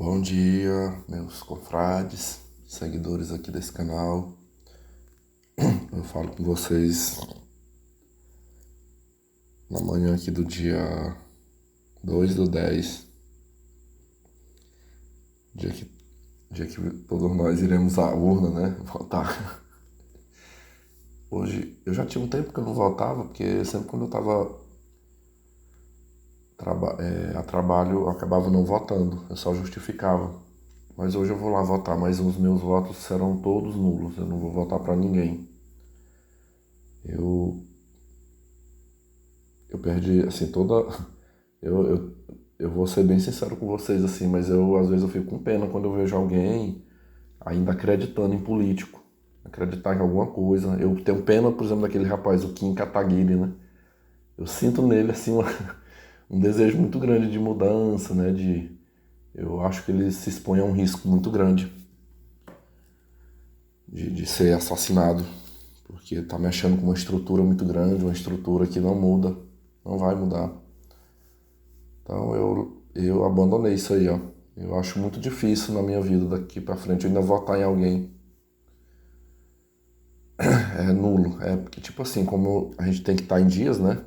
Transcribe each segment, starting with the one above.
Bom dia, meus confrades, seguidores aqui desse canal. Eu falo com vocês na manhã aqui do dia 2/10, dia que, dia que todos nós iremos à urna, né, votar. Hoje, eu já tinha um tempo que eu não votava, porque sempre quando eu estava a trabalho eu acabava não votando, eu só justificava. Mas hoje eu vou lá votar, mas os meus votos serão todos nulos, eu não vou votar para ninguém. Eu Eu perdi, assim, toda. Eu, eu, eu vou ser bem sincero com vocês, assim, mas às vezes eu fico com pena quando eu vejo alguém ainda acreditando em político, acreditar em alguma coisa. Eu tenho pena, por exemplo, daquele rapaz, o Kim Kataguiri, né? Eu sinto nele, assim, um desejo muito grande de mudança, né? Eu acho que ele se expõe a um risco muito grande de ser assassinado, porque tá mexendo com uma estrutura muito grande, uma estrutura que não muda, não vai mudar. Então eu abandonei isso aí, ó. Eu acho muito difícil na minha vida daqui pra frente eu ainda votar em alguém. É nulo. É porque, tipo assim, como a gente tem que estar em dias, né?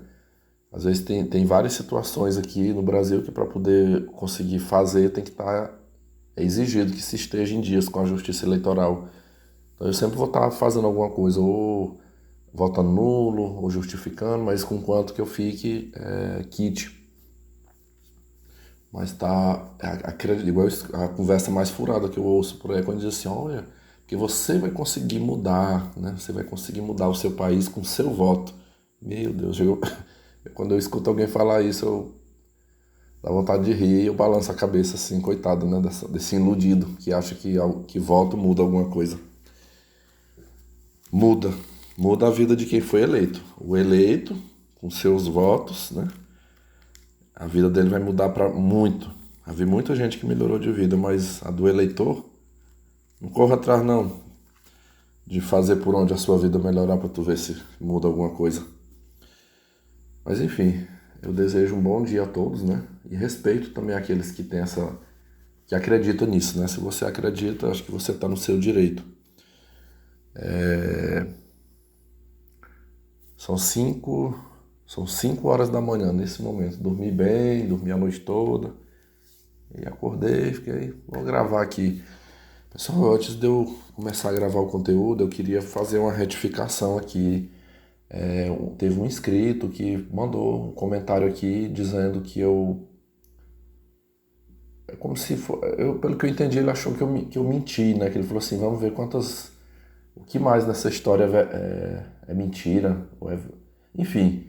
Às vezes tem várias situações aqui no Brasil que para poder conseguir fazer tem que estar. É exigido que se esteja em dias com a justiça eleitoral. Então eu sempre vou estar fazendo alguma coisa, ou votando nulo, ou justificando, mas com quanto que eu fique quite. Mas tá, igual a conversa mais furada que eu ouço por aí, quando diz assim, olha, que você vai conseguir mudar, né? Você vai conseguir mudar o seu país com o seu voto. Meu Deus, quando eu escuto alguém falar isso, eu dá vontade de rir e eu balanço a cabeça assim, coitado, né? Desse iludido que acha que voto muda alguma coisa. Muda. Muda a vida de quem foi eleito. O eleito, com seus votos, né? A vida dele vai mudar para muito. Havia muita gente que melhorou de vida, mas a do eleitor, não corra atrás não de fazer por onde a sua vida melhorar para tu ver se muda alguma coisa. Mas enfim, eu desejo um bom dia a todos, né? E respeito também aqueles que têm que acreditam nisso, né? Se você acredita, acho que você está no seu direito. São 5 horas da manhã nesse momento. Dormi bem, dormi a noite toda. E acordei, fiquei, vou gravar aqui. Pessoal, antes de eu começar a gravar o conteúdo, eu queria fazer uma retificação aqui. Teve um inscrito que mandou um comentário aqui dizendo que eu. É como se for. Pelo que eu entendi, ele achou que eu menti, né? Que ele falou assim: vamos ver quantas. O que mais nessa história é mentira. Enfim,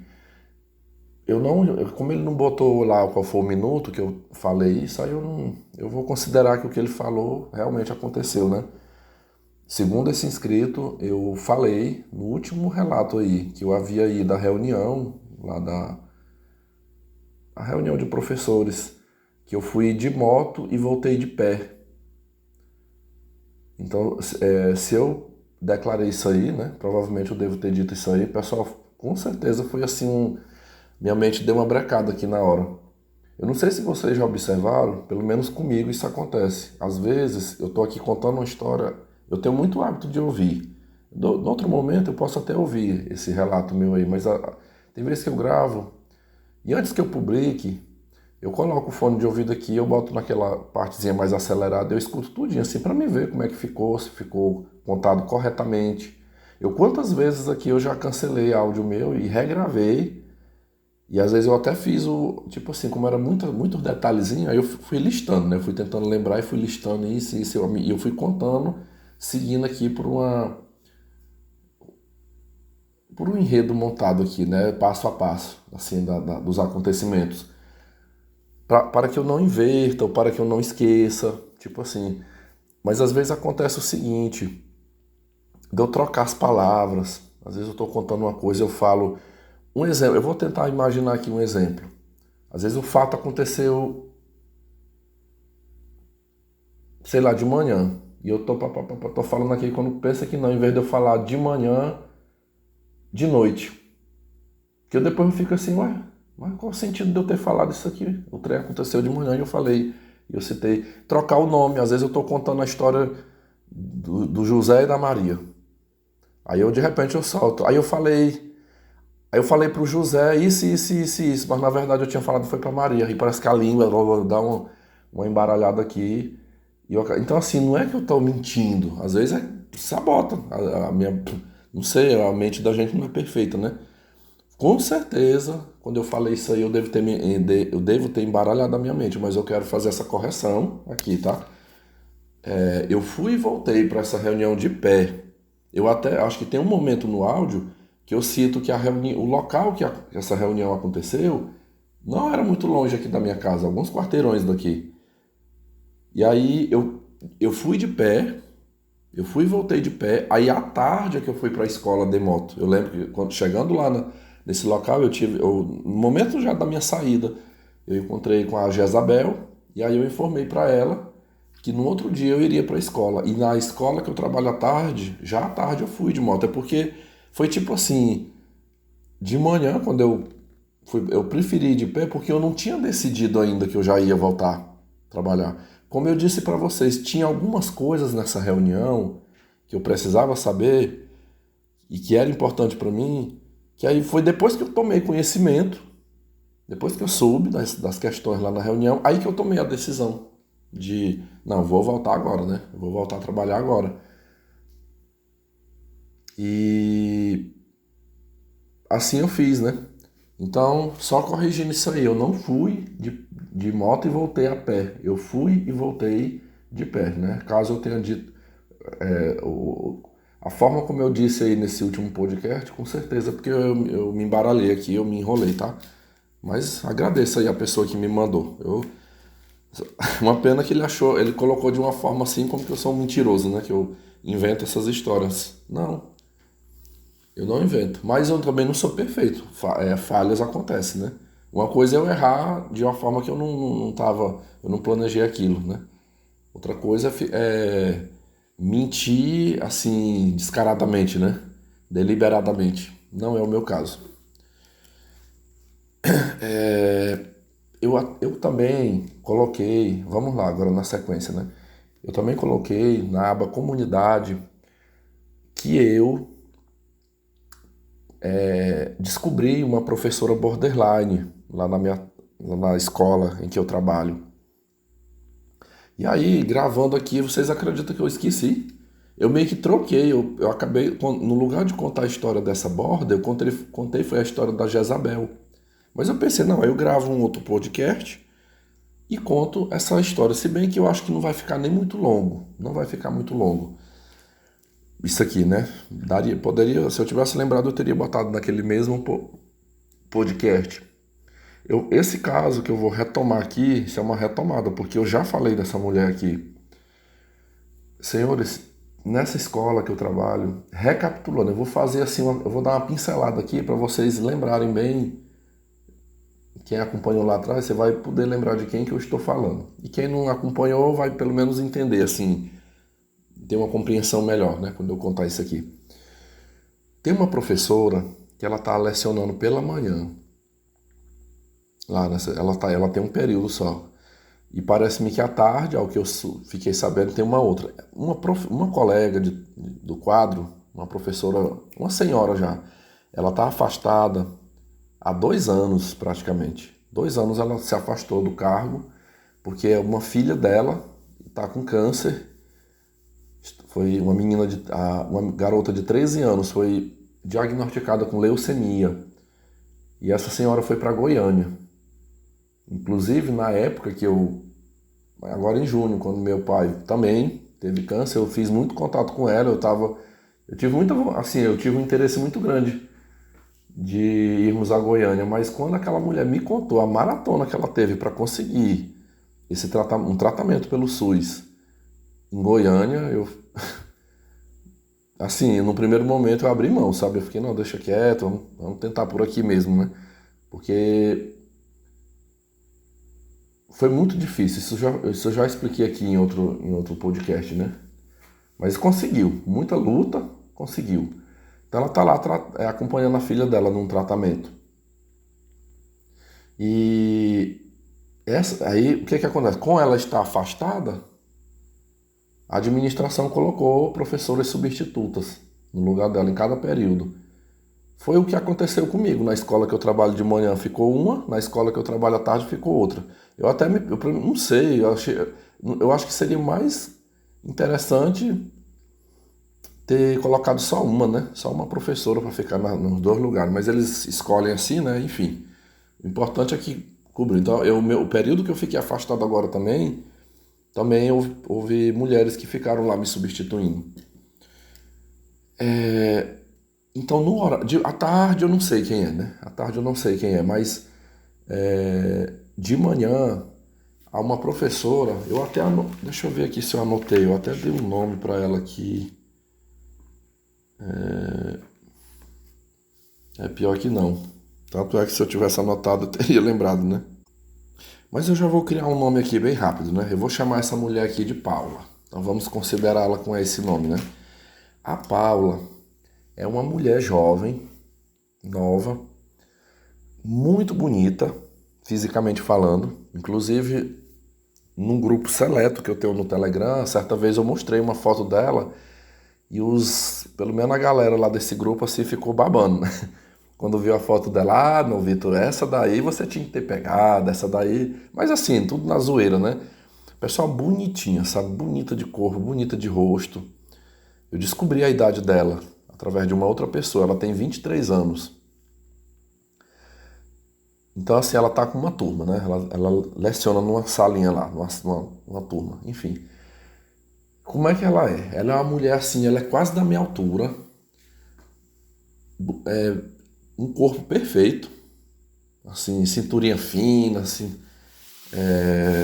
eu não. Como ele não botou lá qual foi o minuto que eu falei isso, aí eu não. Eu vou considerar que o que ele falou realmente aconteceu, né? Segundo esse inscrito, eu falei no último relato aí que eu havia ido à reunião, lá a reunião de professores, que eu fui de moto e voltei de pé. Então, se eu declarei isso aí, né, provavelmente eu devo ter dito isso aí, pessoal, com certeza foi assim, minha mente deu uma brecada aqui na hora. Eu não sei se vocês já observaram, pelo menos comigo isso acontece. Às vezes eu estou aqui contando uma história, eu tenho muito hábito de ouvir. No outro momento eu posso até ouvir esse relato meu aí, mas tem vezes que eu gravo e antes que eu publique, eu coloco o fone de ouvido aqui, eu boto naquela partezinha mais acelerada, eu escuto tudinho assim para me ver como é que ficou, se ficou contado corretamente. Quantas vezes aqui eu já cancelei áudio meu e regravei e às vezes eu até fiz tipo assim, como era muito detalhezinho, aí eu fui listando, né? Eu fui tentando lembrar e fui listando isso, e eu fui contando, seguindo aqui por um enredo montado aqui, né? Passo a passo, assim, dos acontecimentos. Para que eu não inverta ou para que eu não esqueça, tipo assim. Mas às vezes acontece o seguinte, de eu trocar as palavras, às vezes eu estou contando uma coisa, eu falo um exemplo, eu vou tentar imaginar aqui um exemplo. Às vezes o fato aconteceu, sei lá, de manhã. E eu tô falando aqui quando pensa que não, em vez de eu falar de manhã, de noite. Que eu depois eu fico assim, ué, mas qual o sentido de eu ter falado isso aqui? O trem aconteceu de manhã e eu falei. E eu citei trocar o nome. Às vezes eu estou contando a história do José e da Maria. Aí eu de repente eu solto. Aí eu falei pro José isso, mas na verdade eu tinha falado foi pra Maria. E parece que a língua dá uma embaralhada aqui. Então assim, não é que eu tô mentindo. Às vezes sabota. A minha, não sei, a mente da gente não é perfeita, né? Com certeza, quando eu falei isso aí, eu devo ter embaralhado a minha mente, mas eu quero fazer essa correção aqui, tá? Eu fui e voltei para essa reunião de pé. Eu até acho que tem um momento no áudio que eu cito que o local que essa reunião aconteceu não era muito longe aqui da minha casa, alguns quarteirões daqui. E aí eu fui de pé, eu fui e voltei de pé. Aí à tarde é que eu fui para a escola de moto. Eu lembro que quando chegando lá nesse local, no momento já da minha saída, eu encontrei com a Jezabel e aí eu informei para ela que no outro dia eu iria para a escola. E na escola que eu trabalho à tarde, já à tarde eu fui de moto. É porque foi tipo assim, de manhã, quando eu preferi ir de pé, porque eu não tinha decidido ainda que eu já ia voltar a trabalhar. Como eu disse para vocês, tinha algumas coisas nessa reunião que eu precisava saber e que era importante para mim, que aí foi depois que eu tomei conhecimento, depois que eu soube das questões lá na reunião, aí que eu tomei a decisão de, não, vou voltar agora, né? Vou voltar a trabalhar agora. E assim eu fiz, né? Então, só corrigindo isso aí, eu não fui de moto e voltei a pé. Eu fui e voltei de pé, né? Caso eu tenha dito, a forma como eu disse aí nesse último podcast, com certeza, porque eu me embaralhei aqui, eu me enrolei, tá? Mas agradeço aí a pessoa que me mandou. Uma pena que ele colocou de uma forma assim como que eu sou um mentiroso, né? Que eu invento essas histórias. Não, eu não invento. Mas eu também não sou perfeito. Falhas acontecem, né? Uma coisa é eu errar de uma forma que eu não planejei aquilo, né? Outra coisa é mentir assim, descaradamente, né? Deliberadamente. Não é o meu caso. Eu também coloquei, vamos lá agora na sequência, né? Eu também coloquei na aba comunidade que eu descobri uma professora borderline lá na escola em que eu trabalho. E aí, gravando aqui, vocês acreditam que eu esqueci? Eu meio que troquei, eu acabei, no lugar de contar a história dessa borda, eu contei foi a história da Jezabel. Mas eu pensei, não, aí eu gravo um outro podcast e conto essa história, se bem que eu acho que não vai ficar nem muito longo, não vai ficar muito longo. Isso aqui, né? Poderia, se eu tivesse lembrado, eu teria botado naquele mesmo podcast. Esse caso que eu vou retomar aqui, isso é uma retomada, porque eu já falei dessa mulher aqui. Senhores, nessa escola que eu trabalho, recapitulando, eu vou fazer assim, eu vou dar uma pincelada aqui para vocês lembrarem bem. Quem acompanhou lá atrás, você vai poder lembrar de quem que eu estou falando. E quem não acompanhou vai pelo menos entender, assim, ter uma compreensão melhor, né, quando eu contar isso aqui. Tem uma professora que ela está lecionando pela manhã. Ela tem um período só. E parece-me que à tarde, ao que eu fiquei sabendo, tem uma outra. Uma colega do quadro, uma professora, uma senhora já, ela está afastada há 2 anos praticamente. 2 anos ela se afastou do cargo porque uma filha dela está com câncer. Foi uma garota de 13 anos foi diagnosticada com leucemia. E essa senhora foi para Goiânia. Inclusive, na época agora em junho, quando meu pai também teve câncer, eu fiz muito contato com ela, eu tive um interesse muito grande de irmos a Goiânia, mas quando aquela mulher me contou a maratona que ela teve para conseguir um tratamento pelo SUS em Goiânia, assim, no primeiro momento eu abri mão, sabe? Eu fiquei, não, deixa quieto, vamos tentar por aqui mesmo, né? Porque foi muito difícil, isso eu já expliquei aqui em outro podcast, né? Mas conseguiu, muita luta, conseguiu. Então ela tá lá acompanhando a filha dela num tratamento. E Aí, o que que acontece? Com ela estar afastada, a administração colocou professoras substitutas no lugar dela em cada período. Foi o que aconteceu comigo. Na escola que eu trabalho de manhã ficou uma, na escola que eu trabalho à tarde ficou outra. Eu não sei, eu acho que seria mais interessante ter colocado só uma, né? Só uma professora para ficar nos dois lugares. Mas eles escolhem assim, né? Enfim. O importante é que cobrir. Então, o período que eu fiquei afastado agora também houve mulheres que ficaram lá me substituindo. Então, no horário, à tarde eu não sei quem é, né? À tarde eu não sei quem é, mas de manhã há uma professora, deixa eu ver aqui se eu anotei, eu até dei um nome para ela aqui. É pior que não. Tanto é que se eu tivesse anotado eu teria lembrado, né? Mas eu já vou criar um nome aqui bem rápido, né? Eu vou chamar essa mulher aqui de Paula. Então vamos considerá-la com esse nome, né? A Paula é uma mulher jovem, nova, muito bonita, fisicamente falando. Inclusive, num grupo seleto que eu tenho no Telegram, certa vez eu mostrei uma foto dela e pelo menos a galera lá desse grupo assim ficou babando, né? Quando viu a foto dela, não, Vitor, essa daí você tinha que ter pegado, essa daí. Mas assim, tudo na zoeira, né? Pessoal bonitinha, sabe? Bonita de corpo, bonita de rosto. Eu descobri a idade dela através de uma outra pessoa. Ela tem 23 anos. Então, assim, ela tá com uma turma, né? Ela leciona numa salinha lá, numa turma, enfim. Como é que ela é? Ela é uma mulher assim, ela é quase da minha altura, um corpo perfeito, assim, cinturinha fina, assim,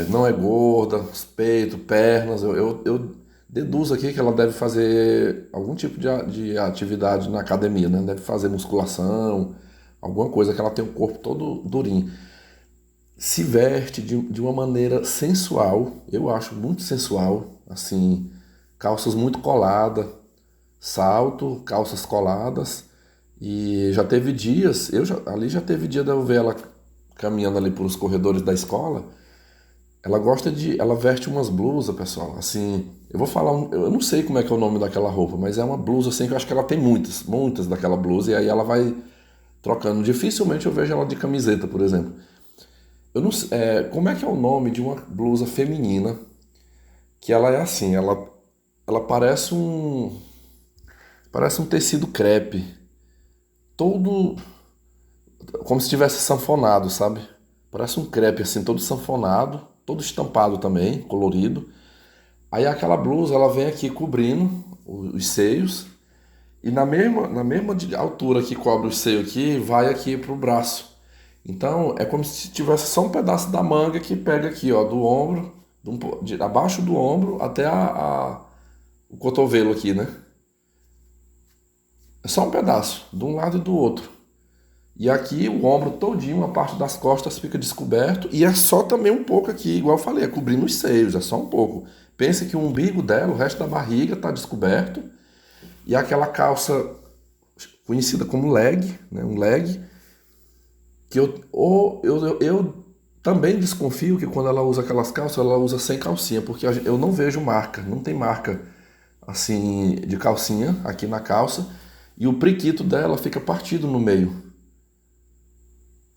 não é gorda, peito, pernas. Eu deduzo aqui que ela deve fazer algum tipo de atividade na academia, né? Deve fazer musculação, alguma coisa que ela tem o corpo todo durinho. Se veste de uma maneira sensual, eu acho muito sensual, assim, calças muito coladas, salto, calças coladas, e já teve dias, ali já teve dia de eu ver ela caminhando ali pelos corredores da escola. Ela veste umas blusas, pessoal, assim, eu vou falar, eu não sei como é que é o nome daquela roupa, mas é uma blusa assim que eu acho que ela tem muitas, muitas daquela blusa, e aí ela vai trocando. Dificilmente eu vejo ela de camiseta, por exemplo. Eu não sei, como é que é o nome de uma blusa feminina que ela é assim, ela parece um tecido crepe, todo como se tivesse sanfonado, sabe? Parece um crepe assim, todo sanfonado, todo estampado também, colorido. Aí aquela blusa, ela vem aqui cobrindo os seios e na mesma altura que cobre o seio aqui, vai aqui pro braço. Então é como se tivesse só um pedaço da manga que pega aqui, ó, do ombro, abaixo do ombro até o cotovelo aqui, né? É só um pedaço, de um lado e do outro. E aqui o ombro todinho, a parte das costas fica descoberto e é só também um pouco aqui, igual eu falei, é cobrindo os seios, é só um pouco. Pense que o umbigo dela, o resto da barriga está descoberto e aquela calça conhecida como leg, né, um leg, que eu também desconfio que quando ela usa aquelas calças, ela usa sem calcinha, porque eu não vejo marca, não tem marca assim de calcinha aqui na calça e o priquito dela fica partido no meio.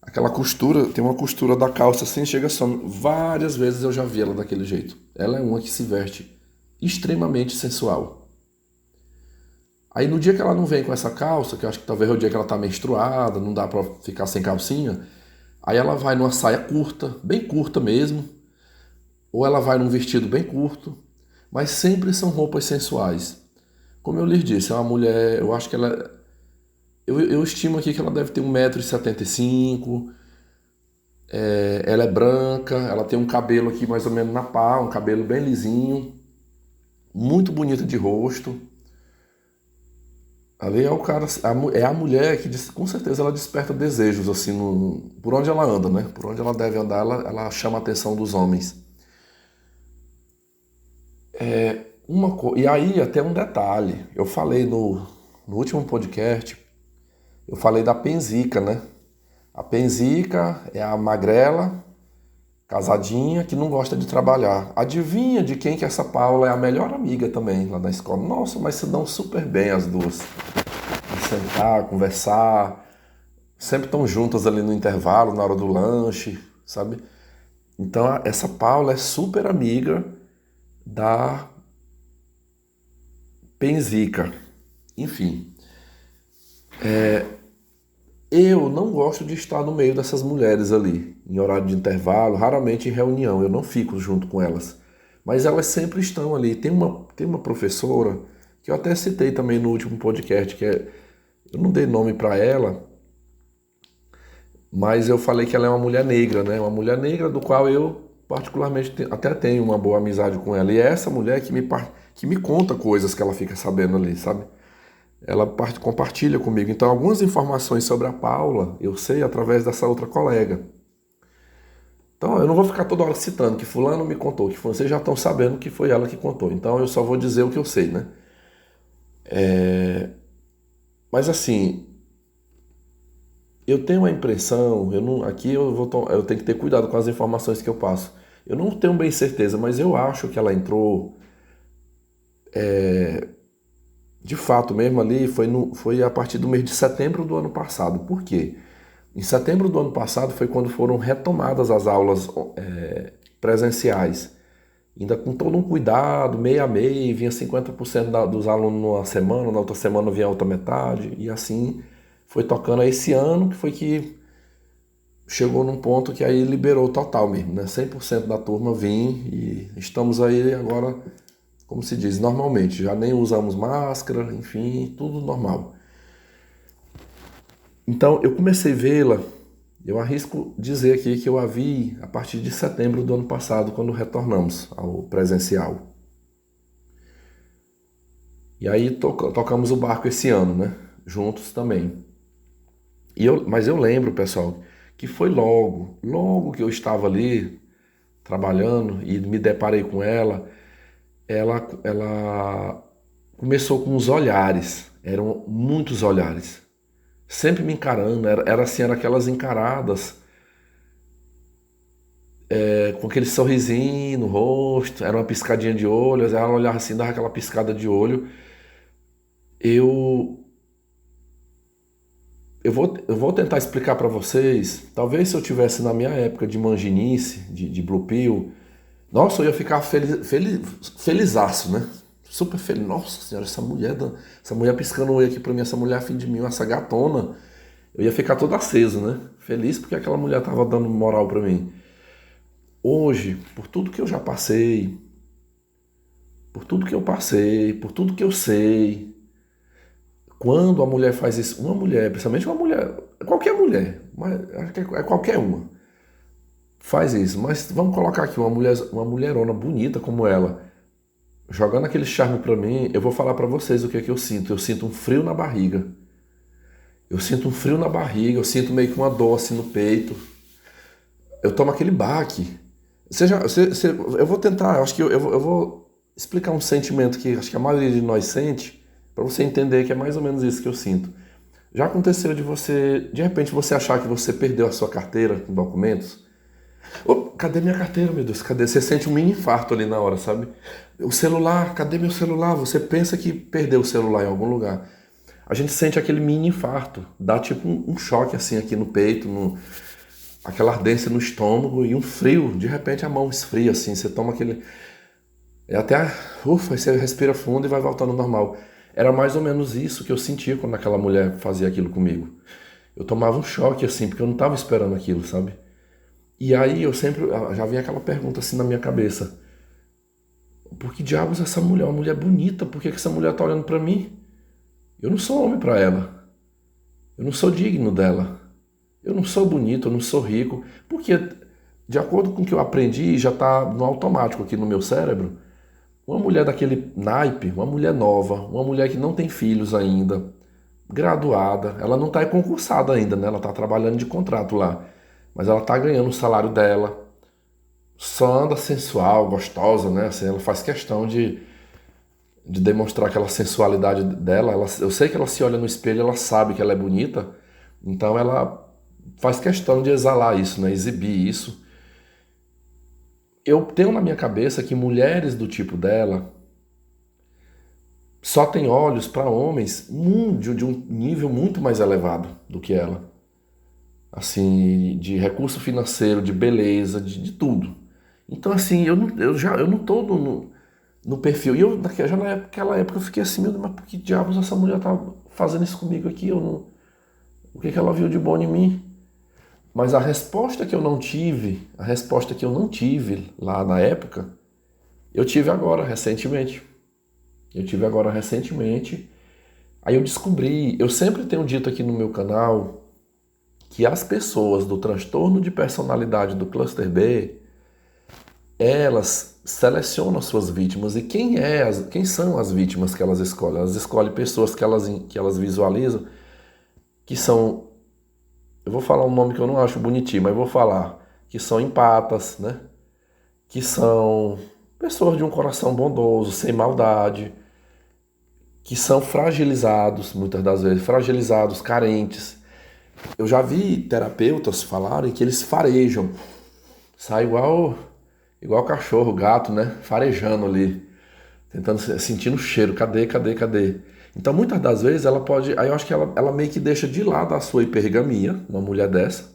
Aquela costura, tem uma costura da calça assim, chega só. Várias vezes eu já vi ela daquele jeito. Ela é uma que se veste extremamente sensual. Aí no dia que ela não vem com essa calça, que eu acho que talvez é o dia que ela tá menstruada, não dá pra ficar sem calcinha, aí ela vai numa saia curta, bem curta mesmo, ou ela vai num vestido bem curto, mas sempre são roupas sensuais. Como eu lhes disse, é uma mulher, eu acho que ela. Eu estimo aqui que ela deve ter 1,75 m. Ela é branca, ela tem um cabelo aqui mais ou menos na pá, um cabelo bem lisinho, muito bonita de rosto. Ali é o cara, é a mulher que com certeza ela desperta desejos assim por onde ela anda, né? Por onde ela deve andar, ela chama a atenção dos homens. E aí até um detalhe, eu falei no último podcast, eu falei da penzica, né? A penzica é a magrela, casadinha, que não gosta de trabalhar. Adivinha de quem que essa Paula é a melhor amiga também lá na escola? Nossa, mas se dão super bem as duas. De sentar, conversar, sempre estão juntas ali no intervalo, na hora do lanche, sabe? Então essa Paula é super amiga da Penzica. Enfim, eu não gosto de estar no meio dessas mulheres ali, em horário de intervalo, raramente em reunião, eu não fico junto com elas. Mas elas sempre estão ali. Tem uma professora, que eu até citei também no último podcast, eu não dei nome para ela, mas eu falei que ela é uma mulher negra, né? Uma mulher negra do qual eu particularmente até tenho uma boa amizade com ela. E é essa mulher que me conta coisas que ela fica sabendo ali, sabe? Ela compartilha comigo. Então, algumas informações sobre a Paula eu sei através dessa outra colega. Então, eu não vou ficar toda hora citando que fulano me contou, que vocês já estão sabendo que foi ela que contou. Então, eu só vou dizer o que eu sei, né? Mas assim, eu tenho a impressão, aqui eu tenho que ter cuidado com as informações que eu passo. Eu não tenho bem certeza, mas eu acho que ela entrou de fato mesmo ali, foi a partir do mês de setembro do ano passado. Por quê? Em setembro do ano passado foi quando foram retomadas as aulas presenciais. Ainda com todo um cuidado, meio a meio, vinha 50% dos alunos numa semana, na outra semana vinha a outra metade, e assim foi tocando esse ano, que foi que chegou num ponto que aí liberou total mesmo, né? 100% da turma vinha e estamos aí agora, como se diz, normalmente. Já nem usamos máscara, enfim, tudo normal. Então eu comecei a vê-la, eu arrisco dizer aqui que eu a vi a partir de setembro do ano passado, quando retornamos ao presencial. E aí tocamos o barco esse ano, né? Juntos também. Mas eu lembro, pessoal, que foi logo que eu estava ali trabalhando e me deparei com ela, ela começou com os olhares, eram muitos olhares, sempre me encarando, era assim, era aquelas encaradas, com aquele sorrisinho no rosto, era uma piscadinha de olho, ela olhava assim, dava aquela piscada de olho. Eu vou tentar explicar para vocês. Talvez se eu tivesse na minha época de manginice, de Blue Pill, nossa, eu ia ficar felizaço, né? Super feliz. Nossa senhora, essa mulher piscando o olho aqui pra mim, essa mulher afim de mim, essa gatona. Eu ia ficar todo aceso, né? Feliz porque aquela mulher tava dando moral pra mim. Hoje, por tudo que eu já passei, por tudo que eu passei, por tudo que eu sei, quando a mulher faz isso, uma mulher, principalmente uma mulher, qualquer mulher, mas acho que é qualquer uma, faz isso. Mas vamos colocar aqui uma mulherona bonita como ela, jogando aquele charme pra mim, eu vou falar pra vocês o que é que eu sinto. Eu sinto um frio na barriga. Eu sinto um frio na barriga, eu sinto meio que uma dor assim no peito. Eu tomo aquele baque. Eu vou tentar, acho que eu vou explicar um sentimento que acho que a maioria de nós sente, pra você entender que é mais ou menos isso que eu sinto. Já aconteceu de repente você achar que você perdeu a sua carteira com documentos? Ô, cadê minha carteira, meu Deus? Cadê? Você sente um mini infarto ali na hora, sabe? O celular, cadê meu celular? Você pensa que perdeu o celular em algum lugar. A gente sente aquele mini infarto, dá tipo um choque assim aqui no peito, aquela ardência no estômago e um frio. De repente a mão esfria assim, você toma aquele... Ufa, você respira fundo e vai voltando ao normal. Era mais ou menos isso que eu sentia quando aquela mulher fazia aquilo comigo. Eu tomava um choque assim, porque eu não estava esperando aquilo, sabe? E aí já vinha aquela pergunta assim na minha cabeça. Por que diabos essa mulher? Uma mulher bonita, por que essa mulher tá olhando pra mim? Eu não sou homem pra ela. Eu não sou digno dela. Eu não sou bonito, eu não sou rico. Porque, de acordo com o que eu aprendi, já tá no automático aqui no meu cérebro, uma mulher daquele naipe, uma mulher nova, uma mulher que não tem filhos ainda, graduada, ela não tá concursada ainda, né? Ela tá trabalhando de contrato lá. Mas ela tá ganhando o salário dela, só anda sensual, gostosa, né? Assim, ela faz questão de demonstrar aquela sensualidade dela. Eu sei que ela se olha no espelho, ela sabe que ela é bonita, então ela faz questão de exalar isso, né? Exibir isso. eu tenho na minha cabeça que mulheres do tipo dela só têm olhos para homens de um nível muito mais elevado do que ela. Assim, de recurso financeiro, de beleza, de tudo. Então, assim, eu não tô no perfil. E eu, já naquela época, eu fiquei assim, meu Deus, mas por que diabos essa mulher tá fazendo isso comigo aqui? Eu não, o que que ela viu de bom em mim? Mas a resposta que eu não tive lá na época, eu tive agora, recentemente. Eu tive agora recentemente. Aí eu descobri, eu sempre tenho dito aqui no meu canal que as pessoas do transtorno de personalidade do cluster B, elas selecionam suas vítimas. E quem são as vítimas que elas escolhem? Elas escolhem pessoas que elas visualizam, que são, eu vou falar um nome que eu não acho bonitinho, mas vou falar, que são empatas, né? Que são pessoas de um coração bondoso, sem maldade, que são fragilizados, muitas das vezes, fragilizados, carentes. Eu já vi terapeutas falarem que eles farejam, sai igual cachorro, gato, né? Farejando ali, tentando sentindo o cheiro, cadê? Então, muitas das vezes ela pode, aí eu acho que ela meio que deixa de lado a sua hipergamia, uma mulher dessa.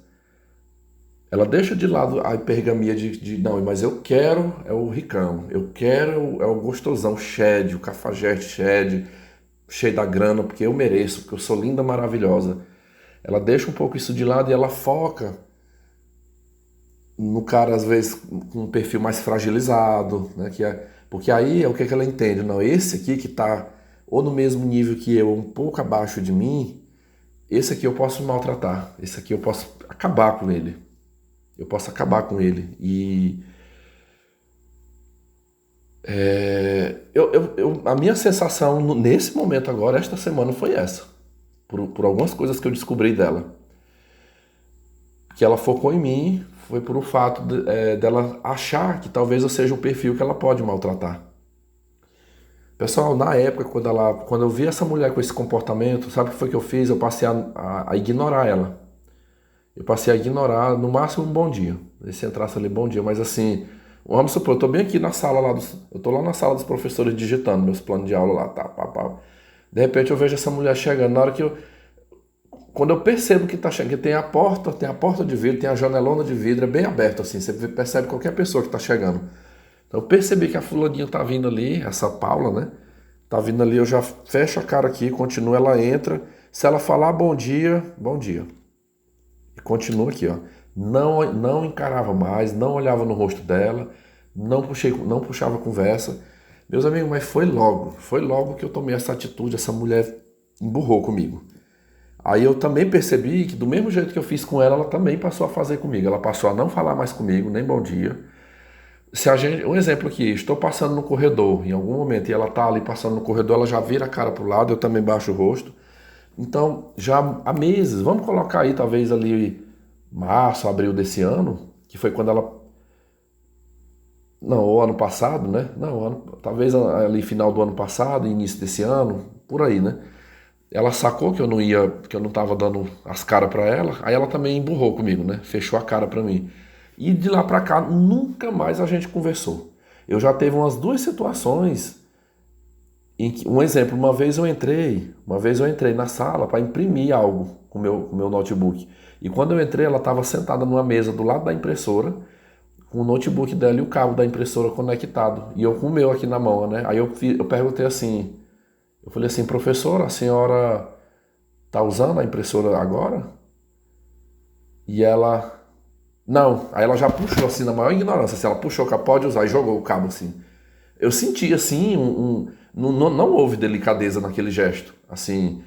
Ela deixa de lado a hipergamia não, mas eu quero é o ricão, eu quero é o gostosão, shed, o cafajeste shed, cheio da grana, porque eu mereço, porque eu sou linda, maravilhosa. Ela deixa um pouco isso de lado e ela foca no cara, às vezes, com um perfil mais fragilizado, né? Porque aí é o que ela entende. Não, esse aqui que tá ou no mesmo nível que eu, ou um pouco abaixo de mim, esse aqui eu posso maltratar, esse aqui eu posso acabar com ele. Eu posso acabar com ele. E a minha sensação nesse momento agora, esta semana, foi essa. Por algumas coisas que eu descobri dela. Que ela focou em mim foi por o fato dela achar que talvez eu seja o perfil que ela pode maltratar. Pessoal, na época, quando eu vi essa mulher com esse comportamento, sabe o que foi que eu fiz? Eu passei a ignorar ela. Eu passei a ignorar, no máximo, um bom dia. Se entrasse ali, bom dia. Mas assim, vamos supor, eu tô bem aqui na sala lá, eu tô lá na sala dos professores digitando meus planos de aula lá, tá, pá. De repente eu vejo essa mulher chegando, na hora que quando eu percebo que tá chegando, que tem a porta de vidro, tem a janelona de vidro, é bem aberto assim, você percebe qualquer pessoa que tá chegando. Então eu percebi que a fulaninha tá vindo ali, essa Paula, né? Tá vindo ali, eu já fecho a cara aqui, continuo, ela entra. Se ela falar bom dia, bom dia. E continua aqui, ó. Não encarava mais, não olhava no rosto dela, não puxava conversa. Meus amigos, mas foi logo que eu tomei essa atitude, essa mulher emburrou comigo. Aí eu também percebi que do mesmo jeito que eu fiz com ela, ela também passou a fazer comigo. Ela passou a não falar mais comigo, nem bom dia. Um exemplo aqui, estou passando no corredor em algum momento e ela tá ali passando no corredor, ela já vira a cara pro lado, eu também baixo o rosto. Então, já há meses, vamos colocar aí talvez ali março, abril desse ano, que foi quando ela, não, o ano passado, né? Não, talvez ali final do ano passado, início desse ano, por aí, né? Ela sacou que eu não tava dando as caras pra ela, aí ela também emburrou comigo, né? Fechou a cara pra mim. E de lá pra cá, nunca mais a gente conversou. Eu já teve umas duas situações um exemplo, uma vez eu entrei na sala para imprimir algo com meu notebook. E quando eu entrei, ela estava sentada numa mesa do lado da impressora, com o notebook dela e o cabo da impressora conectado. E eu com o meu aqui na mão, né? Aí eu perguntei assim, eu falei assim, professora, a senhora tá usando a impressora agora? E ela, não. Aí ela já puxou assim, na maior ignorância, assim, ela puxou o cabo, pode usar, e jogou o cabo assim. Eu senti assim, não houve delicadeza naquele gesto, assim,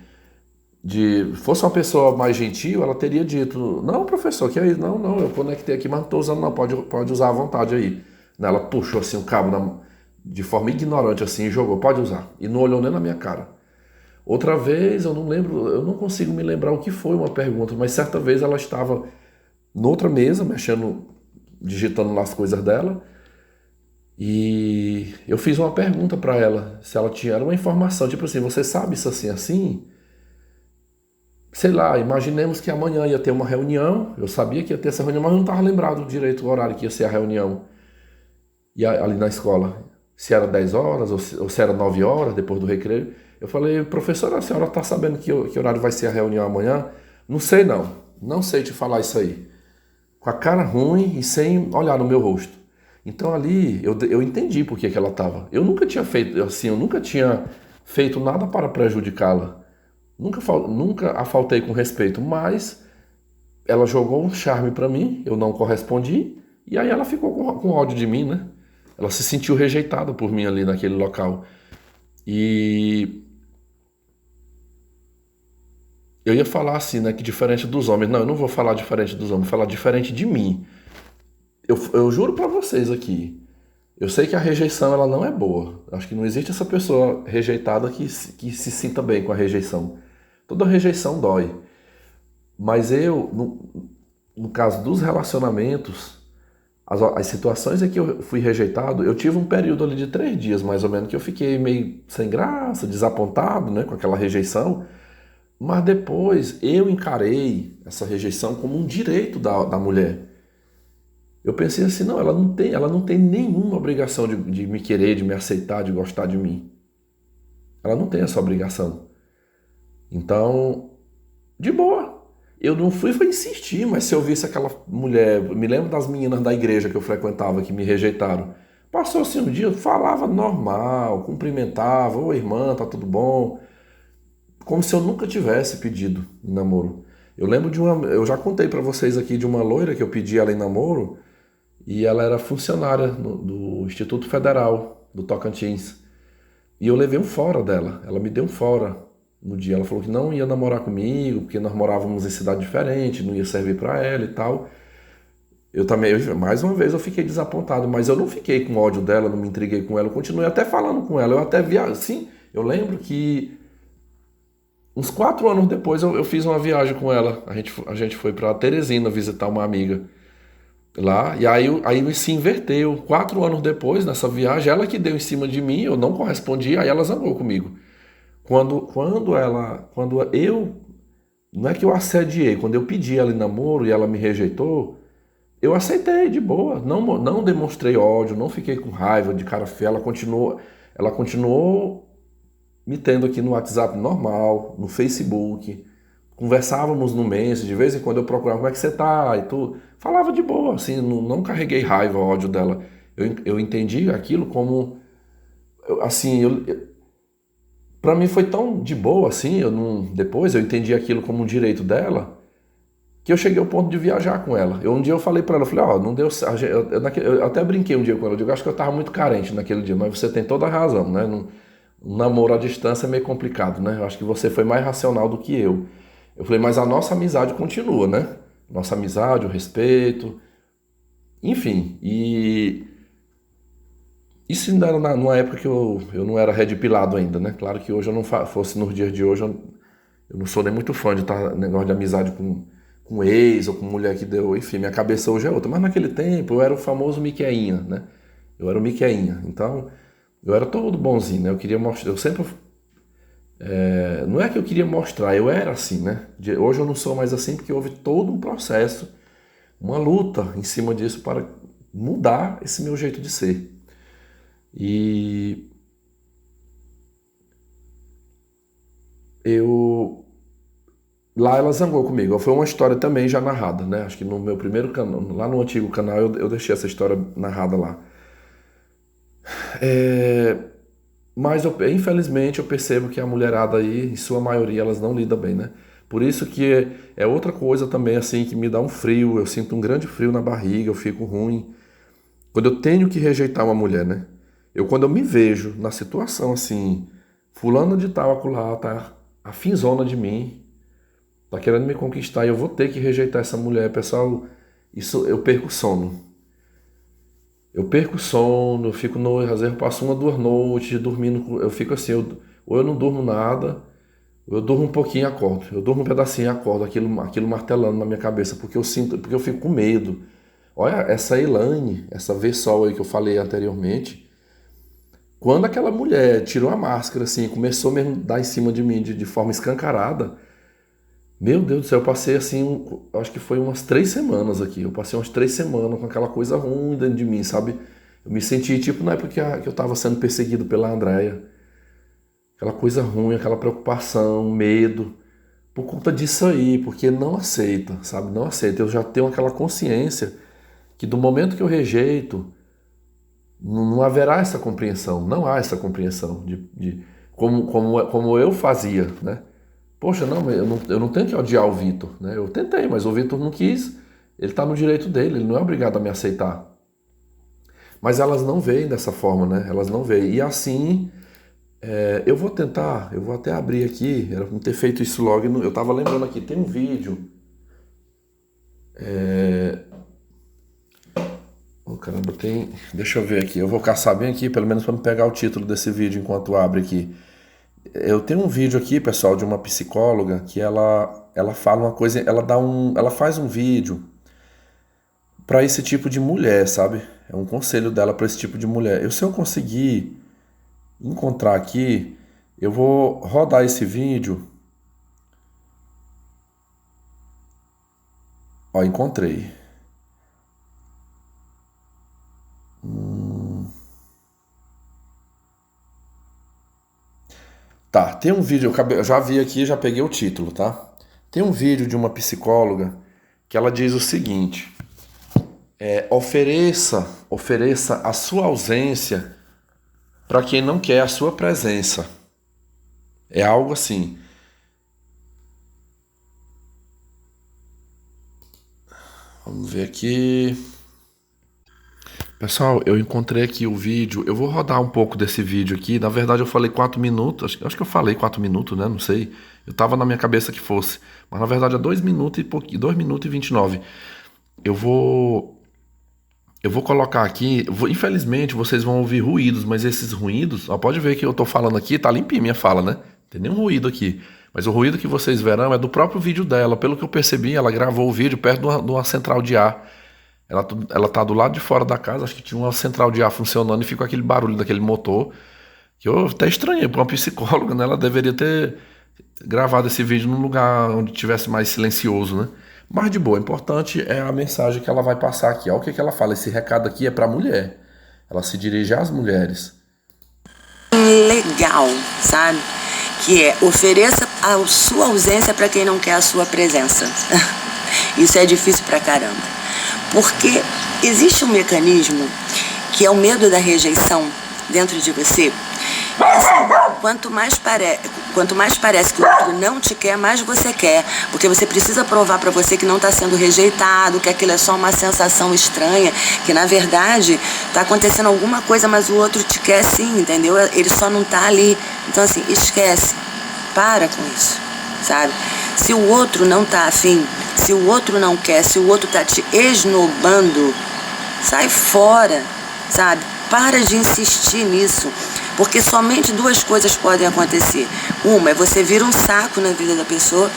fosse uma pessoa mais gentil, ela teria dito, não, professor, que é isso? Não, eu conectei aqui, mas não estou usando não, pode usar à vontade aí. Ela puxou assim o cabo de forma ignorante assim e jogou, pode usar, e não olhou nem na minha cara. Outra vez, eu não lembro, eu não consigo me lembrar o que foi uma pergunta, mas certa vez ela estava noutra mesa, mexendo, digitando lá as coisas dela, e eu fiz uma pergunta para ela, se ela tinha uma informação, tipo assim, você sabe isso assim, assim? Sei lá, imaginemos que amanhã ia ter uma reunião, eu sabia que ia ter essa reunião, mas eu não estava lembrado direito o horário que ia ser a reunião. e ali na escola, se era 10 horas ou se era 9 horas depois do recreio. Eu falei, professora, a senhora está sabendo que horário vai ser a reunião amanhã? Não sei não, não sei te falar isso aí. Com a cara ruim e sem olhar no meu rosto. Então ali eu entendi por que ela estava. Eu nunca tinha feito assim, eu nunca tinha feito nada para prejudicá-la. Nunca a faltei com respeito, mas ela jogou um charme para mim, eu não correspondi, e aí ela ficou com ódio de mim, né? Ela se sentiu rejeitada por mim ali naquele local. E eu ia falar assim, né, que diferente dos homens. Não, eu não vou falar diferente dos homens, vou falar diferente de mim. Eu juro pra vocês aqui, eu sei que a rejeição ela não é boa. Acho que não existe essa pessoa rejeitada que se sinta bem com a rejeição. Toda rejeição dói. Mas no caso dos relacionamentos, as situações em que eu fui rejeitado, eu tive um período ali de 3 dias, mais ou menos, que eu fiquei meio sem graça, desapontado, né, com aquela rejeição. Mas depois eu encarei essa rejeição como um direito da mulher. Eu pensei assim, não, ela não tem nenhuma obrigação de me querer, de me aceitar, de gostar de mim. Ela não tem essa obrigação. Então, de boa. Eu não fui insistir, mas se eu visse aquela mulher, me lembro das meninas da igreja que eu frequentava que me rejeitaram. Passou assim um dia, eu falava normal, cumprimentava, oi irmã, tá tudo bom? Como se eu nunca tivesse pedido em namoro. Eu lembro eu já contei pra vocês aqui de uma loira que eu pedi ela em namoro, e ela era funcionária do Instituto Federal do Tocantins. E eu levei um fora dela. Ela me deu um fora no dia. Ela falou que não ia namorar comigo, porque nós morávamos em cidade diferente, não ia servir para ela e tal. Eu também, mais uma vez, eu fiquei desapontado, mas eu não fiquei com ódio dela, não me intriguei com ela, eu continuei até falando com ela. Eu até via, sim, eu lembro que uns 4 anos depois eu fiz uma viagem com ela. A gente foi para Teresina visitar uma amiga lá, e aí se inverteu. 4 anos depois, nessa viagem, ela que deu em cima de mim, eu não correspondi, aí ela zangou comigo. Quando eu, não é que eu assediei, quando eu pedi ela em namoro e ela me rejeitou, eu aceitei de boa, não demonstrei ódio, não fiquei com raiva de cara feia, ela continuou me tendo aqui no WhatsApp normal, no Facebook, conversávamos no Messenger, de vez em quando eu procurava como é que você tá e tudo. Falava de boa, assim, não carreguei raiva, ódio dela. Eu entendi aquilo como, assim, para mim foi tão de boa, assim, depois eu entendi aquilo como um direito dela, que eu cheguei ao ponto de viajar com ela. Um dia eu falei para ela, eu falei, ó, não deu certo, eu até brinquei um dia com ela, eu digo, acho que eu tava muito carente naquele dia, mas você tem toda a razão, né? Um namoro à distância é meio complicado, né? Eu acho que você foi mais racional do que eu. Eu falei, mas a nossa amizade continua, né? Nossa amizade, o respeito, enfim. E isso ainda era numa época que eu não era red pilado ainda, né? Claro que hoje eu não fosse nos dias de hoje, eu não sou nem muito fã de estar negócio de amizade com ex ou com mulher que deu, enfim, minha cabeça hoje é outra. Mas naquele tempo eu era o famoso Miqueinha, né? Eu era o Miqueinha. Então, eu era todo bonzinho, né? Eu queria mostrar, eu sempre não é que eu queria mostrar, eu era assim, né? Hoje eu não sou mais assim porque houve todo um processo, uma luta em cima disso para mudar esse meu jeito de ser. E eu lá ela zangou comigo. Foi uma história também já narrada, né? Acho que no meu primeiro canal, lá no antigo canal, eu deixei essa história narrada lá. Mas infelizmente eu percebo que a mulherada aí, em sua maioria, elas não lidam bem, né? Por isso que é outra coisa também assim que me dá um frio, eu sinto um grande frio na barriga, eu fico ruim. Quando eu tenho que rejeitar uma mulher, né? Quando eu me vejo na situação assim, fulana de tal acolá, tá afinzona de mim, tá querendo me conquistar e eu vou ter que rejeitar essa mulher, pessoal, isso eu perco o sono. Eu perco o sono, eu fico às vezes eu passo 1, 2 noites dormindo, eu fico assim, ou eu não durmo nada, ou eu durmo um pouquinho e acordo. Eu durmo um pedacinho e acordo, aquilo martelando na minha cabeça, porque eu fico com medo. Olha, essa Elaine, essa Vessol aí que eu falei anteriormente, quando aquela mulher tirou a máscara assim, começou mesmo a dar em cima de mim de forma escancarada, meu Deus do céu, eu passei assim, acho que foi umas 3 semanas aqui. Eu passei umas 3 semanas com aquela coisa ruim dentro de mim, sabe? Eu me senti tipo na época que eu tava sendo perseguido pela Andréia. Aquela coisa ruim, aquela preocupação, medo, por conta disso aí, porque não aceita, sabe? Não aceita. Eu já tenho aquela consciência que do momento que eu rejeito, não haverá essa compreensão, não há essa compreensão de como eu fazia, né? Poxa, não, eu não tenho que odiar o Vitor, né? Eu tentei, mas o Vitor não quis, ele está no direito dele, ele não é obrigado a me aceitar. Mas elas não veem dessa forma, né? Elas não veem. E assim, eu vou tentar, eu vou até abrir aqui, era pra não ter feito isso logo, eu estava lembrando aqui, tem um vídeo. Oh, caramba, tem. Deixa eu ver aqui, eu vou caçar bem aqui, pelo menos para me pegar o título desse vídeo enquanto abre aqui. Eu tenho um vídeo aqui, pessoal, de uma psicóloga que ela fala uma coisa, ela faz um vídeo para esse tipo de mulher, sabe? É um conselho dela para esse tipo de mulher. Se eu conseguir encontrar aqui, eu vou rodar esse vídeo. Ó, encontrei. Tá, tem um vídeo, eu já vi aqui, já peguei o título, tá? Tem um vídeo de uma psicóloga que ela diz o seguinte: ofereça a sua ausência para quem não quer a sua presença. É algo assim. Vamos ver aqui. Pessoal, eu encontrei aqui o vídeo. Eu vou rodar um pouco desse vídeo aqui. Na verdade, eu falei 4 minutos. Acho que eu falei 4 minutos, né? Não sei. Eu tava na minha cabeça que fosse. Mas na verdade é 2 minutos e pouquinho. 2 minutos e 29. Eu vou colocar aqui. Infelizmente, vocês vão ouvir ruídos, mas esses ruídos. Ó, pode ver que eu tô falando aqui, tá limpinho minha fala, né? Não tem nenhum ruído aqui. Mas o ruído que vocês verão é do próprio vídeo dela. Pelo que eu percebi, ela gravou o vídeo perto de uma central de ar. Ela tá do lado de fora da casa, acho que tinha uma central de ar funcionando e ficou aquele barulho daquele motor, que eu até estranhei, para uma psicóloga, né? Ela deveria ter gravado esse vídeo num lugar onde tivesse mais silencioso, né? Mas de boa, o importante é a mensagem que ela vai passar aqui. Olha o que ela fala, esse recado aqui é para mulher. Ela se dirige às mulheres. Legal, sabe? Que é, ofereça a sua ausência para quem não quer a sua presença. Isso é difícil pra caramba. Porque existe um mecanismo que é o medo da rejeição dentro de você. E assim, quanto mais parece que o outro não te quer, mais você quer. Porque você precisa provar para você que não está sendo rejeitado, que aquilo é só uma sensação estranha, que na verdade está acontecendo alguma coisa, mas o outro te quer sim, entendeu? Ele só não está ali. Então assim, esquece. Para com isso, sabe? Se o outro não tá afim, se o outro não quer, se o outro tá te esnobando, sai fora, sabe? Para de insistir nisso, porque somente 2 coisas podem acontecer. Uma é você vir um saco na vida da pessoa,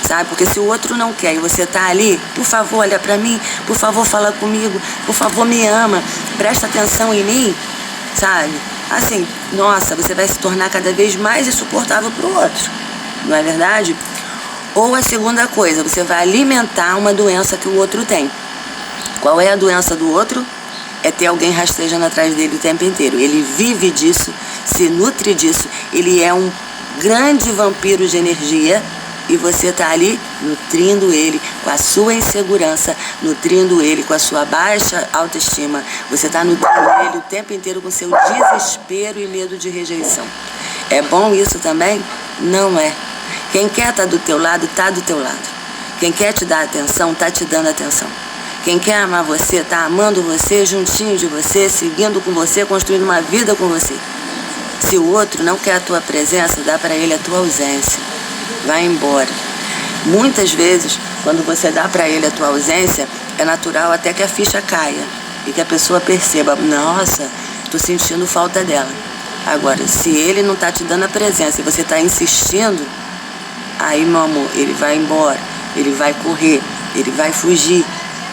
sabe? Porque se o outro não quer e você tá ali, por favor, olha pra mim, por favor, fala comigo, por favor, me ama, presta atenção em mim, sabe? Assim, nossa, você vai se tornar cada vez mais insuportável pro outro, não é verdade? Ou a segunda coisa, você vai alimentar uma doença que o outro tem. Qual é a doença do outro? É ter alguém rastejando atrás dele o tempo inteiro. Ele vive disso, se nutre disso, ele é um grande vampiro de energia e você está ali nutrindo ele com a sua insegurança, nutrindo ele com a sua baixa autoestima. Você está nutrindo ele o tempo inteiro com seu desespero e medo de rejeição. É bom isso também? Não é. Quem quer estar do teu lado, está do teu lado. Quem quer te dar atenção, está te dando atenção. Quem quer amar você, está amando você, juntinho de você, seguindo com você, construindo uma vida com você. Se o outro não quer a tua presença, dá para ele a tua ausência. Vai embora. Muitas vezes, quando você dá para ele a tua ausência, é natural até que a ficha caia. E que a pessoa perceba, nossa, estou sentindo falta dela. Agora, se ele não está te dando a presença e você está insistindo, aí, meu amor, ele vai embora, ele vai correr, ele vai fugir.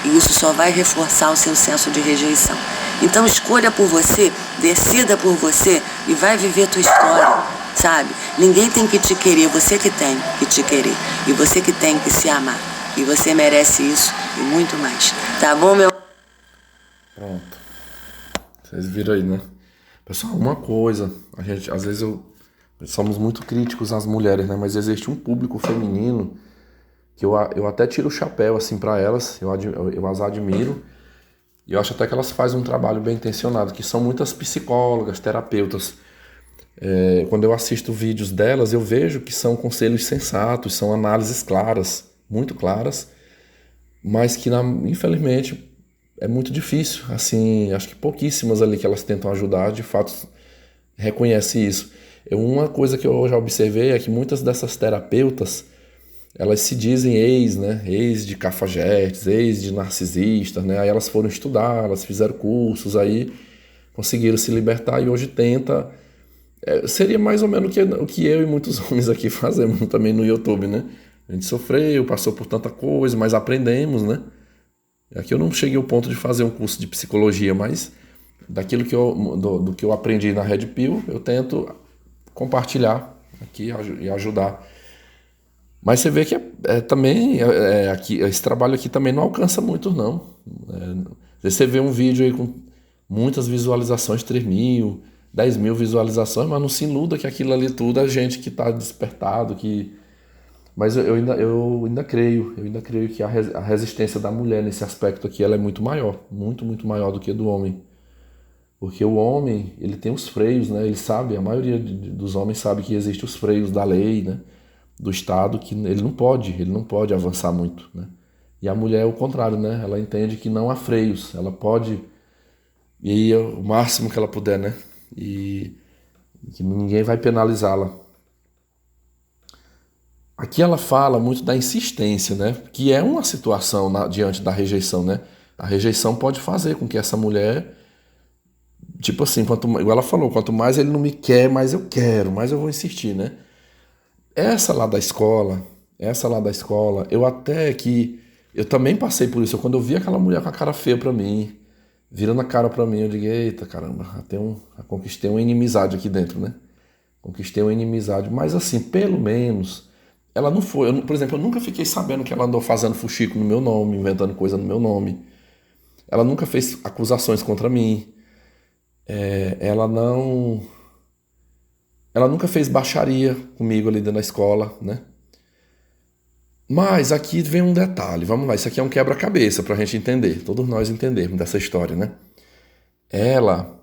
E isso só vai reforçar o seu senso de rejeição. Então escolha por você, decida por você e vai viver tua história, sabe? Ninguém tem que te querer, você que tem que te querer. E você que tem que se amar. E você merece isso e muito mais. Tá bom, meu? Pronto. Vocês viram aí, né? Pessoal, uma coisa, a gente, às vezes somos muito críticos às mulheres, né? Mas existe um público feminino que eu até tiro o chapéu, assim, para elas, eu as admiro, e eu acho até que elas fazem um trabalho bem intencionado, que são muitas psicólogas, terapeutas. Quando eu assisto vídeos delas, eu vejo que são conselhos sensatos, são análises claras, muito claras, mas que, infelizmente, é muito difícil. Assim, acho que pouquíssimas ali que elas tentam ajudar, de fato, reconhecem isso. Uma coisa que eu já observei é que muitas dessas terapeutas, elas se dizem ex, né? Ex de cafajestes, ex de narcisistas, né? Aí elas foram estudar, elas fizeram cursos, aí conseguiram se libertar e hoje tenta. Seria mais ou menos o que eu e muitos homens aqui fazemos também no YouTube, né? A gente sofreu, passou por tanta coisa, mas aprendemos, né? Aqui eu não cheguei ao ponto de fazer um curso de psicologia, mas daquilo do que eu aprendi na Red Pill, eu tento compartilhar aqui e ajudar. Mas você vê que também aqui, esse trabalho aqui também não alcança muito, não. Você vê um vídeo aí com muitas visualizações, 3.000, 10.000 visualizações, mas não se iluda que aquilo ali tudo é gente que está despertado, que... Mas eu ainda creio que a resistência da mulher nesse aspecto aqui ela é muito maior, muito, muito maior do que a do homem. Porque o homem, ele tem os freios, né? Ele sabe, a maioria dos homens sabe que existem os freios da lei, né? Do Estado, que ele não pode avançar muito, né? E a mulher é o contrário, né? Ela entende que não há freios, ela pode ir o máximo que ela puder, né? E que ninguém vai penalizá-la. Aqui ela fala muito da insistência, né? Que é uma situação diante da rejeição, né? A rejeição pode fazer com que essa mulher, tipo assim, igual ela falou, quanto mais ele não me quer, mais eu quero, mais eu vou insistir, né? Essa lá da escola, eu também passei por isso. Quando eu vi aquela mulher com a cara feia pra mim, virando a cara pra mim, eu digo, eita caramba, conquistei uma inimizade aqui dentro, né? Conquistei uma inimizade, mas assim, pelo menos, ela não foi, por exemplo, eu nunca fiquei sabendo que ela andou fazendo fuxico no meu nome, inventando coisa no meu nome. Ela nunca fez acusações contra mim. Ela nunca fez baixaria comigo ali dentro da escola, né? Mas aqui vem um detalhe, vamos lá, isso aqui é um quebra-cabeça pra gente entender, todos nós entendermos dessa história, né? Ela...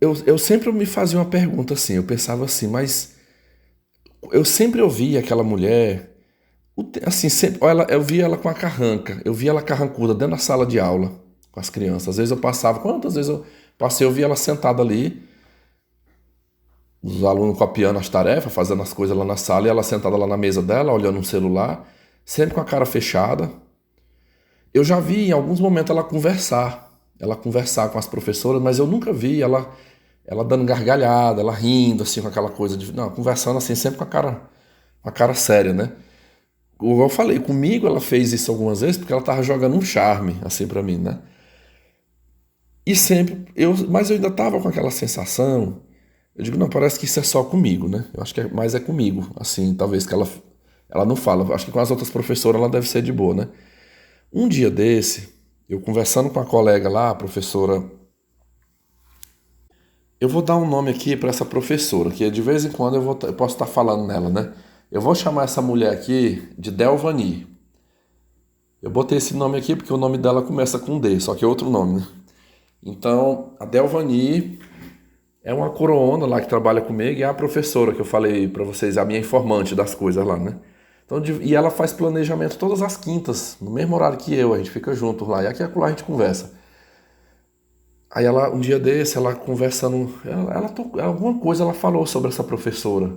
eu sempre me fazia uma pergunta assim, eu pensava assim, mas eu sempre ouvia aquela mulher, assim, sempre, eu via ela com a carranca, eu via ela carrancuda dentro da sala de aula com as crianças. Às vezes eu passava, quantas vezes eu passei, eu via ela sentada ali, os alunos copiando as tarefas, fazendo as coisas lá na sala, e ela sentada lá na mesa dela, olhando um celular, sempre com a cara fechada. Eu já vi em alguns momentos ela conversar com as professoras, mas eu nunca vi ela dando gargalhada, ela rindo, assim, com aquela coisa de... Não, conversando assim, sempre com a cara séria, né? Como eu falei, comigo ela fez isso algumas vezes, porque ela tava jogando um charme, assim, pra mim, né? E sempre, mas eu ainda tava com aquela sensação, eu digo, não, parece que isso é só comigo, né? Eu acho que mais é comigo, assim, talvez que ela não fala, acho que com as outras professoras ela deve ser de boa, né? Um dia desse, eu conversando com a colega lá, a professora... Eu vou dar um nome aqui para essa professora, que de vez em quando eu posso estar falando nela, né? Eu vou chamar essa mulher aqui de Delvani. Eu botei esse nome aqui porque o nome dela começa com D, só que é outro nome, né? Então, a Delvani é uma coroona lá que trabalha comigo e é a professora que eu falei para vocês, a minha informante das coisas lá, né? Então, e ela faz planejamento todas as quintas, no mesmo horário que eu, a gente fica junto lá. E aqui e acolá a gente conversa. Aí um dia desse, ela conversando, alguma coisa ela falou sobre essa professora.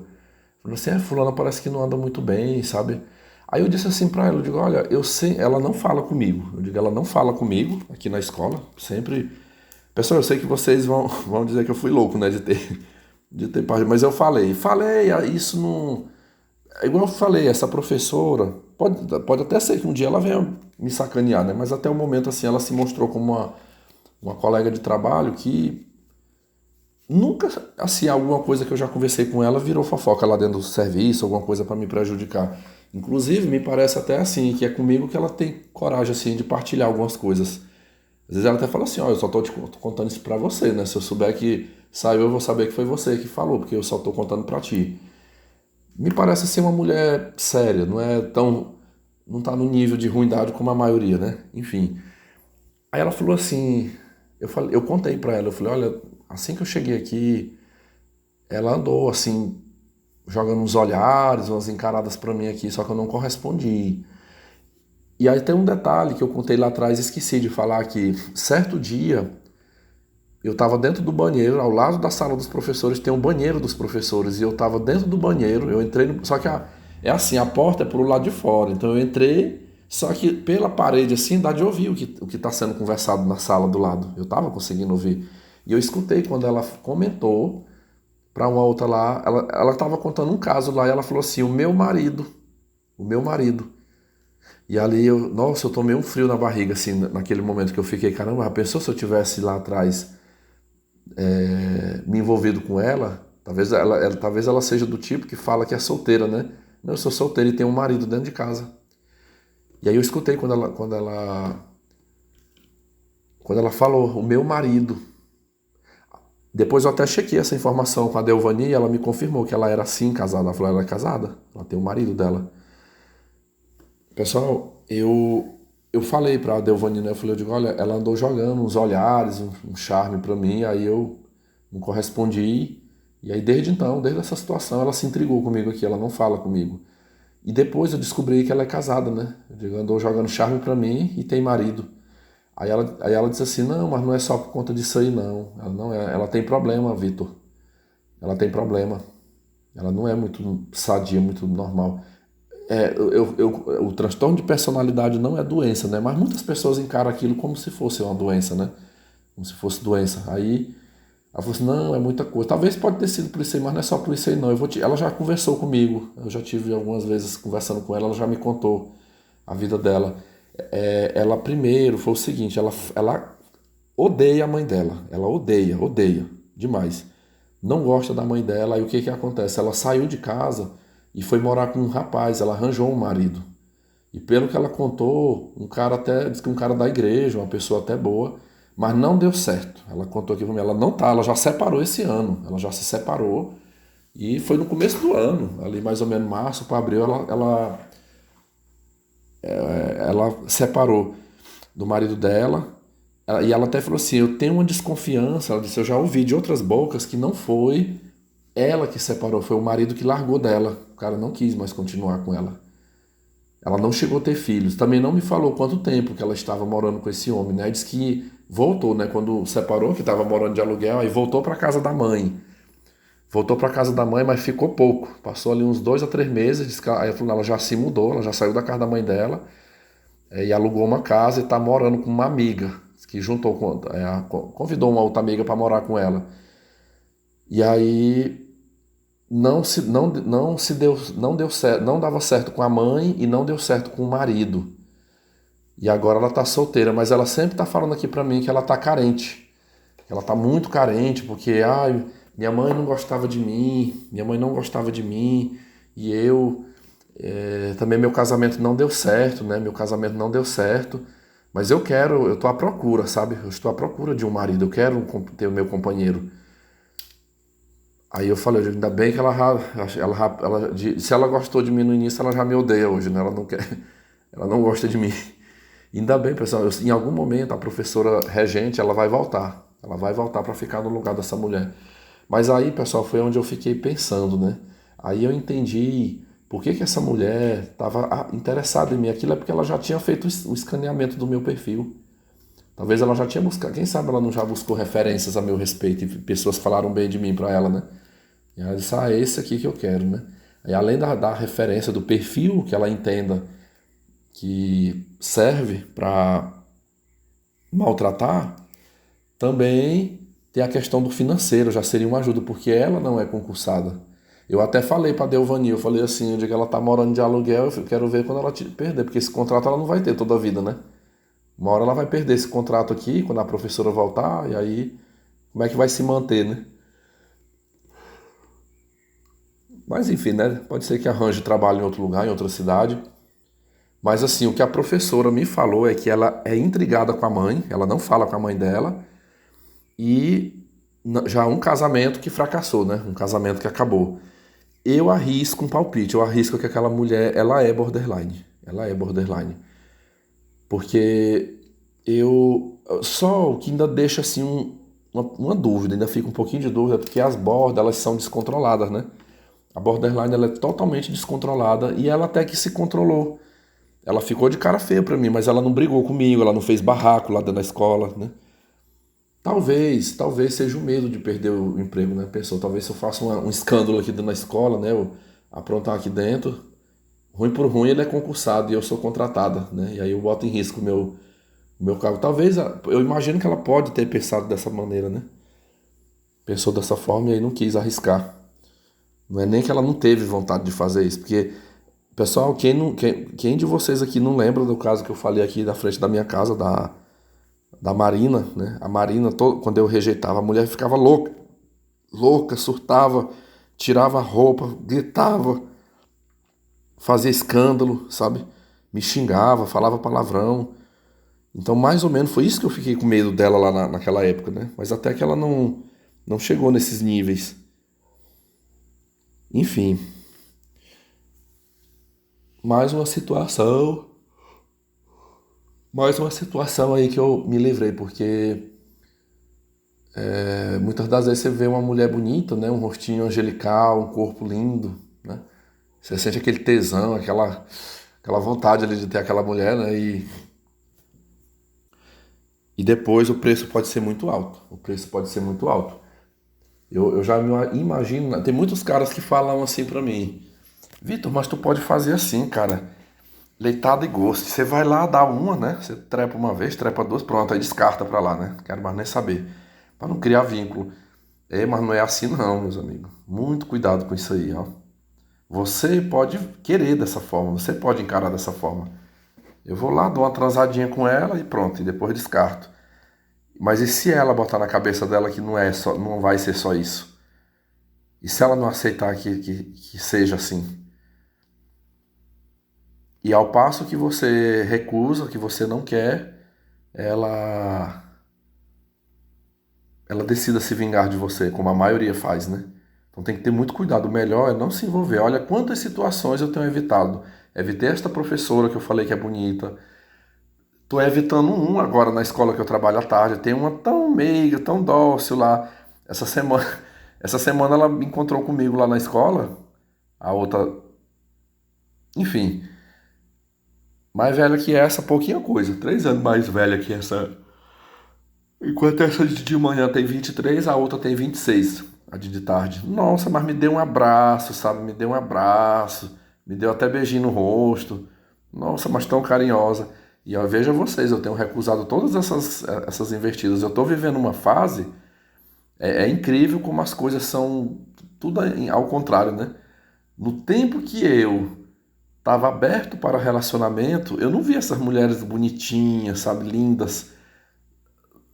Falou assim, fulana parece que não anda muito bem, sabe? Aí eu disse assim pra ela, eu digo, olha, eu sei, ela não fala comigo. Eu digo, ela não fala comigo aqui na escola, sempre... Pessoal, eu sei que vocês vão dizer que eu fui louco, né, de ter parte, mas eu falei, isso não... Igual eu falei, essa professora, pode até ser que um dia ela venha me sacanear, né? Mas até o momento, assim, ela se mostrou como uma colega de trabalho que nunca, assim, alguma coisa que eu já conversei com ela virou fofoca lá dentro do serviço, alguma coisa para me prejudicar. Inclusive, me parece até assim, que é comigo que ela tem coragem, assim, de partilhar algumas coisas. Às vezes ela até fala assim, ó, eu só tô contando isso pra você, né? Se eu souber que saiu, eu vou saber que foi você que falou, porque eu só tô contando pra ti. Me parece ser uma mulher séria, não é tão... Não tá no nível de ruindade como a maioria, né? Enfim. Aí ela falou assim, eu contei pra ela, eu falei, olha, assim que eu cheguei aqui, ela andou assim, jogando uns olhares, umas encaradas pra mim aqui, só que eu não correspondi. E aí tem um detalhe que eu contei lá atrás, esqueci de falar que certo dia eu estava dentro do banheiro, ao lado da sala dos professores tem um banheiro dos professores, e eu estava dentro do banheiro, eu entrei, só que é assim, a porta é pro lado de fora, então eu entrei, só que pela parede assim dá de ouvir o que está sendo conversado na sala do lado, eu estava conseguindo ouvir. E eu escutei quando ela comentou para uma outra lá, ela estava contando um caso lá, e ela falou assim, o meu marido. E ali nossa, eu tomei um frio na barriga, assim, naquele momento que eu fiquei, caramba, já pensou se eu tivesse lá atrás me envolvido com ela? Talvez ela seja do tipo que fala que é solteira, né? Não, eu sou solteira e tenho um marido dentro de casa. E aí eu escutei quando ela falou, o meu marido. Depois eu até chequei essa informação com a Delvani e ela me confirmou que ela era sim casada. Ela falou, ela é casada, ela tem o marido dela. Pessoal, eu falei pra Delvani, né? Eu digo, olha, ela andou jogando uns olhares, um charme pra mim, aí eu não correspondi. E aí desde então, desde essa situação, ela se intrigou comigo aqui, ela não fala comigo. E depois eu descobri que ela é casada, né? Eu digo, andou jogando charme pra mim e tem marido. Aí ela disse assim, não, mas não é só por conta disso aí, não. Ela não é, ela tem problema, Vitor. Ela tem problema. Ela não é muito sadia, muito normal. O transtorno de personalidade não é doença, né? Mas muitas pessoas encaram aquilo como se fosse uma doença, né? Como se fosse doença. Aí ela falou assim, não, é muita coisa. Talvez pode ter sido por isso aí, mas não é só por isso aí, não. Ela já conversou comigo. Eu já tive algumas vezes conversando com ela, ela já me contou a vida dela. Ela primeiro foi o seguinte, ela odeia a mãe dela. Ela odeia demais. Não gosta da mãe dela. Aí o que que acontece? Ela saiu de casa e foi morar com um rapaz. Ela arranjou um marido. E pelo que ela contou, um cara até, diz que um cara da igreja, uma pessoa até boa, mas não deu certo. Ela contou aqui pra mim, ela não tá, ela já separou esse ano. Ela já se separou e foi no começo do ano, ali mais ou menos março para abril, ela separou do marido dela. E ela até falou assim: eu tenho uma desconfiança. Ela disse: eu já ouvi de outras bocas que não foi ela que separou, foi o marido que largou dela. O cara não quis mais continuar com ela. Ela não chegou a ter filhos. Também não me falou quanto tempo que ela estava morando com esse homem, né? Diz que voltou, né? Quando separou, que estava morando de aluguel, aí voltou para casa da mãe. Voltou para casa da mãe, mas ficou pouco. Passou ali uns 2 a 3 meses. Diz que aí ela já se mudou, ela já saiu da casa da mãe dela e alugou uma casa e está morando com uma amiga que convidou uma outra amiga para morar com ela. E aí não deu certo, não dava certo com a mãe e não deu certo com o marido. E agora ela tá solteira, mas ela sempre tá falando aqui pra mim que ela tá carente. Ela tá muito carente porque, minha mãe não gostava de mim, minha mãe não gostava de mim, e também meu casamento não deu certo, né? Meu casamento não deu certo, mas eu tô à procura, sabe? Eu estou à procura de um marido, eu quero ter o meu companheiro. Aí eu falei, ainda bem que se ela gostou de mim no início, ela já me odeia hoje, né? Ela não quer, ela não gosta de mim. Ainda bem, pessoal, em algum momento a professora regente, ela vai voltar. Ela vai voltar para ficar no lugar dessa mulher. Mas aí, pessoal, foi onde eu fiquei pensando, né? Aí eu entendi por que que essa mulher estava interessada em mim. Aquilo é porque ela já tinha feito o escaneamento do meu perfil. Talvez ela já tinha buscado, quem sabe ela não já buscou referências a meu respeito e pessoas falaram bem de mim para ela, né? E ela disse, é esse aqui que eu quero, né? Aí além da referência do perfil que ela entenda que serve para maltratar, também tem a questão do financeiro, já seria uma ajuda, porque ela não é concursada. Eu até falei para a Delvani, eu falei assim, eu digo que ela tá morando de aluguel, eu quero ver quando ela perder, porque esse contrato ela não vai ter toda a vida, né? Uma hora ela vai perder esse contrato aqui, quando a professora voltar, e aí como é que vai se manter, né? Mas enfim, né? Pode ser que arranje trabalho em outro lugar, em outra cidade. Mas assim, o que a professora me falou é que ela é intrigada com a mãe, ela não fala com a mãe dela, e já um casamento que fracassou, né? Um casamento que acabou. Eu arrisco um palpite, eu arrisco que aquela mulher, ela é borderline. Ela é borderline. Porque só o que ainda deixa assim uma dúvida, ainda fica um pouquinho de dúvida, porque as bordas, elas são descontroladas, né? A borderline, ela é totalmente descontrolada e ela até que se controlou. Ela ficou de cara feia pra mim, mas ela não brigou comigo, ela não fez barraco lá dentro da escola, né? Talvez seja o medo de perder o emprego, né? Pensou, talvez se eu faço um escândalo aqui dentro da escola, né? Eu aprontar aqui dentro, ruim por ruim ele é concursado e eu sou contratada, né? E aí eu boto em risco o meu cargo. Talvez, eu imagino que ela pode ter pensado dessa maneira, né? Pensou dessa forma e aí não quis arriscar. Não é nem que ela não teve vontade de fazer isso, porque, pessoal, quem de vocês aqui não lembra do caso que eu falei aqui da frente da minha casa, da Marina, né? A Marina, quando eu rejeitava, a mulher ficava louca, louca, surtava, tirava a roupa, gritava, fazia escândalo, sabe? Me xingava, falava palavrão. Então, mais ou menos, foi isso que eu fiquei com medo dela lá naquela época, né? Mas até que ela não chegou nesses níveis. Enfim, mais uma situação, mais uma situação aí que eu me livrei, porque muitas das vezes você vê uma mulher bonita, né? Um rostinho angelical, um corpo lindo, né? Você sente aquele tesão, aquela vontade ali de ter aquela mulher, né? E depois o preço pode ser muito alto. O preço pode ser muito alto. Eu já me imagino, tem muitos caras que falam assim pra mim, Vitor, mas tu pode fazer assim, cara, leitado e gosto. Você vai lá, dá uma, né? Você trepa uma vez, trepa duas, pronto, aí descarta pra lá, né? Não quero mais nem saber. Pra não criar vínculo. Mas não é assim não, meus amigos. Muito cuidado com isso aí, ó. Você pode querer dessa forma, você pode encarar dessa forma. Eu vou lá, dou uma transadinha com ela e pronto, e depois descarto. Mas e se ela botar na cabeça dela que não vai ser só isso? E se ela não aceitar que seja assim? E ao passo que você recusa, que você não quer, ela ela decida se vingar de você, como a maioria faz, né? Então tem que ter muito cuidado. O melhor é não se envolver. Olha quantas situações eu tenho evitado. Evitei esta professora que eu falei que é bonita. Tô evitando agora na escola que eu trabalho à tarde. Tem uma tão meiga, tão dócil lá. Essa semana, essa semana ela me encontrou comigo lá na escola. A outra, enfim, mais velha que essa, pouquinha coisa. 3 anos mais velha que essa. Enquanto essa de manhã tem 23, a outra tem 26, a de tarde. Nossa, mas me deu um abraço, sabe? Me deu um abraço, me deu até beijinho no rosto. Nossa, mas tão carinhosa. E ó, veja vocês, eu tenho recusado todas essas investidas. Eu estou vivendo uma fase, é incrível como as coisas são tudo ao contrário, né? No tempo que eu estava aberto para relacionamento, eu não vi essas mulheres bonitinhas, sabe, lindas,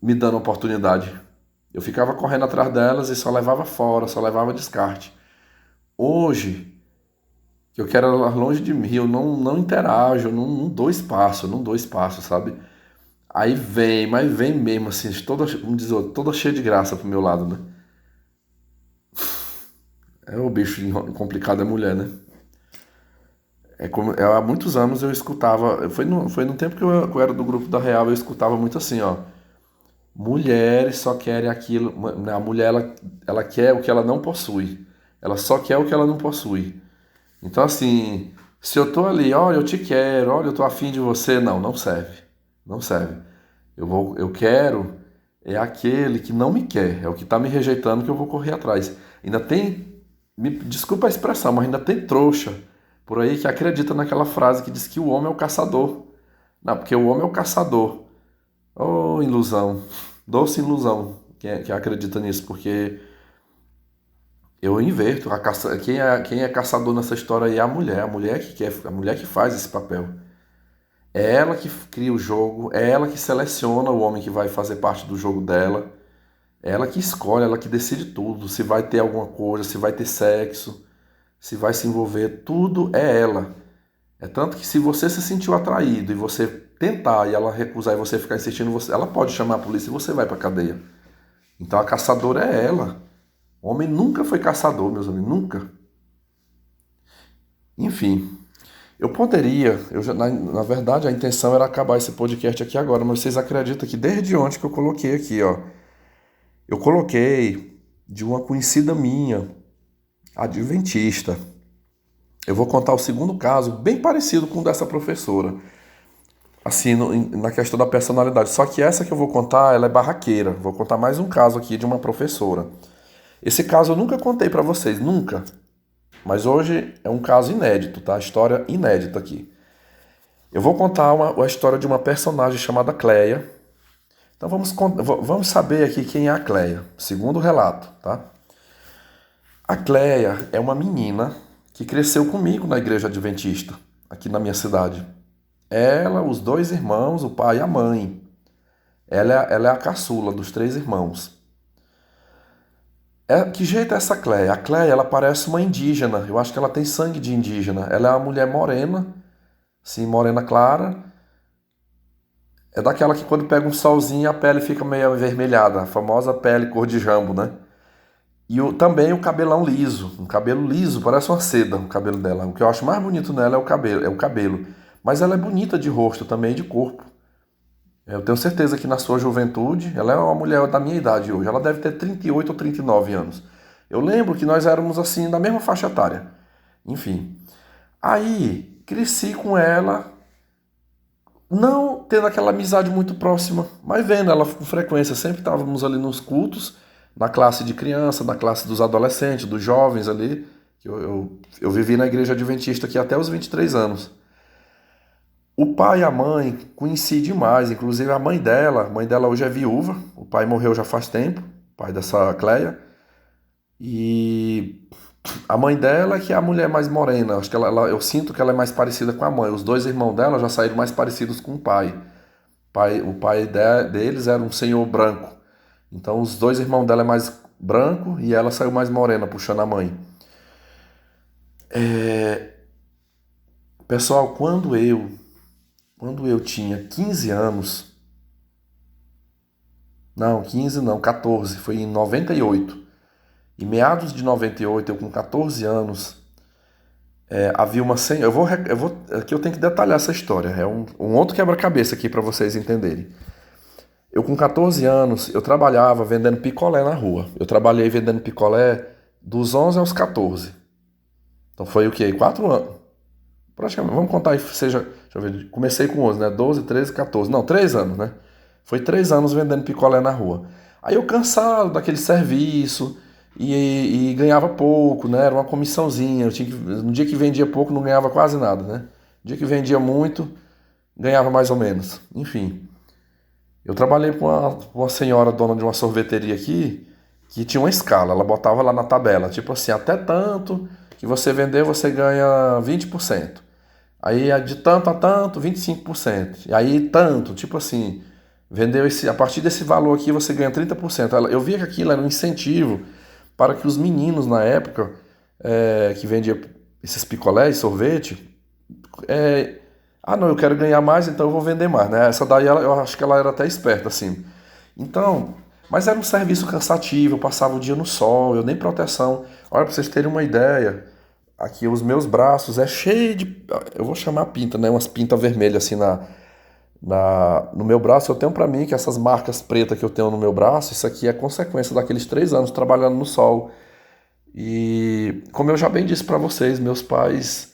me dando oportunidade. Eu ficava correndo atrás delas e só levava fora, só levava descarte. Hoje, que eu quero elas longe de mim, eu não interajo, eu não dou espaço, sabe? Aí vem, mas vem mesmo, assim, toda, vamos dizer, toda cheia de graça pro meu lado, né? É o bicho complicado, é mulher, né? Há muitos anos eu escutava, foi no tempo que eu era do grupo da Real, eu escutava muito assim, ó. Mulheres só querem aquilo. A mulher ela quer o que ela não possui. Ela só quer o que ela não possui. Então, assim, se eu tô ali, olha, eu te quero, olha, eu tô afim de você, não serve. Não serve. Eu quero é aquele que não me quer, é o que tá me rejeitando que eu vou correr atrás. Ainda tem, desculpa a expressão, mas ainda tem trouxa por aí que acredita naquela frase que diz que o homem é o caçador. Não, porque o homem é o caçador. Oh, ilusão. Doce ilusão. Que acredita nisso, porque eu inverto. Quem é caçador nessa história aí é a mulher. A mulher que quer, a mulher que faz esse papel. É ela que cria o jogo, é ela que seleciona o homem que vai fazer parte do jogo dela. É ela que escolhe, ela que decide tudo. Se vai ter alguma coisa, se vai ter sexo, se vai se envolver, tudo é ela. É tanto que se você se sentiu atraído e você tentar e ela recusar e você ficar insistindo, ela pode chamar a polícia e você vai pra cadeia. Então a caçadora é ela. O homem nunca foi caçador, meus amigos, nunca. Enfim, eu poderia, na verdade a intenção era acabar esse podcast aqui agora, mas vocês acreditam que desde ontem que eu coloquei aqui, ó, eu coloquei de uma conhecida minha, adventista. Eu vou contar o segundo caso, bem parecido com o dessa professora, assim, na questão da personalidade. Só que essa que eu vou contar, ela é barraqueira. Vou contar mais um caso aqui de uma professora. Esse caso eu nunca contei pra vocês, nunca. Mas hoje é um caso inédito, tá? História inédita aqui. Eu vou contar a história de uma personagem chamada Cleia. Então vamos saber aqui quem é a Cleia, segundo o relato, tá? A Cleia é uma menina que cresceu comigo na igreja adventista, aqui na minha cidade. Ela, os dois irmãos, o pai e a mãe. Ela é a caçula dos 3 irmãos. Que jeito é essa Cleia? A Cleia, ela parece uma indígena. Eu acho que ela tem sangue de indígena. Ela é uma mulher morena, sim, morena clara. É daquela que quando pega um solzinho a pele fica meio avermelhada. A famosa pele cor de jambo, né? E também o cabelão liso. Um cabelo liso, parece uma seda o cabelo dela. O que eu acho mais bonito nela é o cabelo. Mas ela é bonita de rosto também e de corpo. Eu tenho certeza que na sua juventude, ela é uma mulher da minha idade hoje, ela deve ter 38 ou 39 anos. Eu lembro que nós éramos assim, da mesma faixa etária. Enfim. Aí, cresci com ela, não tendo aquela amizade muito próxima, mas vendo ela com frequência. Sempre estávamos ali nos cultos, na classe de criança, na classe dos adolescentes, dos jovens ali. Eu vivi na igreja adventista aqui até os 23 anos. O pai e a mãe conheci demais, inclusive a mãe dela hoje é viúva, o pai morreu já faz tempo, o pai dessa Cleia, e a mãe dela que é a mulher mais morena, acho que eu sinto que ela é mais parecida com a mãe, os 2 irmãos dela já saíram mais parecidos com o pai. O pai deles era um senhor branco, então os 2 irmãos dela é mais branco e ela saiu mais morena, puxando a mãe. Pessoal, quando eu tinha 15 anos, não, 15 não, 14, foi em 98. Em meados de 98, eu com 14 anos, havia uma senhora. Aqui eu tenho que detalhar essa história, é um outro quebra-cabeça aqui para vocês entenderem. Eu com 14 anos, eu trabalhava vendendo picolé na rua. Eu trabalhei vendendo picolé dos 11 aos 14. Então foi o quê? 4 anos. Praticamente, vamos contar aí, deixa eu ver, comecei com 11, né? 12, 13, 14, não, 3 anos, né? Foi 3 anos vendendo picolé na rua. Aí eu cansado daquele serviço e ganhava pouco, né? Era uma comissãozinha. No dia que vendia pouco não ganhava quase nada, né? No dia que vendia muito, ganhava mais ou menos. Enfim, eu trabalhei com uma senhora dona de uma sorveteria aqui que tinha uma escala, ela botava lá na tabela, tipo assim, até tanto que você vender, você ganha 20%. Aí de tanto a tanto, 25%. E aí tanto, tipo assim, a partir desse valor aqui você ganha 30%. Eu via que aquilo era um incentivo para que os meninos na época que vendia esses picolés, sorvete, não, eu quero ganhar mais, então eu vou vender mais, né? Essa daí eu acho que ela era até esperta, assim. Então, mas era um serviço cansativo, eu passava o dia no sol, eu nem proteção. Olha, pra vocês terem uma ideia, aqui os meus braços é cheio de, eu vou chamar pinta, né? Umas pintas vermelhas assim no meu braço. Eu tenho pra mim que essas marcas pretas que eu tenho no meu braço, isso aqui é consequência daqueles 3 anos trabalhando no sol. E como eu já bem disse pra vocês, meus pais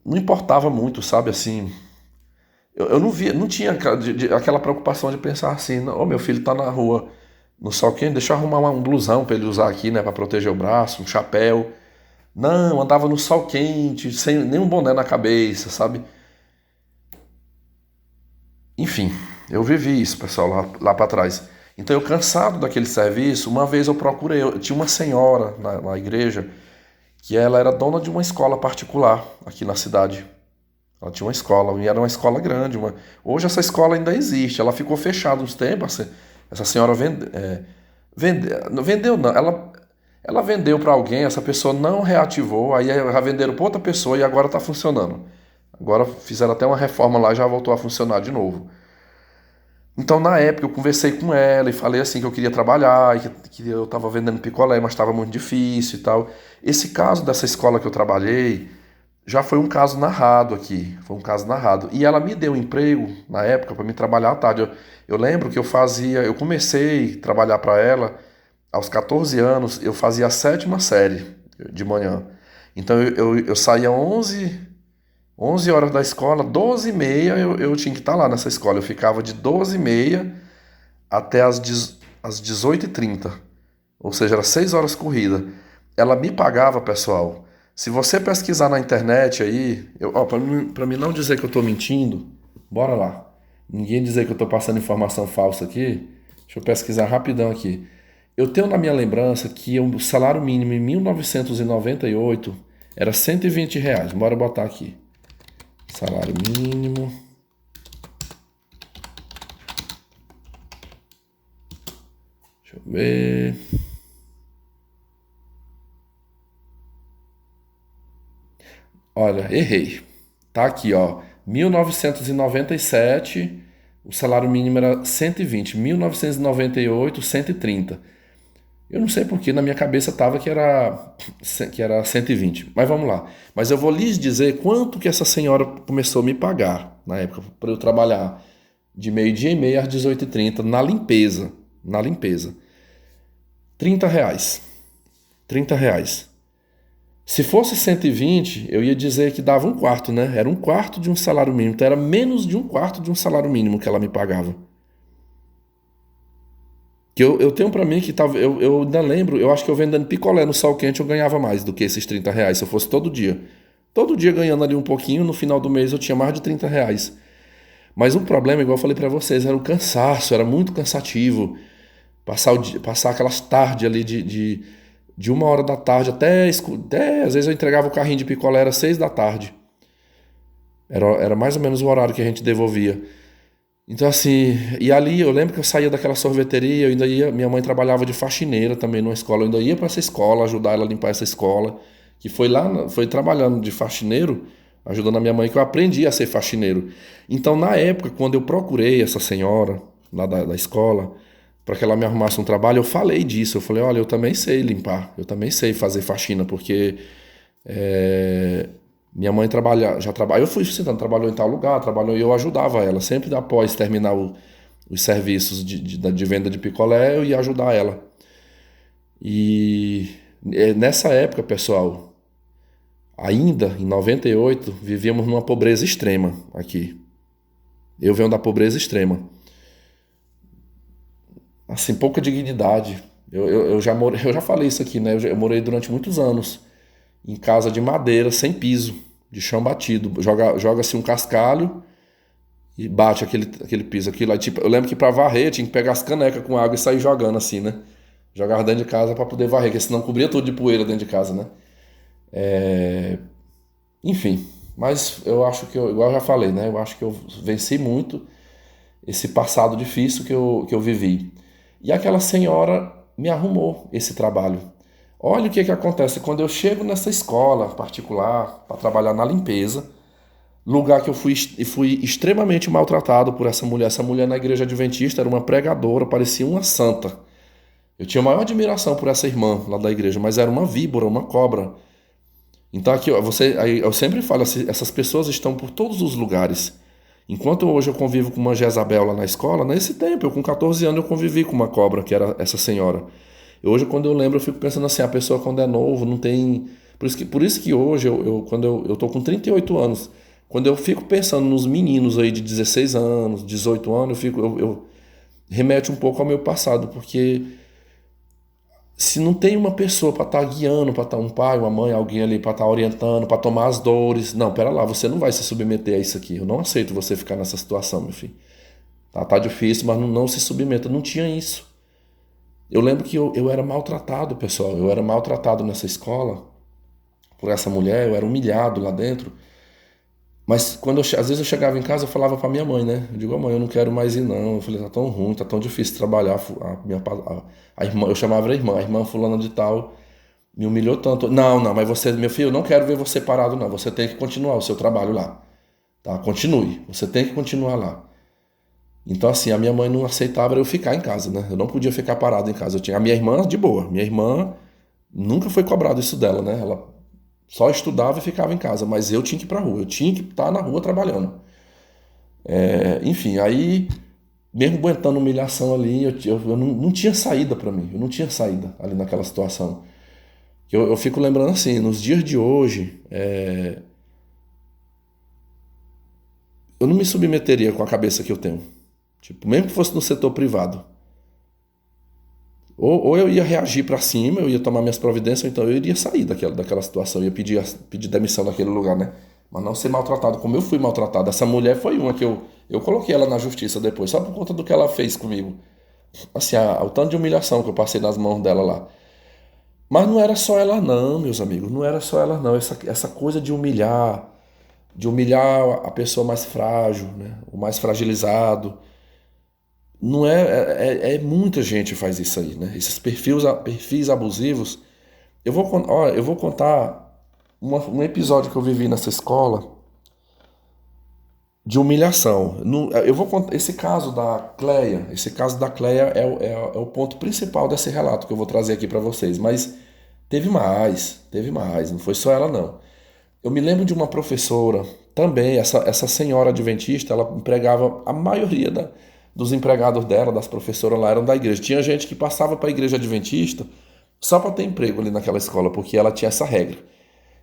não importava muito, sabe, assim. Eu não via, não tinha aquela preocupação de pensar assim, ô, meu filho tá na rua no sol quente, deixa eu arrumar um blusão pra ele usar aqui, né, pra proteger o braço, um chapéu. Não, andava no sol quente, sem nenhum boné na cabeça, sabe? Enfim, eu vivi isso, pessoal, lá para trás. Então, eu cansado daquele serviço, uma vez eu procurei, tinha uma senhora na igreja, que ela era dona de uma escola particular aqui na cidade. Ela tinha uma escola, e era uma escola grande. Hoje essa escola ainda existe, ela ficou fechada uns tempos. Essa senhora vendeu, não, Ela vendeu para alguém, essa pessoa não reativou, aí já venderam para outra pessoa e agora está funcionando. Agora fizeram até uma reforma lá e já voltou a funcionar de novo. Então, na época, eu conversei com ela e falei assim que eu queria trabalhar, e que eu estava vendendo picolé, mas estava muito difícil e tal. Esse caso dessa escola que eu trabalhei já foi um caso narrado aqui, foi um caso narrado. E ela me deu um emprego na época para me trabalhar à tarde. Eu lembro que eu comecei a trabalhar para ela aos 14 anos, eu fazia a sétima série de manhã. Então, eu saía 11 horas da escola, 12h30 eu tinha que estar lá nessa escola. Eu ficava de 12h30 até às 18h30. Ou seja, era 6 horas corrida. Ela me pagava, pessoal. Se você pesquisar na internet aí, para mim não dizer que eu estou mentindo, bora lá. Ninguém dizer que eu estou passando informação falsa aqui. Deixa eu pesquisar rapidão aqui. Eu tenho na minha lembrança que o salário mínimo em 1998 era R$ 120. Bora botar aqui. Salário mínimo. Deixa eu ver. Olha, errei. Tá aqui, ó. 1997, o salário mínimo era 120. 1998, 130. Eu não sei porque na minha cabeça estava que era 120. Mas vamos lá. Mas eu vou lhes dizer quanto que essa senhora começou a me pagar na época para eu trabalhar de meio-dia e meia às 18h30 na limpeza. Na limpeza. R$ 30. R$ 30. Se fosse 120, eu ia dizer que dava um quarto, né? Era um quarto de um salário mínimo. Então era menos de um quarto de um salário mínimo que ela me pagava. Que eu tenho pra mim que tava, eu ainda lembro, eu acho que eu vendendo picolé no sol quente eu ganhava mais do que esses R$ 30, se eu fosse todo dia. Todo dia ganhando ali um pouquinho, no final do mês eu tinha mais de R$ 30. Mas o problema, igual eu falei pra vocês, era o cansaço, era muito cansativo. Passar aquelas tardes ali de 1 hora da tarde até às vezes eu entregava o carrinho de picolé, era 6 da tarde. Era mais ou menos o horário que a gente devolvia. Então assim, e ali eu lembro que eu saía daquela sorveteria, eu ainda ia, minha mãe trabalhava de faxineira também numa escola, eu ainda ia para essa escola, ajudar ela a limpar essa escola, que foi lá, foi trabalhando de faxineiro, ajudando a minha mãe, que eu aprendi a ser faxineiro. Então na época, quando eu procurei essa senhora lá da escola, para que ela me arrumasse um trabalho, eu falei disso, eu falei, olha, eu também sei limpar, eu também sei fazer faxina, porque minha mãe já trabalha, eu fui citando, trabalhou em tal lugar, trabalhou e eu ajudava ela. Sempre após terminar os serviços de venda de picolé, eu ia ajudar ela. E nessa época, pessoal, ainda em 98, vivíamos numa pobreza extrema aqui. Eu venho da pobreza extrema. Assim, pouca dignidade. Eu já falei isso aqui, né? Eu morei durante muitos anos em casa de madeira, sem piso, de chão batido. Joga-se um cascalho e bate aquele piso. Aquilo, aí, tipo, eu lembro que para varrer tinha que pegar as canecas com água e sair jogando assim, né? Jogava dentro de casa para poder varrer, porque senão cobria tudo de poeira dentro de casa, né? Enfim, mas eu acho que, igual eu já falei, né? Eu acho que eu venci muito esse passado difícil que eu vivi. E aquela senhora me arrumou esse trabalho. Olha o que acontece quando eu chego nessa escola particular para trabalhar na limpeza, lugar que eu fui extremamente maltratado por essa mulher. Essa mulher na igreja adventista era uma pregadora, parecia uma santa. Eu tinha a maior admiração por essa irmã lá da igreja, mas era uma víbora, uma cobra. Então aqui, eu sempre falo, essas pessoas estão por todos os lugares. Enquanto hoje eu convivo com uma Jezabel lá na escola, nesse tempo, eu com 14 anos eu convivi com uma cobra, que era essa senhora. E hoje, quando eu lembro, eu fico pensando assim, a pessoa quando é novo não tem... Por isso que hoje, quando eu tô com 38 anos, quando eu fico pensando nos meninos aí de 16 anos, 18 anos, eu remete um pouco ao meu passado, porque se não tem uma pessoa para estar guiando, para estar um pai, uma mãe, alguém ali para estar orientando, para tomar as dores, não, pera lá, você não vai se submeter a isso aqui, eu não aceito você ficar nessa situação, meu filho. Tá difícil, mas não se submeta, não tinha isso. Eu lembro que eu era maltratado, pessoal, eu era maltratado nessa escola por essa mulher, eu era humilhado lá dentro. Mas às vezes eu chegava em casa, eu falava pra minha mãe, né? Eu digo, mãe, eu não quero mais ir não. Eu falei, tá tão ruim, tá tão difícil trabalhar. A irmã, eu chamava a irmã fulana de tal. Me humilhou tanto. Não, não, mas você, meu filho, eu não quero ver você parado, não. Você tem que continuar o seu trabalho lá. Tá? Continue. Você tem que continuar lá. Então, assim, a minha mãe não aceitava eu ficar em casa, né? Eu não podia ficar parado em casa. Eu tinha a minha irmã de boa. Minha irmã nunca foi cobrado isso dela, né? Ela só estudava e ficava em casa, mas eu tinha que ir pra rua. Eu tinha que estar na rua trabalhando. Enfim, aí, mesmo aguentando humilhação ali, eu não tinha saída pra mim. Eu não tinha saída ali naquela situação. Eu fico lembrando assim, nos dias de hoje, eu não me submeteria com a cabeça que eu tenho. Tipo, mesmo que fosse no setor privado. Ou eu ia reagir pra cima, eu ia tomar minhas providências, ou então eu iria sair daquela situação, eu ia pedir demissão daquele lugar, né? Mas não ser maltratado como eu fui maltratado. Essa mulher foi uma que eu coloquei ela na justiça depois, só por conta do que ela fez comigo. Assim, o tanto de humilhação que eu passei nas mãos dela lá. Mas não era só ela não, meus amigos, não era só ela não. Essa coisa de humilhar a pessoa mais frágil, né? O mais fragilizado. Não muita gente faz isso aí, né? Esses perfis abusivos. Eu vou contar um episódio que eu vivi nessa escola de humilhação. Eu vou contar esse caso da Cleia. Esse caso da Cleia é o ponto principal desse relato que eu vou trazer aqui para vocês. Mas teve mais. Não foi só ela não. Eu me lembro de uma professora também, essa senhora adventista, ela empregava a maioria dos empregados dela, das professoras lá, eram da igreja. Tinha gente que passava para a igreja adventista só para ter emprego ali naquela escola, porque ela tinha essa regra,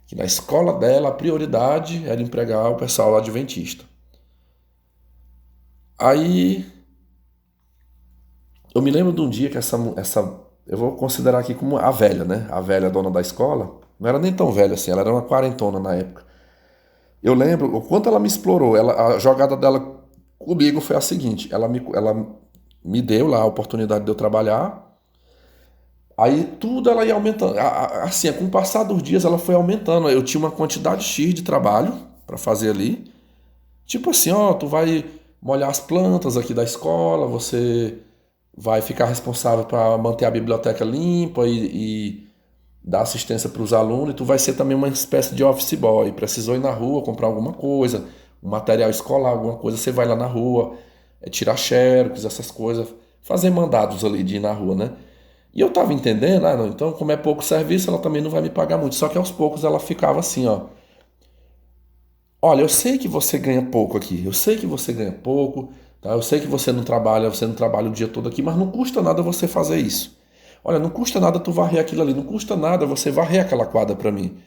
que na escola dela a prioridade era empregar o pessoal adventista. Aí eu me lembro de um dia que eu vou considerar aqui como a velha, né? A velha dona da escola, não era nem tão velha assim, ela era uma quarentona na época. Eu lembro o quanto ela me explorou. A jogada dela comigo foi a seguinte: ela me deu lá a oportunidade de eu trabalhar. Aí tudo ela ia aumentando. Assim, com o passar dos dias ela foi aumentando. Eu tinha uma quantidade X de trabalho para fazer ali. Tipo assim, ó, tu vai molhar as plantas aqui da escola, você vai ficar responsável para manter a biblioteca limpa e dar assistência para os alunos, e tu vai ser também uma espécie de office boy. Precisou ir na rua comprar alguma coisa, um material escolar, alguma coisa, você vai lá na rua, tirar xerox, essas coisas, fazer mandados ali de ir na rua, né? E eu tava entendendo, não, então como é pouco serviço, ela também não vai me pagar muito. Só que aos poucos ela ficava assim, ó. Olha, eu sei que você ganha pouco aqui, eu sei que você ganha pouco, tá? Eu sei que você não trabalha o dia todo aqui, mas não custa nada você fazer isso. Olha, não custa nada tu varrer aquilo ali, não custa nada você varrer aquela quadra pra mim.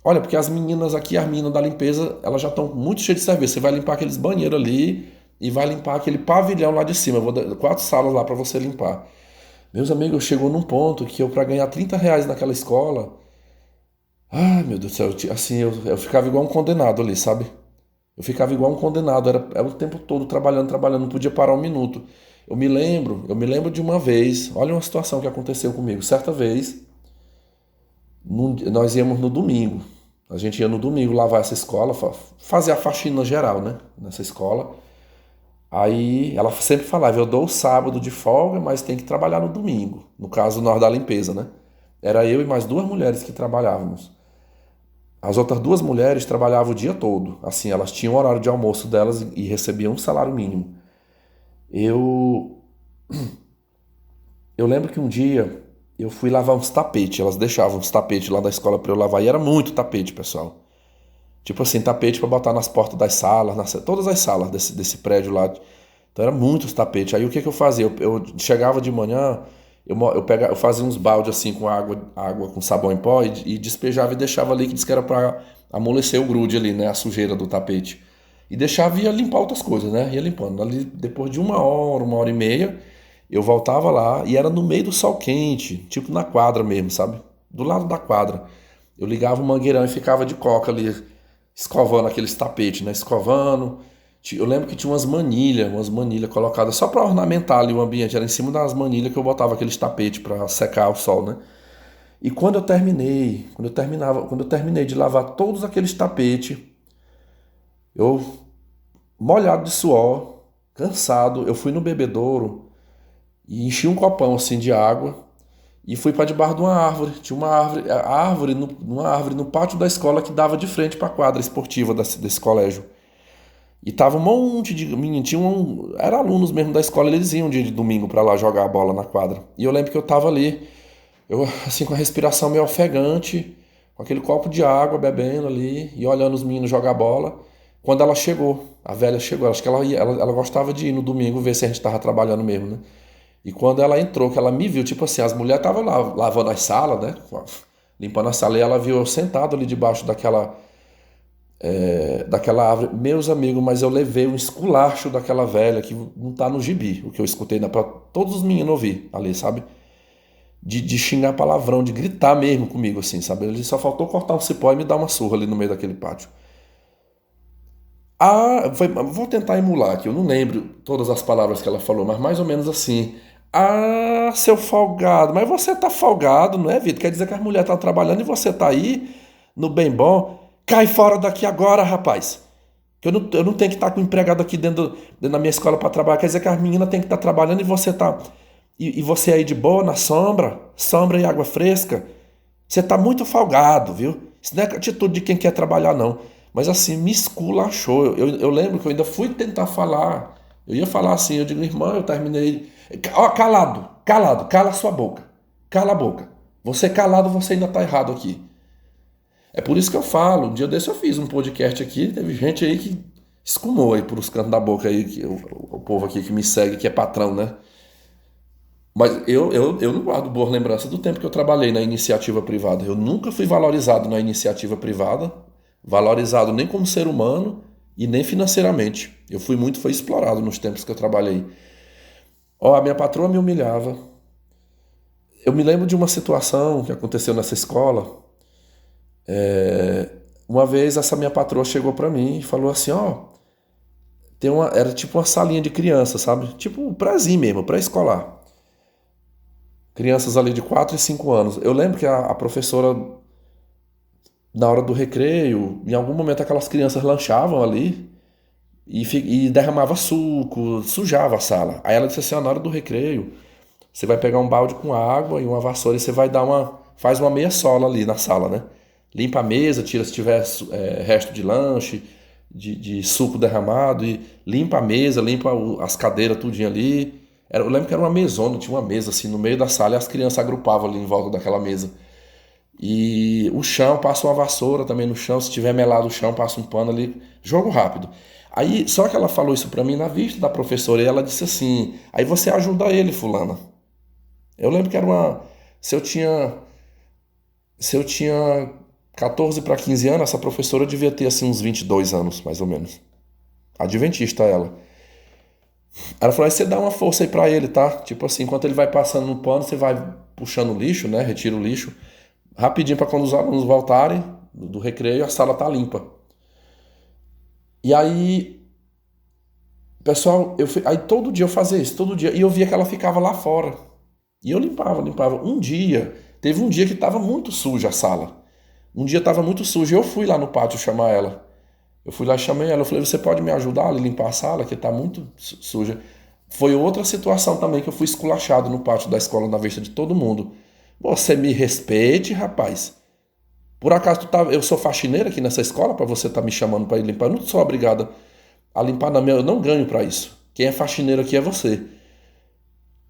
Olha, porque as meninas aqui, as meninas da limpeza, elas já estão muito cheias de serviço. Você vai limpar aqueles banheiros ali e vai limpar aquele pavilhão lá de cima. Eu vou dar 4 salas lá pra você limpar. Meus amigos, chegou num ponto que eu, pra ganhar R$ 30 naquela escola, ai meu Deus do céu, assim, eu ficava igual um condenado ali, sabe? Eu ficava igual um condenado, era o tempo todo trabalhando, não podia parar um minuto. Eu me lembro de uma vez, olha uma situação que aconteceu comigo. Certa vez, nós íamos no domingo. A gente ia no domingo lavar essa escola, fazer a faxina geral, né? Nessa escola. Aí ela sempre falava, eu dou o sábado de folga, mas tem que trabalhar no domingo. No caso, nós da limpeza, né? Era eu e mais 2 mulheres que trabalhávamos. As outras 2 mulheres trabalhavam o dia todo. Assim, elas tinham o horário de almoço delas e recebiam um salário mínimo. Eu, eu lembro que um dia eu fui lavar uns tapetes. Elas deixavam uns tapetes lá da escola para eu lavar. E era muito tapete, pessoal. Tipo assim, tapete para botar nas portas das salas, todas as salas desse prédio lá. Então era muitos tapetes. Aí o que eu fazia? Eu chegava de manhã, eu fazia uns baldes assim com água com sabão em pó e despejava e deixava ali, que disse que era para amolecer o grude ali, né? A sujeira do tapete. E deixava e ia limpar outras coisas, né? Ia limpando. Ali, depois de 1 hora, 1 hora e meia, eu voltava lá e era no meio do sol quente, tipo na quadra mesmo, sabe? Do lado da quadra. Eu ligava o mangueirão e ficava de coca ali, escovando aqueles tapetes, né? Escovando. Eu lembro que tinha umas manilhas colocadas só para ornamentar ali o ambiente. Era em cima das manilhas que eu botava aqueles tapetes para secar o sol, né? E quando eu terminei de lavar todos aqueles tapetes, eu molhado de suor, cansado, eu fui no bebedouro e enchi um copão assim de água e fui para debaixo de uma árvore. Tinha uma árvore no pátio da escola que dava de frente para a quadra esportiva desse colégio. E tava um monte de menino, eram alunos mesmo da escola, eles iam dia de domingo para lá jogar a bola na quadra. E eu lembro que eu tava ali, eu assim com a respiração meio ofegante, com aquele copo de água bebendo ali e olhando os meninos jogar bola. Quando ela chegou, a velha chegou, acho que ela gostava de ir no domingo ver se a gente tava trabalhando mesmo, né? E quando ela entrou, que ela me viu, tipo assim, as mulheres estavam lá lavando as salas, né? Limpando a sala, e ela viu eu sentado ali debaixo daquela árvore. Meus amigos, mas eu levei um esculacho daquela velha que não tá no gibi, o que eu escutei, né, pra todos os meninos ouvir ali, sabe? De xingar palavrão, de gritar mesmo comigo, assim, sabe? Ele só faltou cortar um cipó e me dar uma surra ali no meio daquele pátio. Vou tentar emular aqui, eu não lembro todas as palavras que ela falou, mas mais ou menos assim. Ah, seu folgado, mas você tá folgado, não é, Vitor? Quer dizer que as mulheres estão trabalhando e você tá aí, no bem bom? Cai fora daqui agora, rapaz. Eu não tenho que estar com um empregado aqui dentro da minha escola para trabalhar. Quer dizer que as meninas têm que estar trabalhando e você tá. E você aí de boa, na sombra e água fresca. Você tá muito folgado, viu? Isso não é atitude de quem quer trabalhar, não. Mas assim, me esculachou. Eu lembro que eu ainda fui tentar falar. Eu ia falar assim, eu digo, irmã, eu terminei. Ó, calado, cala a sua boca. Cala a boca. Você calado, você ainda tá errado aqui. É por isso que eu falo, um dia desse eu fiz um podcast aqui, teve gente aí que escumou aí por os cantos da boca aí, o povo aqui que me segue, que é patrão, né? Mas eu não guardo boas lembranças do tempo que eu trabalhei na iniciativa privada. Eu nunca fui valorizado na iniciativa privada, valorizado nem como ser humano e nem financeiramente. Foi explorado nos tempos que eu trabalhei. Ó, a minha patroa me humilhava. Eu me lembro de uma situação que aconteceu nessa escola. Uma vez essa minha patroa chegou pra mim e falou assim, ó, era tipo uma salinha de criança, sabe? Tipo um prézinho mesmo, pré-escolar. Crianças ali de 4 e 5 anos. Eu lembro que a professora, na hora do recreio, em algum momento aquelas crianças lanchavam ali e derramava suco, sujava a sala. Aí ela disse assim, ó, na hora do recreio, você vai pegar um balde com água e uma vassoura e você vai faz uma meia sola ali na sala, né? Limpa a mesa, tira se tiver resto de lanche, de suco derramado, e limpa a mesa, limpa as cadeiras, tudinho ali. Eu lembro que era uma mesona, tinha uma mesa assim no meio da sala e as crianças agrupavam ali em volta daquela mesa. E o chão, passa uma vassoura também no chão, se tiver melado o chão, passa um pano ali, jogo rápido. Aí, só que ela falou isso pra mim na vista da professora e ela disse assim, aí você ajuda ele, fulana. Eu lembro que era se eu tinha 14 para 15 anos, essa professora devia ter assim uns 22 anos, mais ou menos. Adventista ela. Ela falou, aí você dá uma força aí pra ele, tá? Tipo assim, enquanto ele vai passando no pano, você vai puxando o lixo, né? Retira o lixo. Rapidinho pra quando os alunos voltarem do recreio, a sala tá limpa. E aí, pessoal, aí todo dia eu fazia isso, todo dia. E eu via que ela ficava lá fora. E eu limpava. Teve um dia que tava muito suja a sala. Um dia estava muito sujo e eu fui lá no pátio chamar ela. Eu fui lá e chamei ela. Eu falei, você pode me ajudar a limpar a sala, que está muito suja. Foi outra situação também que eu fui esculachado no pátio da escola na vista de todo mundo. Você me respeite, rapaz. Por acaso eu sou faxineira aqui nessa escola para você estar me chamando para ir limpar? Eu não sou obrigada a limpar, não. Eu não ganho para isso. Quem é faxineiro aqui é você.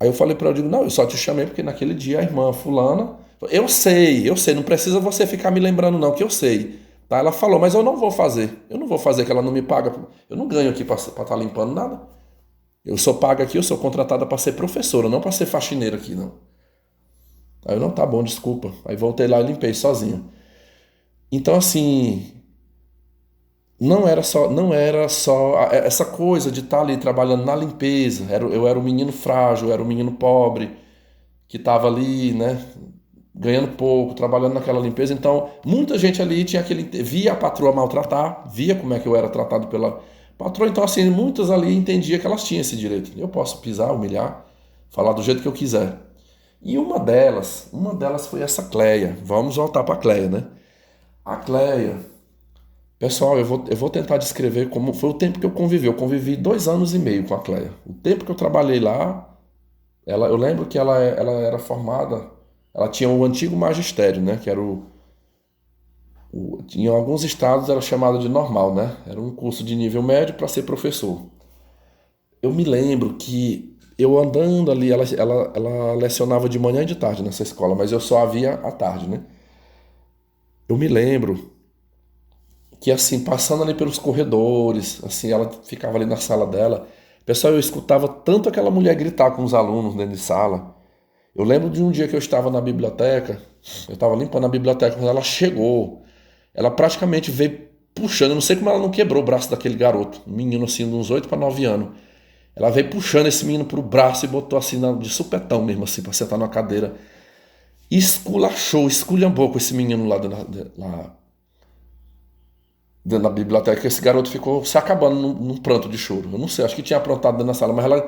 Aí eu falei para ela, não, eu só te chamei porque naquele dia a irmã fulana... Eu sei, não precisa você ficar me lembrando não, que eu sei. Tá? Ela falou, mas eu não vou fazer. Eu não vou fazer, que ela não me paga. Eu não ganho aqui para estar limpando nada. Eu sou paga aqui, eu sou contratada para ser professora, não para ser faxineira aqui, não. Aí eu, não, tá bom, desculpa. Aí voltei lá e limpei sozinho. Então, assim, não era só essa coisa de estar ali trabalhando na limpeza. Eu era um menino frágil, eu era um menino pobre, que estava ali, né, ganhando pouco, trabalhando naquela limpeza. Então, muita gente ali via a patroa maltratar, via como é que eu era tratado pela patroa. Então, assim, muitas ali entendiam que elas tinham esse direito. Eu posso pisar, humilhar, falar do jeito que eu quiser. E uma delas foi essa Cleia. Vamos voltar para a Cleia, né? A Cleia, pessoal, eu vou tentar descrever como foi o tempo que eu convivi. Eu convivi 2 anos e meio com a Cleia. O tempo que eu trabalhei lá, eu lembro que ela era formada ela tinha o antigo magistério, né? Que era em alguns estados era chamado de normal, né? Era um curso de nível médio para ser professor. Eu me lembro que eu andando ali, ela lecionava de manhã e de tarde nessa escola, mas eu só a via à tarde, né? Eu me lembro que assim, passando ali pelos corredores, assim, ela ficava ali na sala dela. Pessoal, eu escutava tanto aquela mulher gritar com os alunos dentro de sala. Eu lembro de um dia que eu estava na biblioteca, eu estava limpando a biblioteca, quando ela chegou, ela praticamente veio puxando, eu não sei como ela não quebrou o braço daquele garoto, um menino assim, de uns 8 para 9 anos. Ela veio puxando esse menino pro braço e botou assim de supetão mesmo, assim, para sentar numa cadeira. E esculachou, esculhambou com esse menino lá dentro da biblioteca. Esse garoto ficou se acabando num pranto de choro. Eu não sei, acho que tinha aprontado dentro da sala, mas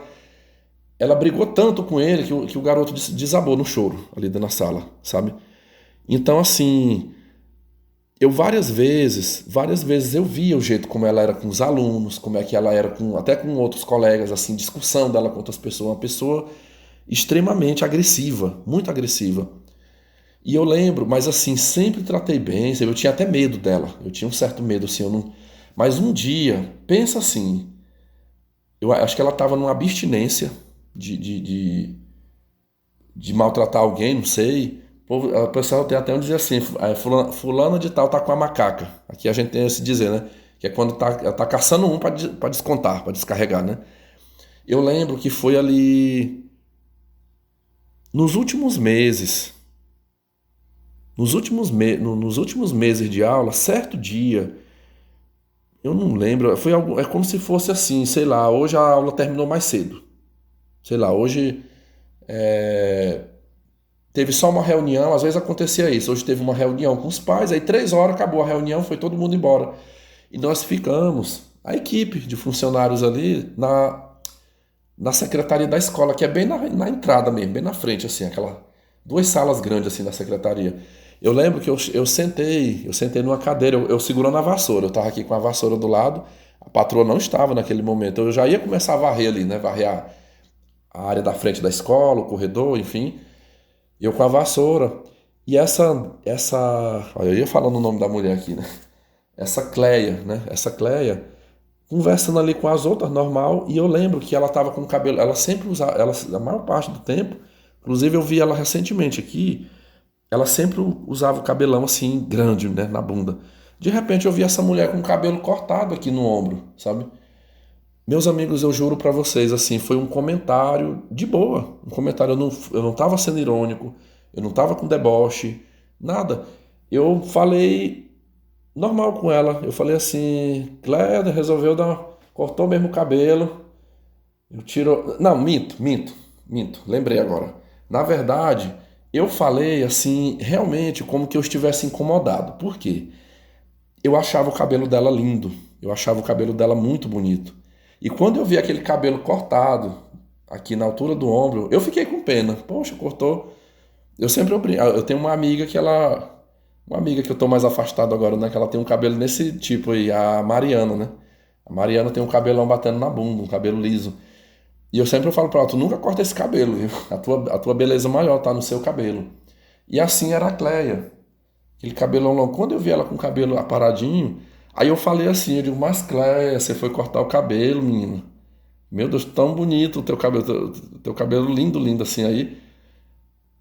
ela brigou tanto com ele que o garoto desabou no choro ali dentro da sala, sabe? Então, assim, eu várias vezes eu via o jeito como ela era com os alunos, como é que ela era até com outros colegas, assim, discussão dela com outras pessoas, uma pessoa extremamente agressiva, muito agressiva. E eu lembro, mas assim, sempre tratei bem, eu tinha até medo dela, eu tinha um certo medo, assim, eu não... Mas um dia, pensa assim, eu acho que ela estava numa abstinência de maltratar alguém, não sei. O pessoal tem até um dizer assim, fulano de tal tá com a macaca. Aqui a gente tem esse dizer, né? Que é quando tá caçando um para descontar, para descarregar, né? Eu lembro que foi ali nos últimos meses, nos últimos meses de aula, certo dia, eu não lembro, é como se fosse assim, sei lá, hoje a aula terminou mais cedo. Sei lá, hoje teve só uma reunião, às vezes acontecia isso. Hoje teve uma reunião com os pais, aí 3 horas acabou a reunião, foi todo mundo embora. E nós ficamos, a equipe de funcionários ali, na secretaria da escola, que é bem na entrada mesmo, bem na frente, assim, aquela 2 salas grandes assim da secretaria. Eu lembro que eu sentei numa cadeira, eu segurando a vassoura, eu estava aqui com a vassoura do lado, a patroa não estava naquele momento, eu já ia começar a varrer ali, né, varrer a área da frente da escola, o corredor, enfim. Eu com a vassoura. E olha, eu ia falando o nome da mulher aqui, né? Essa Cleia, né? Essa Cleia, conversando ali com as outras, normal, e eu lembro que ela estava com o cabelo, ela sempre usava, a maior parte do tempo, inclusive eu vi ela recentemente aqui, ela sempre usava o cabelão assim, grande, né? Na bunda. De repente eu vi essa mulher com o cabelo cortado aqui no ombro, sabe? Meus amigos, eu juro pra vocês, assim, foi um comentário de boa. Um comentário, eu não tava sendo irônico, eu não tava com deboche, nada. Eu falei normal com ela. Eu falei assim, Clélia resolveu cortou mesmo o cabelo. Eu tiro. Não, minto. Lembrei agora. Na verdade, eu falei assim, realmente, como que eu estivesse incomodado. Por quê? Eu achava o cabelo dela lindo. Eu achava o cabelo dela muito bonito. E quando eu vi aquele cabelo cortado, aqui na altura do ombro, eu fiquei com pena. Poxa, cortou. Eu tenho uma amiga uma amiga que eu tô mais afastado agora, né? Que ela tem um cabelo nesse tipo aí, a Mariana, né? A Mariana tem um cabelão batendo na bunda, um cabelo liso. E eu sempre falo pra ela, tu nunca corta esse cabelo, viu? A tua beleza maior tá no seu cabelo. E assim era a Cleia. Aquele cabelão longo. Quando eu vi ela com o cabelo aparadinho, aí eu falei assim, eu digo, mas Cleia, você foi cortar o cabelo, menina. Meu Deus, tão bonito o teu cabelo lindo, lindo assim. Aí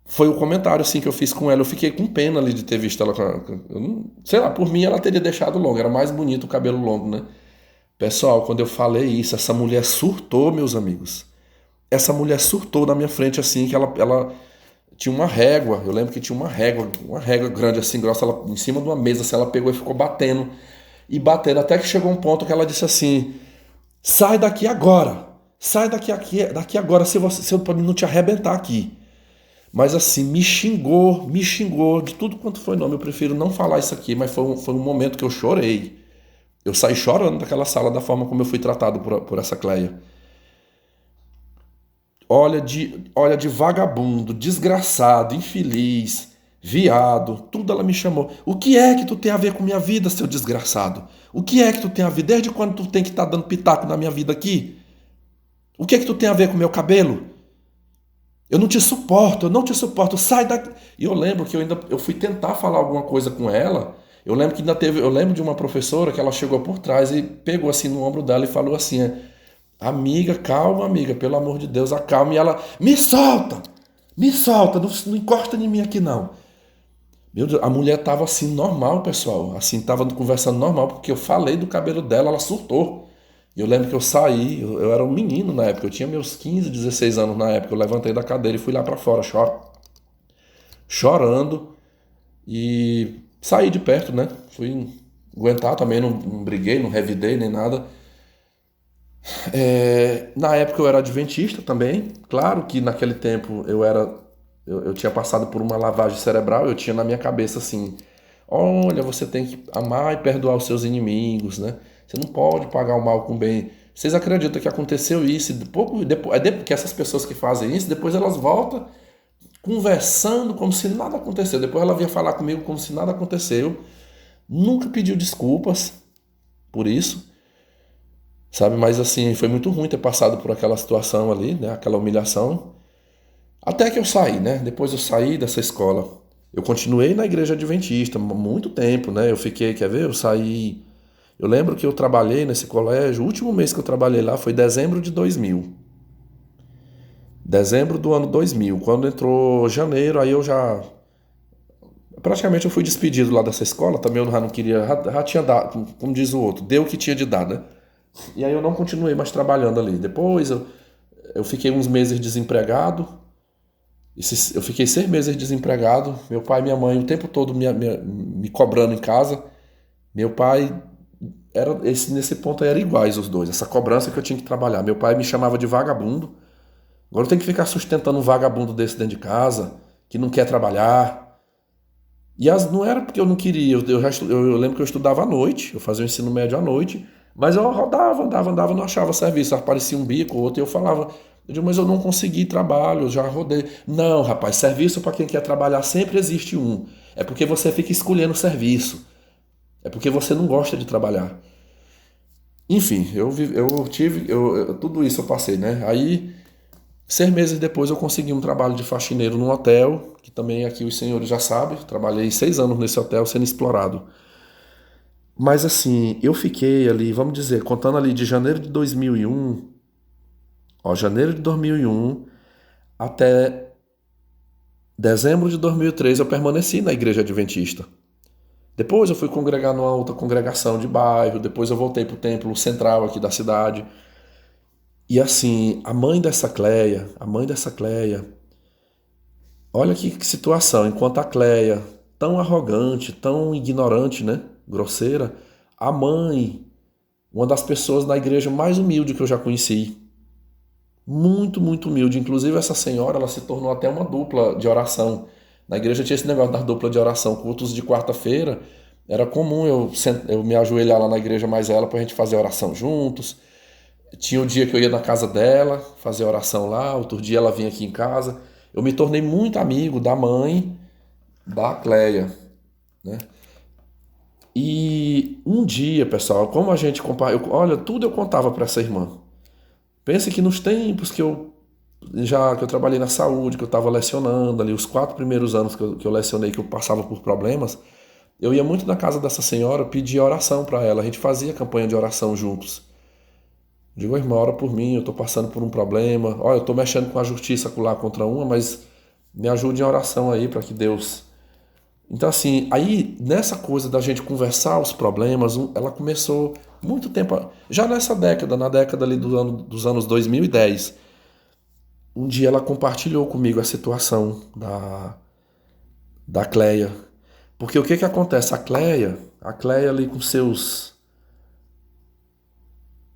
foi o comentário assim que eu fiz com ela. Eu fiquei com pena ali de ter visto ela eu não, sei lá, por mim ela teria deixado longo. Era mais bonito o cabelo longo, né? Pessoal, quando eu falei isso, essa mulher surtou, meus amigos. Essa mulher surtou na minha frente assim, que ela tinha uma régua. Eu lembro que tinha uma régua grande assim, grossa, ela, em cima de uma mesa, assim, ela pegou e ficou batendo. E batendo, até que chegou um ponto que ela disse assim, sai daqui agora, sai daqui agora, se eu não te arrebentar aqui. Mas assim, me xingou de tudo quanto foi nome. Eu prefiro não falar isso aqui, mas foi um momento que eu chorei. Eu saí chorando daquela sala da forma como eu fui tratado por essa Cleia. Olha de vagabundo, desgraçado, infeliz, viado, tudo ela me chamou. O que é que tu tem a ver com minha vida, seu desgraçado? O que é que tu tem a ver? Desde quando tu tem que estar dando pitaco na minha vida aqui? O que é que tu tem a ver com meu cabelo? eu não te suporto, sai daqui. E eu lembro que eu fui tentar falar alguma coisa com ela. Eu lembro que eu lembro de uma professora que ela chegou por trás e pegou assim no ombro dela e falou assim: amiga, calma, amiga, pelo amor de Deus, acalma. E ela, me solta, não, não encosta em mim aqui não. Meu Deus, a mulher tava assim normal, pessoal, assim, tava conversando normal, porque eu falei do cabelo dela, ela surtou. E eu lembro que eu saí, eu era um menino na época, eu tinha meus 15, 16 anos na época, eu levantei da cadeira e fui lá pra fora, chorando, e saí de perto, né? Fui aguentar também, não briguei, não revidei nem nada. Na época eu era adventista também, claro que naquele tempo eu tinha passado por uma lavagem cerebral, eu tinha na minha cabeça assim, olha, você tem que amar e perdoar os seus inimigos, né? Você não pode pagar o mal com o bem. Vocês acreditam que aconteceu isso? E que essas pessoas que fazem isso, depois elas voltam conversando como se nada aconteceu. Depois ela vinha falar comigo como se nada aconteceu. Nunca pediu desculpas por isso, sabe? Mas assim, foi muito ruim ter passado por aquela situação ali, né? Aquela humilhação. Até que eu saí, né? Depois eu saí dessa escola. Eu continuei na igreja adventista muito tempo, né? Eu fiquei, quer ver? Eu saí. Eu lembro que eu trabalhei nesse colégio, o último mês que eu trabalhei lá foi dezembro de 2000. Dezembro do ano 2000. Quando entrou janeiro, aí eu já. Praticamente eu fui despedido lá dessa escola, também eu já não queria. Já tinha dado, como diz o outro, deu o que tinha de dar, né? E aí eu não continuei mais trabalhando ali. Depois eu fiquei uns meses desempregado. Eu fiquei 6 meses desempregado. Meu pai e minha mãe o tempo todo me cobrando em casa. Meu pai nesse ponto aí era iguais os dois. Essa cobrança que eu tinha que trabalhar. Meu pai me chamava de vagabundo. Agora eu tenho que ficar sustentando um vagabundo desse dentro de casa, que não quer trabalhar. Não era porque eu não queria. Eu lembro que eu estudava à noite. Eu fazia o ensino médio à noite. Mas eu rodava, andava, não achava serviço. Aparecia um bico, outro, e eu falava, eu digo, mas eu não consegui trabalho, eu já rodei. Não, rapaz, serviço para quem quer trabalhar sempre existe um. É porque você fica escolhendo serviço. É porque você não gosta de trabalhar. Enfim, tudo isso eu passei, né? Aí, 6 meses depois eu consegui um trabalho de faxineiro num hotel, que também aqui os senhores já sabem, trabalhei 6 anos nesse hotel sendo explorado. Mas assim, eu fiquei ali, vamos dizer, contando ali de janeiro de 2001, ó, janeiro de 2001 até dezembro de 2003 eu permaneci na igreja adventista. Depois eu fui congregar numa outra congregação de bairro, depois eu voltei para o templo central aqui da cidade. E assim, a mãe dessa Cleia, olha que situação, enquanto a Cleia, tão arrogante, tão ignorante, né, grosseira, a mãe, uma das pessoas na igreja mais humilde que eu já conheci, muito, muito humilde. Inclusive essa senhora, ela se tornou até uma dupla de oração. Na igreja tinha esse negócio da dupla de oração, cultos de quarta-feira. Era comum eu me ajoelhar lá na igreja mais ela pra gente fazer oração juntos. Tinha o dia que eu ia na casa dela, fazer oração lá, outro dia ela vinha aqui em casa. Eu me tornei muito amigo da mãe da Cleia, né? E um dia, pessoal, como a gente olha, tudo eu contava para essa irmã. Pense que nos tempos que eu trabalhei na saúde, que eu estava lecionando ali, os 4 primeiros anos que eu lecionei, que eu passava por problemas, eu ia muito na casa dessa senhora pedir oração para ela. A gente fazia campanha de oração juntos. Digo, irmã, ora por mim, eu estou passando por um problema. Olha, eu estou mexendo com a justiça lá contra uma, mas me ajude em oração aí para que Deus. Então, assim, aí nessa coisa da gente conversar os problemas, ela começou muito tempo, já nessa década, na década ali dos anos 2010. Um dia ela compartilhou comigo a situação da Cleia. Porque o que que acontece? A Cleia ali com seus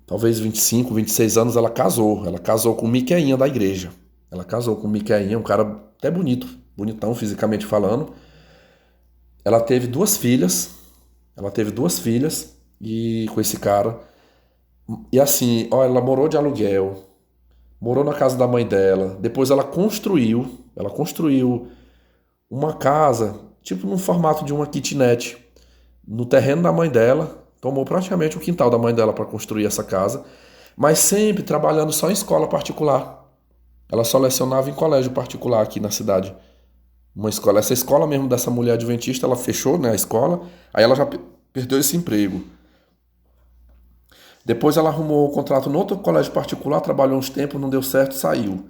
talvez 25, 26 anos, ela casou. Ela casou com o Miqueinha da igreja. Ela casou com o Miqueinha, um cara até bonito, bonitão fisicamente falando. Ela teve duas filhas. E com esse cara. E assim, ó, ela morou de aluguel, morou na casa da mãe dela. Depois ela construiu uma casa, tipo no formato de uma kitnet, no terreno da mãe dela. Tomou praticamente o quintal da mãe dela para construir essa casa, mas sempre trabalhando só em escola particular. Ela só lecionava em colégio particular aqui na cidade. Uma escola. Essa escola mesmo dessa mulher adventista, ela fechou, né, a escola. Aí ela já perdeu esse emprego. Depois ela arrumou o contrato no outro colégio particular, trabalhou uns tempos, não deu certo, saiu.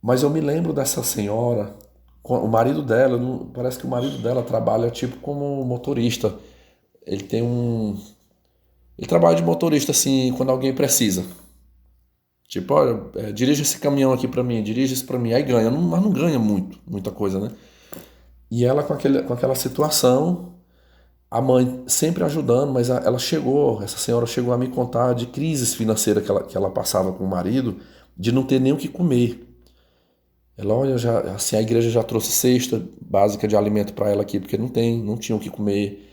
Mas eu me lembro dessa senhora, o marido dela, parece que o marido dela trabalha tipo como motorista. Ele tem um. Ele trabalha de motorista assim quando alguém precisa. Tipo, olha, dirige esse caminhão aqui pra mim, dirige isso pra mim. Aí ganha, mas não ganha muita coisa, né? E ela com aquela situação, a mãe sempre ajudando, mas essa senhora chegou a me contar de crises financeiras que ela passava com o marido, de não ter nem o que comer. Ela, olha, já, assim, a igreja já trouxe cesta básica de alimento para ela aqui, porque não tinha o que comer,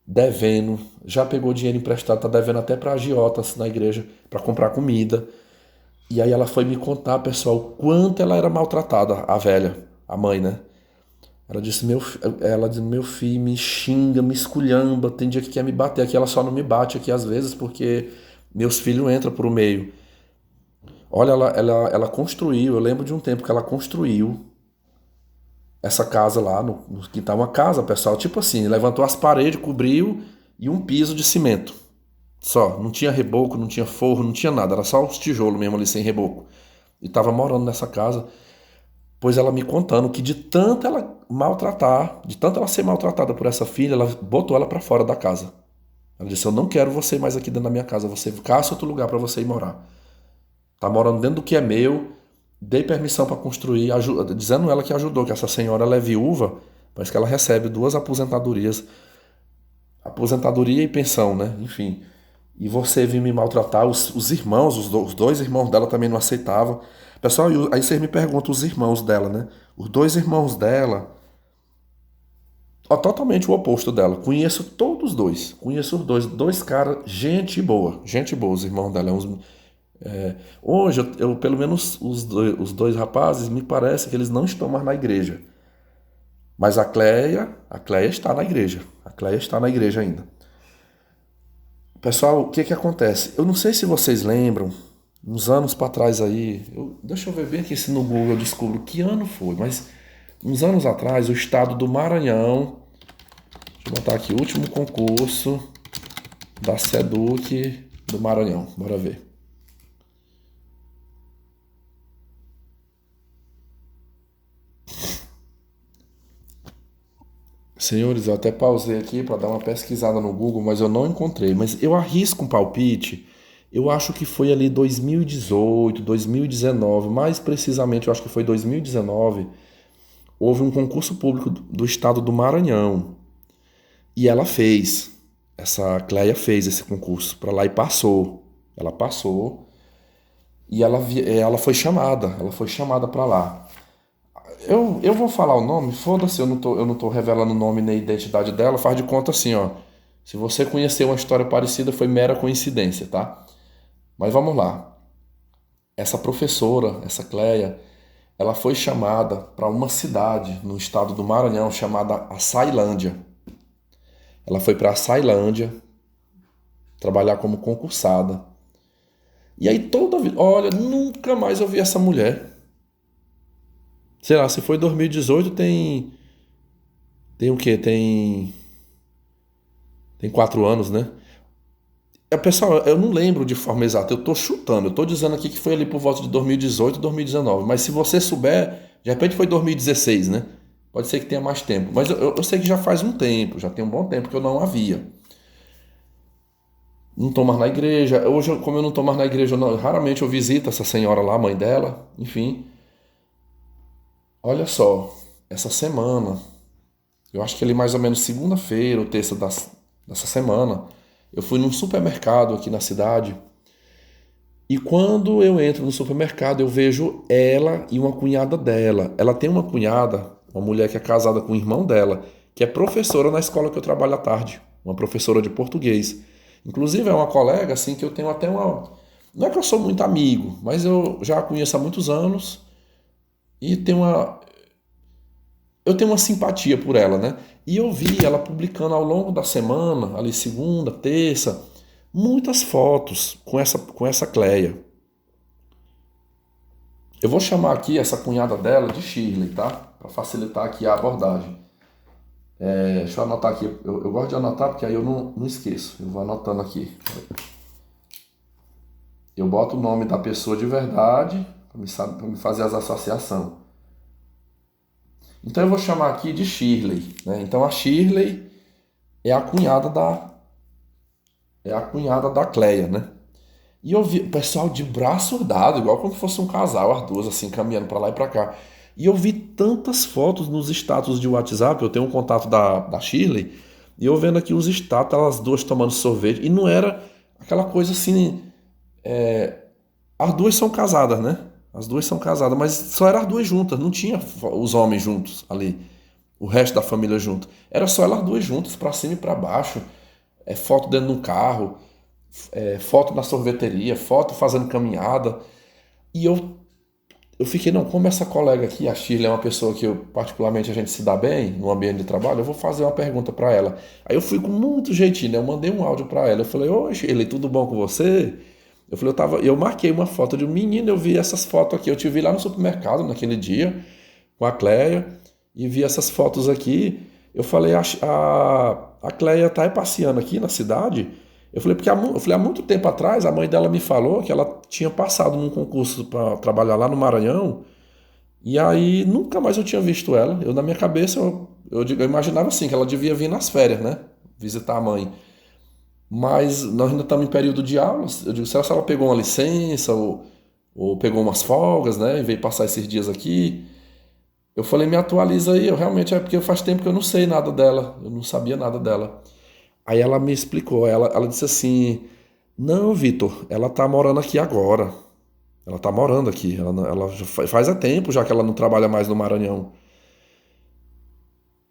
devendo, já pegou dinheiro emprestado, tá devendo até para agiotas na igreja para comprar comida. E aí ela foi me contar, pessoal, o quanto ela era maltratada, a velha, a mãe, né? Ela disse, meu filho me xinga, me esculhamba, tem dia que quer me bater aqui, ela só não me bate aqui às vezes porque meus filhos entram por meio. Olha, ela construiu, eu lembro de um tempo que ela construiu essa casa lá no quintal, uma casa, pessoal, tipo assim, levantou as paredes, cobriu e um piso de cimento. Só, não tinha reboco, não tinha forro, não tinha nada, era só os tijolos mesmo ali sem reboco. E tava morando nessa casa, pois ela me contando que de tanto ela maltratar, de tanto ela ser maltratada por essa filha, ela botou ela pra fora da casa. Ela disse, eu não quero você mais aqui dentro da minha casa, você caça outro lugar pra você ir morar. Tá morando dentro do que é meu, dei permissão para construir, dizendo ela que ajudou, que essa senhora ela é viúva, mas que ela recebe 2 aposentadorias, aposentadoria e pensão, né? Enfim. E você vir me maltratar, os irmãos, os 2 irmãos dela também não aceitavam. Pessoal, aí vocês me perguntam os irmãos dela, né? Os 2 irmãos dela, ó, totalmente o oposto dela. Conheço todos os dois. Conheço os dois caras, gente boa, os irmãos dela. Hoje, pelo menos os dois rapazes, me parece que eles não estão mais na igreja. Mas a Cleia está na igreja. A Cleia está na igreja ainda. Pessoal, o que acontece? Eu não sei se vocês lembram, uns anos para trás aí, deixa eu ver bem aqui se no Google eu descubro que ano foi, mas uns anos atrás, o estado do Maranhão, deixa eu botar aqui, último concurso da SEDUC do Maranhão, bora ver. Senhores, eu até pausei aqui para dar uma pesquisada no Google, mas eu não encontrei. Mas eu arrisco um palpite. Eu acho que foi ali 2018, 2019, mais precisamente eu acho que foi 2019. Houve um concurso público do estado do Maranhão. E ela fez. Essa Cleia fez esse concurso para lá e passou. Ela passou e ela foi chamada. Ela foi chamada para lá. Eu vou falar o nome, foda-se, eu não tô revelando o nome nem a identidade dela, faz de conta assim, ó. Se você conheceu uma história parecida, foi mera coincidência, tá? Mas vamos lá. Essa professora, essa Cleia, ela foi chamada para uma cidade no estado do Maranhão chamada Açailândia. Ela foi para Açailândia trabalhar como concursada. E aí toda vida, olha, nunca mais eu vi essa mulher. Sei lá, se foi 2018, tem o quê? Tem 4 anos, né? Pessoal, eu não lembro de forma exata, eu tô chutando, eu tô dizendo aqui que foi ali por volta de 2018, 2019, mas se você souber, de repente foi 2016, né? Pode ser que tenha mais tempo, mas eu sei que já faz um tempo, já tem um bom tempo que eu não a via. Não tô mais na igreja, hoje, como eu não tô mais na igreja, raramente eu visito essa senhora lá, a mãe dela, enfim. Olha só, essa semana, eu acho que ali mais ou menos segunda-feira ou terça dessa semana, eu fui num supermercado aqui na cidade e quando eu entro no supermercado eu vejo ela e uma cunhada dela. Ela tem uma cunhada, uma mulher que é casada com o irmão dela, que é professora na escola que eu trabalho à tarde, uma professora de português. Inclusive é uma colega assim que eu tenho até uma... Não é que eu sou muito amigo, mas eu já a conheço há muitos anos e eu tenho uma simpatia por ela, né? E eu vi ela publicando ao longo da semana, ali segunda, terça, muitas fotos com essa Cleia. Eu vou chamar aqui essa cunhada dela de Shirley, tá? Para facilitar aqui a abordagem. Deixa eu anotar aqui. Eu gosto de anotar porque aí eu não esqueço. Eu vou anotando aqui. Eu boto o nome da pessoa de verdade para me fazer as associações. Então eu vou chamar aqui de Shirley, né? Então a Shirley é a cunhada da Cleia, né? E eu vi o pessoal de braço dado, igual como se fosse um casal, as duas assim caminhando para lá e para cá. E eu vi tantas fotos nos status de WhatsApp, eu tenho um contato da Shirley, e eu vendo aqui os status, elas duas tomando sorvete, e não era aquela coisa assim. As duas são casadas, né? As duas são casadas, mas só eram as duas juntas, não tinha os homens juntos ali, o resto da família junto. Era só elas duas juntas, pra cima e pra baixo. Foto dentro de um carro, foto na sorveteria, foto fazendo caminhada. E eu fiquei, não, como essa colega aqui, a Shirley, é uma pessoa que particularmente a gente se dá bem no ambiente de trabalho, eu vou fazer uma pergunta pra ela. Aí eu fui com muito jeitinho, né? Eu mandei um áudio pra ela, eu falei, oi Shirley, tudo bom com você? Eu falei, eu marquei uma foto de um menino, eu vi essas fotos aqui, eu te vi lá no supermercado naquele dia, com a Cleia, e vi essas fotos aqui. Eu falei, a Cleia tá passeando aqui na cidade? Eu falei, há muito tempo atrás, a mãe dela me falou que ela tinha passado num concurso para trabalhar lá no Maranhão, e aí nunca mais eu tinha visto ela. Na minha cabeça, eu imaginava assim, que ela devia vir nas férias, né? Visitar a mãe. Mas nós ainda estamos em período de aulas. Eu digo, será que ela pegou uma licença ou pegou umas folgas, né? E veio passar esses dias aqui. Eu falei, me atualiza aí. Eu realmente, porque faz tempo que eu não sei nada dela. Eu não sabia nada dela. Aí ela me explicou. Ela disse assim, não, Vitor, ela tá morando aqui agora. Ela tá morando aqui. Ela já faz tempo já que ela não trabalha mais no Maranhão.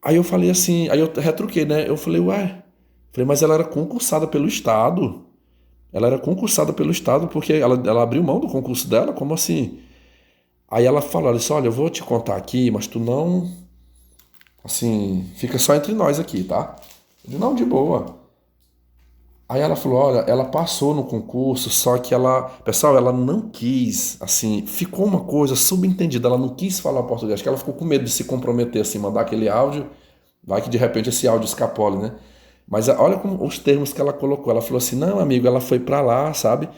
Aí eu falei assim, aí eu retruquei, né? Eu falei, ué. Falei, mas ela era concursada pelo Estado. Ela era concursada pelo Estado porque ela abriu mão do concurso dela? Como assim? Aí ela falou, ela disse, olha, eu vou te contar aqui, mas tu não... Assim, fica só entre nós aqui, tá? Eu disse, não, de boa. Aí ela falou, olha, ela passou no concurso, só que pessoal, ela não quis, assim, ficou uma coisa subentendida, ela não quis falar português, acho que ela ficou com medo de se comprometer, assim, mandar aquele áudio, vai que de repente esse áudio escapole, né? Mas olha como os termos que ela colocou. Ela falou assim, não, amigo, ela foi pra lá, sabe?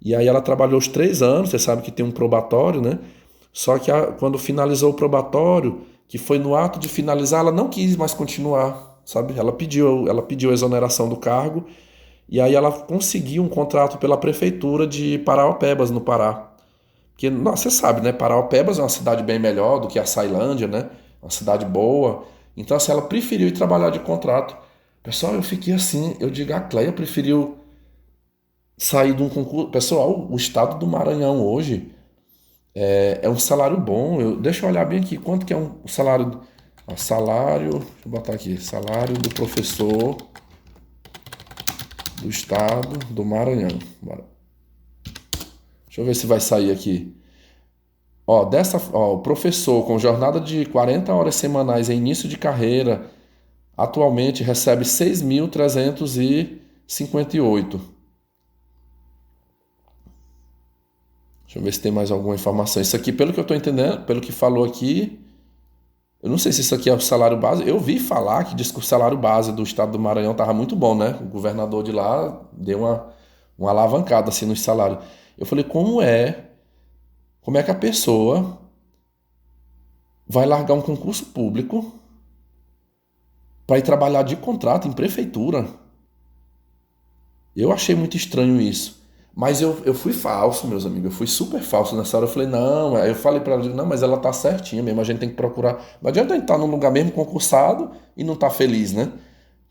E aí ela trabalhou os 3 anos, você sabe que tem um probatório, né? Só que quando finalizou o probatório, que foi no ato de finalizar, ela não quis mais continuar, sabe? Ela pediu a exoneração do cargo, e aí ela conseguiu um contrato pela prefeitura de Paraopebas, no Pará. Porque, nossa, você sabe, né? Paraopebas é uma cidade bem melhor do que a Ceilândia, né? Uma cidade boa. Então, assim, ela preferiu ir trabalhar de contrato. Pessoal, eu fiquei assim, eu digo, a Cleia preferiu sair de um concurso. Pessoal, o estado do Maranhão hoje é um salário bom. Deixa eu olhar bem aqui, quanto que é um salário. Salário, deixa eu botar aqui, salário do professor do estado do Maranhão. Bora. Deixa eu ver se vai sair aqui. O professor com jornada de 40 horas semanais em início de carreira, atualmente recebe 6.358. Deixa eu ver se tem mais alguma informação. Isso aqui, pelo que eu estou entendendo, pelo que falou aqui, eu não sei se isso aqui é o salário base. Eu vi falar que diz que o salário base do estado do Maranhão estava muito bom, né? O governador de lá deu uma alavancada assim no salário. Eu falei, como é que a pessoa vai largar um concurso público para ir trabalhar de contrato em prefeitura? Eu achei muito estranho isso. Mas eu fui falso, meus amigos. Eu fui super falso nessa hora. Eu falei, não. Aí eu falei pra ela, não, mas ela tá certinha mesmo. A gente tem que procurar. Não adianta a gente estar num lugar mesmo concursado e não tá feliz, né?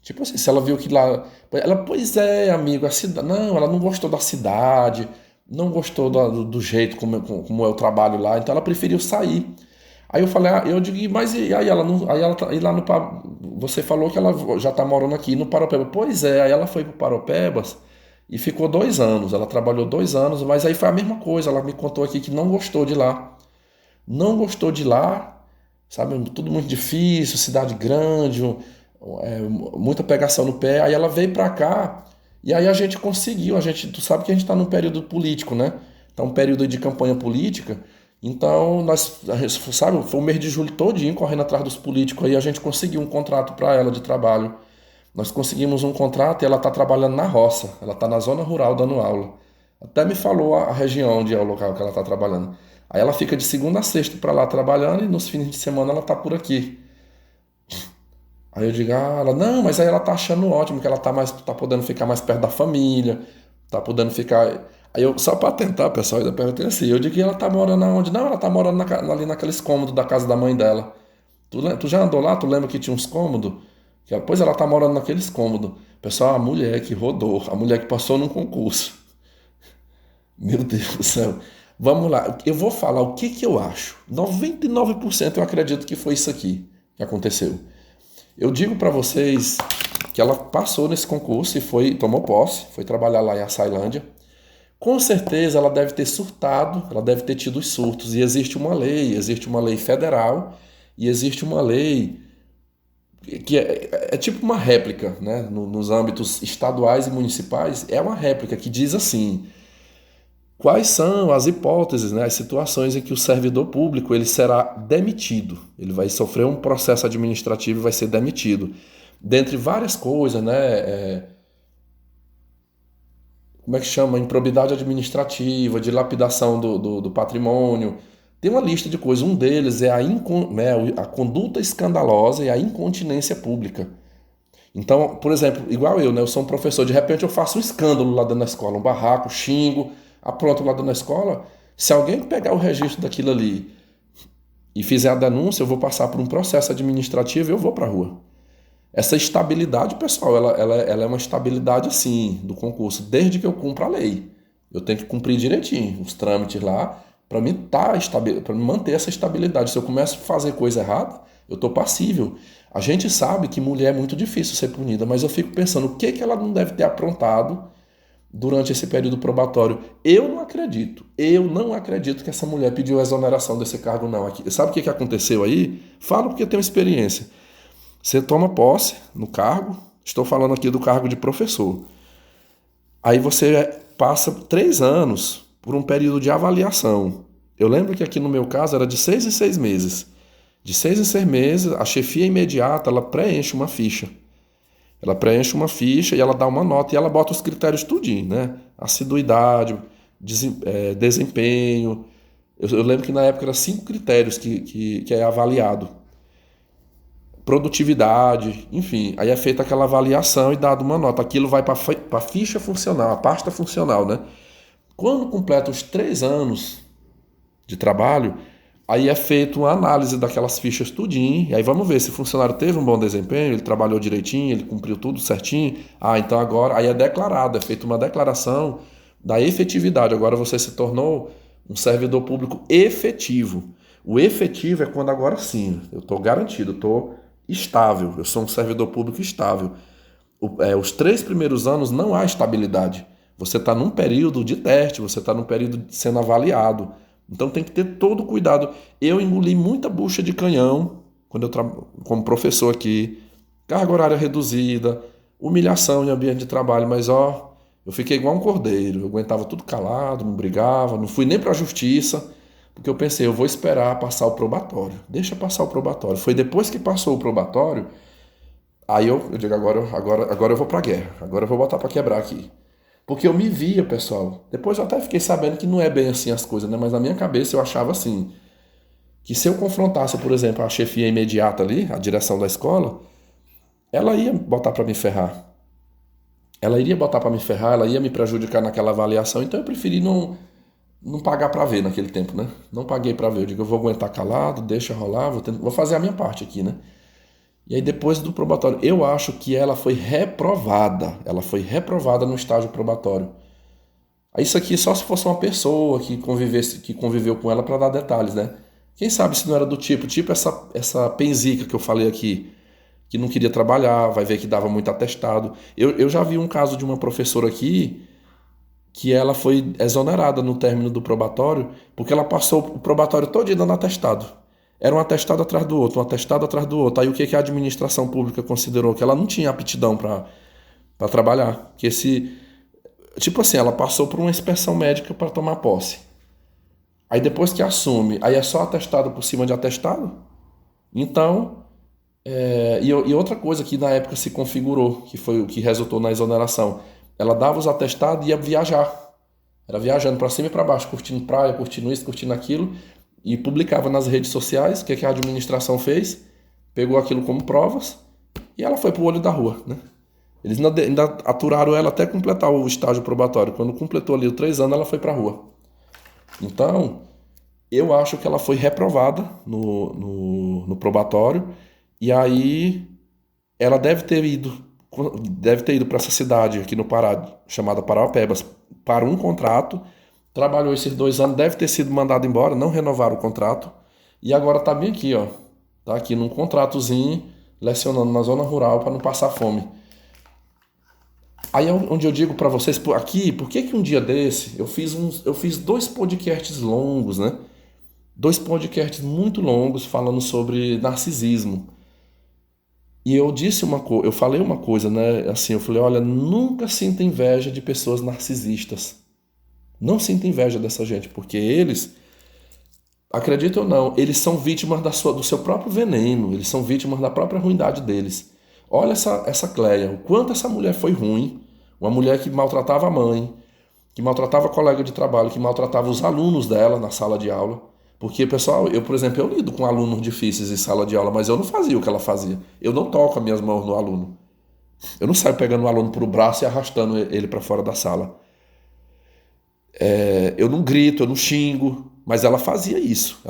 Tipo assim, se ela viu que lá. Ela, pois é, amigo, a cidade. Não, ela não gostou da cidade, não gostou do jeito como é o trabalho lá, então ela preferiu sair. Aí eu falei, eu digo, mas e aí ela não. Aí ela tá, e lá no. Você falou que ela já tá morando aqui no Paraupebas. Pois é, aí ela foi pro Paraupebas. E ficou 2 anos, ela trabalhou 2 anos, mas aí foi a mesma coisa, ela me contou aqui que não gostou de lá. Não gostou de lá, sabe, tudo muito difícil, cidade grande, muita pegação no pé, aí ela veio pra cá, e aí a gente conseguiu, tu sabe que a gente tá num período político, né? Tá um período de campanha política, Então, sabe, foi o mês de julho todinho correndo atrás dos políticos aí, a gente conseguiu um contrato para ela de trabalho. Nós conseguimos um contrato e ela está trabalhando na roça, ela está na zona rural dando aula. Até me falou a região onde é o local que ela está trabalhando. Aí ela fica de segunda a sexta para lá trabalhando e nos fins de semana ela está por aqui. Aí eu digo, ela, não, mas aí ela tá achando ótimo que ela tá podendo ficar mais perto da família, tá podendo ficar. Aí eu, só para tentar, pessoal, ainda perguntei assim, eu digo que ela tá morando aonde? Não, ela tá morando ali naqueles cômodos da casa da mãe dela. Tu já andou lá? Tu lembra que tinha uns cômodos? Pois ela tá morando naqueles cômodos. Pessoal, a mulher que rodou, a mulher que passou num concurso. Meu Deus do céu. Vamos lá, eu vou falar o que eu acho. 99% eu acredito que foi isso aqui que aconteceu. Eu digo para vocês que ela passou nesse concurso e tomou posse, foi trabalhar lá em Açailândia. Com certeza ela deve ter surtado, ela deve ter tido os surtos. E existe uma lei federal e existe uma lei que é tipo uma réplica, né? Nos âmbitos estaduais e municipais, é uma réplica que diz assim: quais são as hipóteses, né, as situações em que o servidor público ele será demitido, ele vai sofrer um processo administrativo e vai ser demitido. Dentre várias coisas, né, como é que chama? Improbidade administrativa, dilapidação do patrimônio. Tem uma lista de coisas. Um deles é a conduta escandalosa e a incontinência pública. Então, por exemplo, igual eu, né? Eu sou um professor, de repente eu faço um escândalo lá dentro da escola, um barraco, xingo, apronto lá dentro da escola. Se alguém pegar o registro daquilo ali e fizer a denúncia, eu vou passar por um processo administrativo e eu vou para a rua. Essa estabilidade, pessoal, ela é uma estabilidade, assim, do concurso, desde que eu cumpra a lei. Eu tenho que cumprir direitinho os trâmites lá para me manter essa estabilidade. Se eu começo a fazer coisa errada, eu estou passível. A gente sabe que mulher é muito difícil ser punida, mas eu fico pensando o que ela não deve ter aprontado durante esse período probatório. Eu não acredito que essa mulher pediu a exoneração desse cargo, não. Sabe o que aconteceu aí? Falo porque eu tenho experiência. Você toma posse no cargo, estou falando aqui do cargo de professor. Aí você passa 3 anos por um período de avaliação. Eu lembro que aqui no meu caso era de 6 em 6 meses. De 6 em 6 meses, a chefia imediata, ela preenche uma ficha. Ela preenche uma ficha e ela dá uma nota e ela bota os critérios tudinho, né? Assiduidade, desempenho. Eu lembro que na época eram 5 critérios que é avaliado. Produtividade, enfim. Aí é feita aquela avaliação e dado uma nota. Aquilo vai para a ficha funcional, a pasta funcional, né? Quando completa os 3 anos de trabalho, aí é feita uma análise daquelas fichas tudinho, e aí vamos ver se o funcionário teve um bom desempenho, ele trabalhou direitinho, ele cumpriu tudo certinho. Então agora, aí é declarado, é feita uma declaração da efetividade. Agora você se tornou um servidor público efetivo. O efetivo é quando agora sim, eu estou garantido, eu estou estável, eu sou um servidor público estável. Os 3 primeiros anos não há estabilidade. Você está num período de teste, você está num período sendo avaliado. Então tem que ter todo cuidado. Eu engoli muita bucha de canhão quando eu como professor aqui, carga horária reduzida, humilhação em ambiente de trabalho, mas eu fiquei igual um cordeiro, eu aguentava tudo calado, não brigava, não fui nem para a justiça, porque eu pensei, eu vou esperar passar o probatório, deixa passar o probatório. Foi depois que passou o probatório, aí eu digo, agora eu vou para a guerra, agora eu vou botar para quebrar aqui. Porque eu me via, pessoal. Depois eu até fiquei sabendo que não é bem assim as coisas, né? Mas na minha cabeça eu achava assim, que se eu confrontasse, por exemplo, a chefia imediata ali, a direção da escola, ela ia botar para me ferrar. Ela iria botar para me ferrar, ela ia me prejudicar naquela avaliação, então eu preferi não pagar para ver naquele tempo, né? Não paguei para ver. Eu digo, eu vou aguentar calado, deixa rolar, vou fazer a minha parte aqui, né? E aí depois do probatório, eu acho que ela foi reprovada. Ela foi reprovada no estágio probatório. Isso aqui só se fosse uma pessoa que conviveu com ela para dar detalhes, né? Quem sabe se não era do tipo essa penzica que eu falei aqui, que não queria trabalhar, vai ver que dava muito atestado. Eu já vi um caso de uma professora aqui que ela foi exonerada no término do probatório, porque ela passou o probatório todo dando atestado. Era um atestado atrás do outro, um atestado atrás do outro. Aí o que a administração pública considerou? Que ela não tinha aptidão para trabalhar. Tipo assim, ela passou por uma inspeção médica para tomar posse. Aí depois que assume, aí é só atestado por cima de atestado? Então, e outra coisa que na época se configurou, que foi o que resultou na exoneração, ela dava os atestados e ia viajar. Era viajando para cima e para baixo, curtindo praia, curtindo isso, curtindo aquilo, e publicava nas redes sociais. O que a administração fez? Pegou aquilo como provas e ela foi pro olho da rua, né? Eles ainda aturaram ela até completar o estágio probatório. Quando completou ali os 3 anos, ela foi pra rua. Então, eu acho que ela foi reprovada no probatório, e aí ela deve ter ido para essa cidade aqui no Pará, chamada Parauapebas, para um contrato, trabalhou esses 2 anos, deve ter sido mandado embora, não renovaram o contrato, e agora tá bem aqui, ó, tá aqui num contratozinho, lecionando na zona rural para não passar fome. Aí é onde eu digo para vocês, aqui, por que um dia desse eu fiz 2 podcasts longos, né? 2 podcasts muito longos falando sobre narcisismo. E eu falei uma coisa, né? Assim, eu falei, olha, nunca sinta inveja de pessoas narcisistas. Não sinta inveja dessa gente, porque eles, acredita ou não, eles são vítimas do seu próprio veneno, eles são vítimas da própria ruindade deles. Olha essa Cleia, o quanto essa mulher foi ruim, uma mulher que maltratava a mãe, que maltratava a colega de trabalho, que maltratava os alunos dela na sala de aula. Porque, pessoal, por exemplo, eu lido com alunos difíceis em sala de aula, mas eu não fazia o que ela fazia. Eu não toco as minhas mãos no aluno. Eu não saio pegando o aluno pro braço e arrastando ele para fora da sala. Eu não grito, eu não xingo, mas ela fazia isso,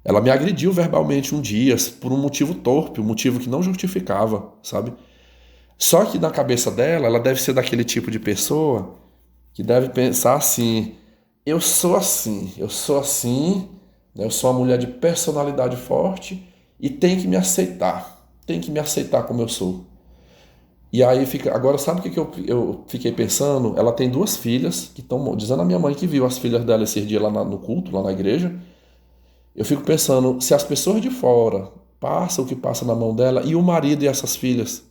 Ela me agrediu verbalmente um dia, por um motivo torpe, um motivo que não justificava, sabe? Só que na cabeça dela, ela deve ser daquele tipo de pessoa que deve pensar assim, eu sou assim, né? Eu sou uma mulher de personalidade forte e tem que me aceitar como eu sou. E aí agora sabe o que eu fiquei pensando? Ela tem 2 filhas, que estão dizendo a minha mãe que viu as filhas dela esses dias lá no culto, lá na igreja. Eu fico pensando, se as pessoas de fora passam o que passa na mão dela, e o marido e essas filhas?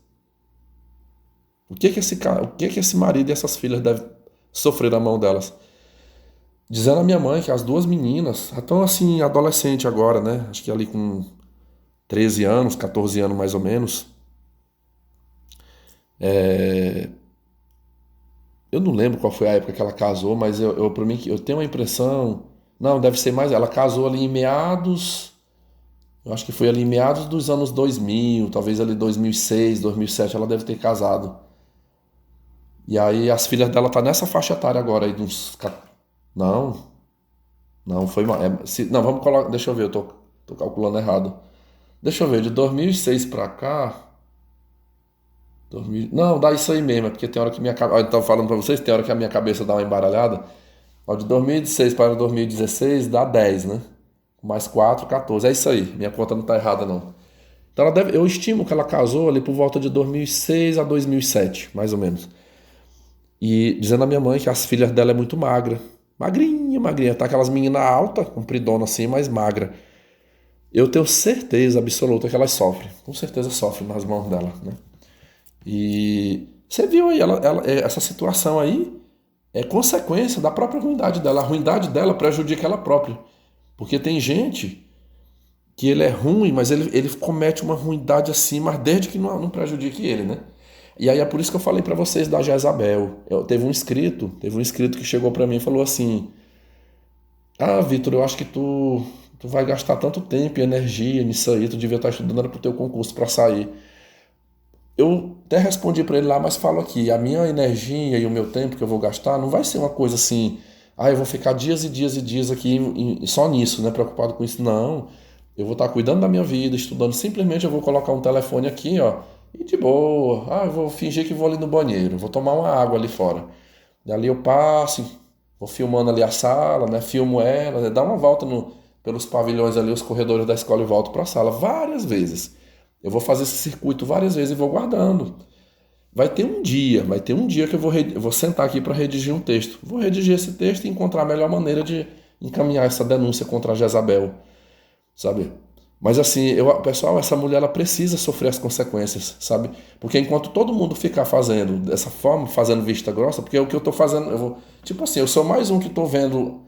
O que esse marido e essas filhas devem sofrer na mão delas? Dizendo a minha mãe que as 2 meninas, estão assim, adolescente agora, né? Acho que ali com 13 anos, 14 anos mais ou menos. Eu não lembro qual foi a época que ela casou, mas para mim, eu tenho uma impressão. Não, deve ser mais. Ela casou ali em meados. Eu acho que foi ali em meados dos anos 2000, talvez ali 2006, 2007, ela deve ter casado. E aí as filhas dela tá nessa faixa etária agora aí, Não, não foi mais. Não, vamos colocar. Deixa eu ver, eu tô calculando errado. Deixa eu ver, de 2006 pra cá. Não, dá isso aí mesmo, é porque tem hora que minha cabeça. Eu tava falando pra vocês, tem hora que a minha cabeça dá uma embaralhada. Ó, de 2006 para 2016 dá 10, né? Mais 4, 14. É isso aí, minha conta não tá errada não. Então eu estimo que ela casou ali por volta de 2006 a 2007, mais ou menos. E dizendo a minha mãe que as filhas dela é muito magra. Magrinha, magrinha. Tá aquelas meninas altas, compridona assim, mas magra. Eu tenho certeza absoluta que elas sofrem. Com certeza sofrem nas mãos dela, né? E você viu aí, essa situação aí é consequência da própria ruindade dela. A ruindade dela prejudica ela própria. Porque tem gente que ele é ruim, mas ele comete uma ruindade assim, mas desde que não prejudique ele, né? E aí é por isso que eu falei para vocês da Jezabel. Teve um inscrito que chegou para mim e falou assim: ah, Vitor, eu acho que tu vai gastar tanto tempo e energia nisso aí, tu devia estar estudando para o teu concurso para sair. Eu até respondi para ele lá, mas falo aqui, a minha energia e o meu tempo que eu vou gastar não vai ser uma coisa assim, eu vou ficar dias e dias e dias aqui só nisso, né, preocupado com isso. Não, eu vou estar cuidando da minha vida, estudando. Simplesmente eu vou colocar um telefone aqui, ó, e de boa. Eu vou fingir que vou ali no banheiro, vou tomar uma água ali fora. Dali eu passo, vou filmando ali a sala, né, filmo ela, né, dá uma volta pelos pavilhões ali, os corredores da escola e volto para a sala várias vezes. Eu vou fazer esse circuito várias vezes e vou guardando. Vai ter um dia que eu vou sentar aqui para redigir um texto. Vou redigir esse texto e encontrar a melhor maneira de encaminhar essa denúncia contra a Jezabel, sabe? Mas assim, pessoal, essa mulher ela precisa sofrer as consequências, sabe? Porque enquanto todo mundo ficar fazendo dessa forma, fazendo vista grossa, porque o que eu tô fazendo, tipo assim, eu sou mais um que tô vendo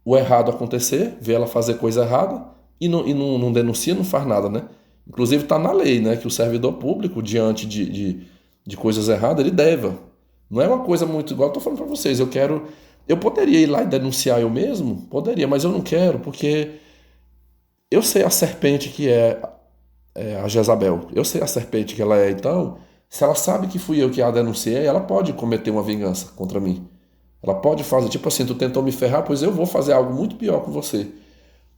o errado acontecer, ver ela fazer coisa errada não denuncia, não faz nada, né? Inclusive está na lei, né? Que o servidor público, diante de coisas erradas, ele deve. Não é uma coisa muito igual, eu tô falando para vocês, eu poderia ir lá e denunciar eu mesmo, poderia, mas eu não quero, porque eu sei a serpente que é a Jezabel, eu sei a serpente que ela é, então, se ela sabe que fui eu que a denunciei, ela pode cometer uma vingança contra mim. Ela pode fazer, tipo assim, tu tentou me ferrar, pois eu vou fazer algo muito pior com você.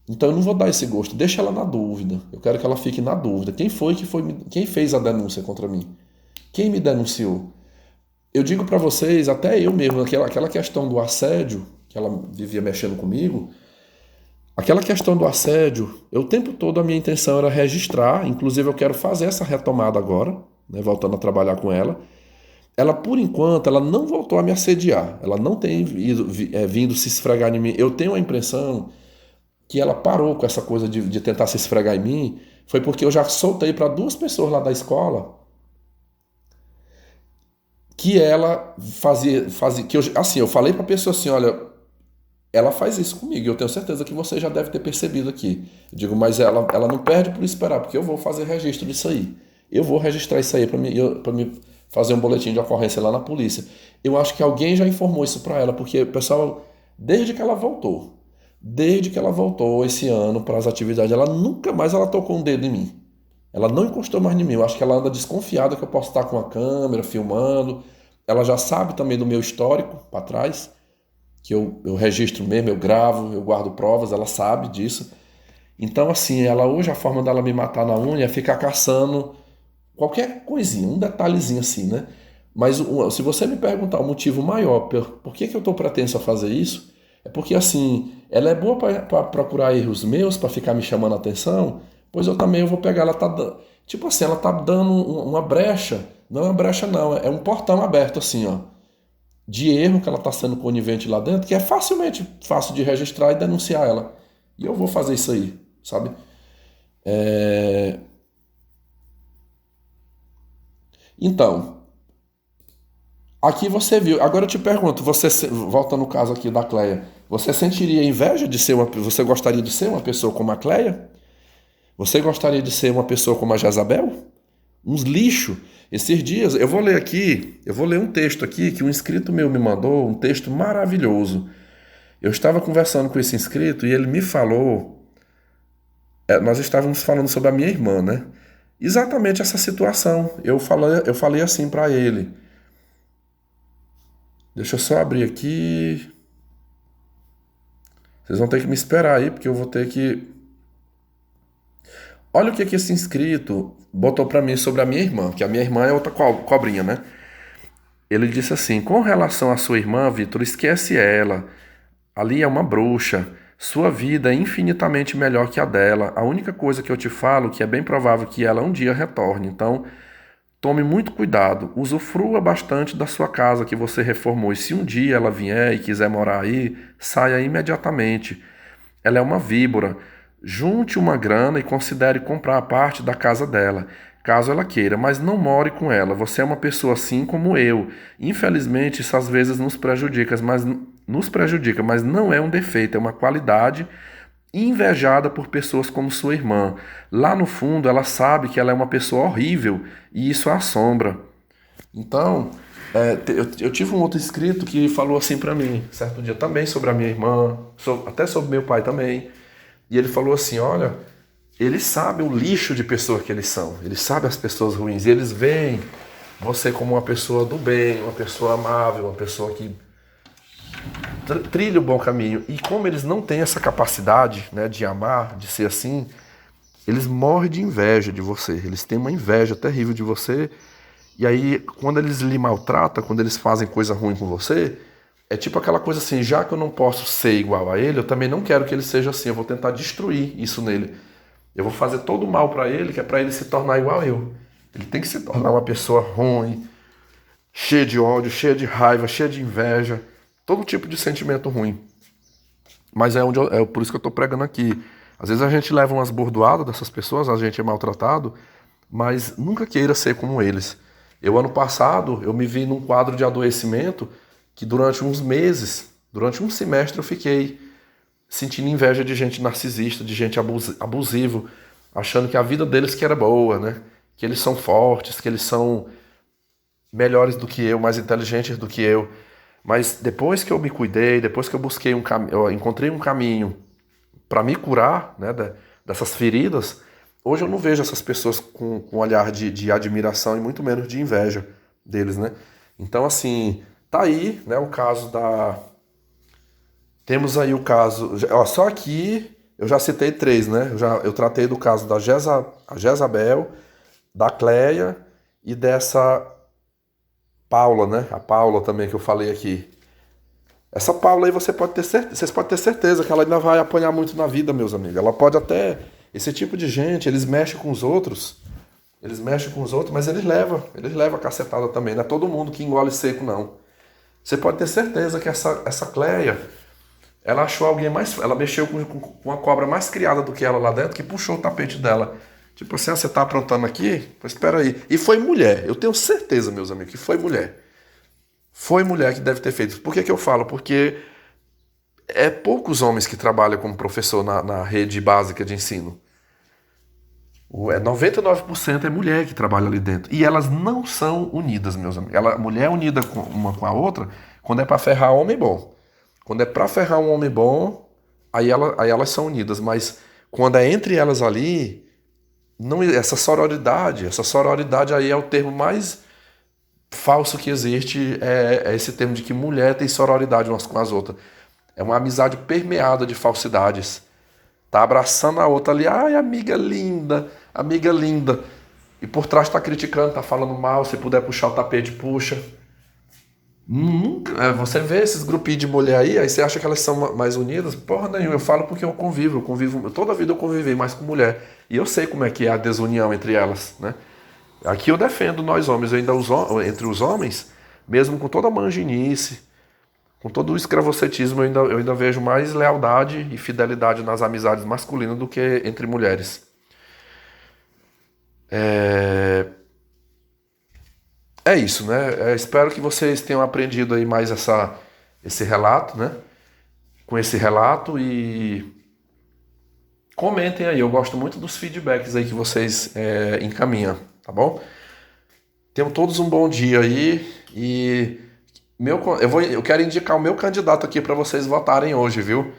Então eu não vou dar esse gosto, deixa ela na dúvida. Eu quero que ela fique na dúvida. Quem fez a denúncia contra mim? Quem me denunciou? Eu digo para vocês, até eu mesmo, aquela questão do assédio, que ela vivia mexendo comigo, aquela questão do assédio, o tempo todo a minha intenção era registrar, inclusive eu quero fazer essa retomada agora, né, voltando a trabalhar com ela. Ela, por enquanto, ela não voltou a me assediar, ela não tem vindo se esfregar em mim. Eu tenho a impressão que ela parou com essa coisa de tentar se esfregar em mim, foi porque eu já soltei para 2 pessoas lá da escola que ela fazia que eu falei para a pessoa assim, olha, ela faz isso comigo, eu tenho certeza que você já deve ter percebido aqui. Eu digo, mas ela não perde por esperar, porque eu vou fazer registro disso aí. Eu vou registrar isso aí para me fazer um boletim de ocorrência lá na polícia. Eu acho que alguém já informou isso para ela, porque o pessoal, desde que ela voltou esse ano para as atividades, ela nunca mais ela tocou um dedo em mim. Ela não encostou mais em mim. Eu acho que ela anda desconfiada que eu posso estar com a câmera, filmando. Ela já sabe também do meu histórico para trás, que eu registro mesmo, eu gravo, eu guardo provas, ela sabe disso. Então, assim, ela hoje, a forma dela me matar na unha é ficar caçando qualquer coisinha, um detalhezinho assim, né? Mas se você me perguntar o motivo maior por que eu estou pretenso a fazer isso, é porque, assim, ela é boa para procurar erros meus, para ficar me chamando a atenção, pois eu também vou pegar, ela tá dando, tipo assim, ela tá dando uma brecha, não é uma brecha não, é um portão aberto assim, ó, de erro que ela tá sendo conivente lá dentro, que é facilmente fácil de registrar e denunciar ela. E eu vou fazer isso aí, sabe? É... Então, aqui você viu. Agora eu te pergunto, volta no caso aqui da Cleia, você sentiria inveja de ser você gostaria de ser uma pessoa como a Cleia? Você gostaria de ser uma pessoa como a Jezabel? Uns lixo. Esses dias, eu vou ler um texto aqui que um inscrito meu me mandou, um texto maravilhoso. Eu estava conversando com esse inscrito e ele me falou, nós estávamos falando sobre a minha irmã, né? Exatamente essa situação. Eu falei assim para ele. Deixa eu só abrir aqui. Vocês vão ter que me esperar aí, porque eu vou ter que. Olha o que esse inscrito botou para mim sobre a minha irmã, que a minha irmã é outra cobrinha, né? Ele disse assim: com relação à sua irmã, Vitor, esquece ela. Ali é uma bruxa. Sua vida é infinitamente melhor que a dela. A única coisa que eu te falo é que é bem provável que ela um dia retorne. Então, tome muito cuidado. Usufrua bastante da sua casa que você reformou. E se um dia ela vier e quiser morar aí, saia imediatamente. Ela é uma víbora. Junte uma grana e considere comprar a parte da casa dela, caso ela queira, mas não more com ela. Você é uma pessoa assim como eu. Infelizmente, isso às vezes nos prejudica, mas não é um defeito, é uma qualidade invejada por pessoas como sua irmã. Lá no fundo, ela sabe que ela é uma pessoa horrível e isso a assombra. Então, eu tive um outro inscrito que falou assim pra mim, certo dia também sobre a minha irmã, até sobre meu pai também. E ele falou assim, olha, eles sabem o lixo de pessoa que eles são. Eles sabem as pessoas ruins. E eles veem você como uma pessoa do bem, uma pessoa amável, uma pessoa que trilha o bom caminho. E como eles não têm essa capacidade, né, de amar, de ser assim, eles morrem de inveja de você. Eles têm uma inveja terrível de você. E aí, quando eles lhe maltratam, quando eles fazem coisa ruim com você, é tipo aquela coisa assim, já que eu não posso ser igual a ele, eu também não quero que ele seja assim. Eu vou tentar destruir isso nele. Eu vou fazer todo o mal para ele, que é para ele se tornar igual a eu. Ele tem que se tornar uma pessoa ruim, cheia de ódio, cheia de raiva, cheia de inveja, todo tipo de sentimento ruim. Mas é por isso que eu estou pregando aqui. Às vezes a gente leva umas bordoadas dessas pessoas, a gente é maltratado, mas nunca queira ser como eles. Ano passado, eu me vi num quadro de adoecimento que durante uns meses, durante um semestre, eu fiquei sentindo inveja de gente narcisista, de gente abusivo, achando que a vida deles que era boa, né? Que eles são fortes, que eles são melhores do que eu, mais inteligentes do que eu. Mas depois que eu me cuidei, depois que eu busquei eu encontrei um caminho para me curar, né, dessas feridas, hoje eu não vejo essas pessoas com um olhar de admiração e muito menos de inveja deles, né? Então, assim, tá aí, né, o caso da... Temos aí o caso... Ó, só aqui eu já citei 3, né? Eu tratei do caso da Jezabel, da Cleia e dessa Paula, né? A Paula também que eu falei aqui. Essa Paula aí vocês podem ter certeza que ela ainda vai apanhar muito na vida, meus amigos. Ela pode até... Esse tipo de gente, eles mexem com os outros, mas eles levam a cacetada também. Não é todo mundo que engole seco, não. Você pode ter certeza que essa Cleia, ela achou alguém mais... Ela mexeu com uma cobra mais criada do que ela lá dentro, que puxou o tapete dela. Tipo assim, você tá aprontando aqui? Pois espera aí. E foi mulher. Eu tenho certeza, meus amigos, que foi mulher. Foi mulher que deve ter feito. Por que eu falo? Porque é poucos homens que trabalham como professor na rede básica de ensino. 99% é mulher que trabalha ali dentro. E elas não são unidas, meus amigos. Mulher é unida uma com a outra quando é para ferrar homem bom. Quando é para ferrar um homem bom, aí elas são unidas. Mas quando é entre elas ali, não, essa sororidade aí é o termo mais falso que existe, é esse termo de que mulher tem sororidade umas com as outras. É uma amizade permeada de falsidades. Tá abraçando a outra ali, ai, amiga linda. E por trás tá criticando, tá falando mal, se puder puxar o tapete, puxa. Nunca, você vê esses grupinhos de mulher aí você acha que elas são mais unidas? Porra nenhuma, eu falo porque eu convivo, toda a vida eu convivi mais com mulher. E eu sei como é que é a desunião entre elas, né? Aqui eu defendo nós homens, entre os homens, mesmo com toda a manginice, com todo o escravocetismo, eu ainda vejo mais lealdade e fidelidade nas amizades masculinas do que entre mulheres. É isso, né? Espero que vocês tenham aprendido aí mais esse relato, né? Com esse relato e comentem aí. Eu gosto muito dos feedbacks aí que vocês encaminham, tá bom? Tenham todos um bom dia aí e eu quero indicar o meu candidato aqui para vocês votarem hoje, viu?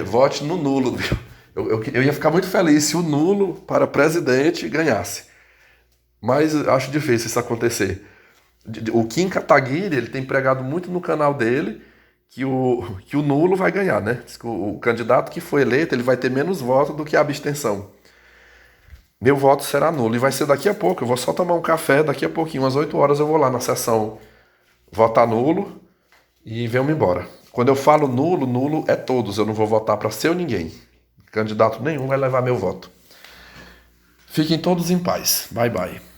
Vote no nulo, viu? Eu ia ficar muito feliz se o nulo para presidente ganhasse. Mas acho difícil isso acontecer. O Kim Kataguiri, ele tem pregado muito no canal dele que o nulo vai ganhar, né? Diz que o candidato que foi eleito, ele vai ter menos votos do que a abstenção. Meu voto será nulo. E vai ser daqui a pouco. Eu vou só tomar um café, daqui a pouquinho, às 8 horas, eu vou lá na sessão votar nulo e venho-me embora. Quando eu falo nulo, nulo é todos. Eu não vou votar para ser ou ninguém. Candidato nenhum vai levar meu voto. Fiquem todos em paz. Bye, bye.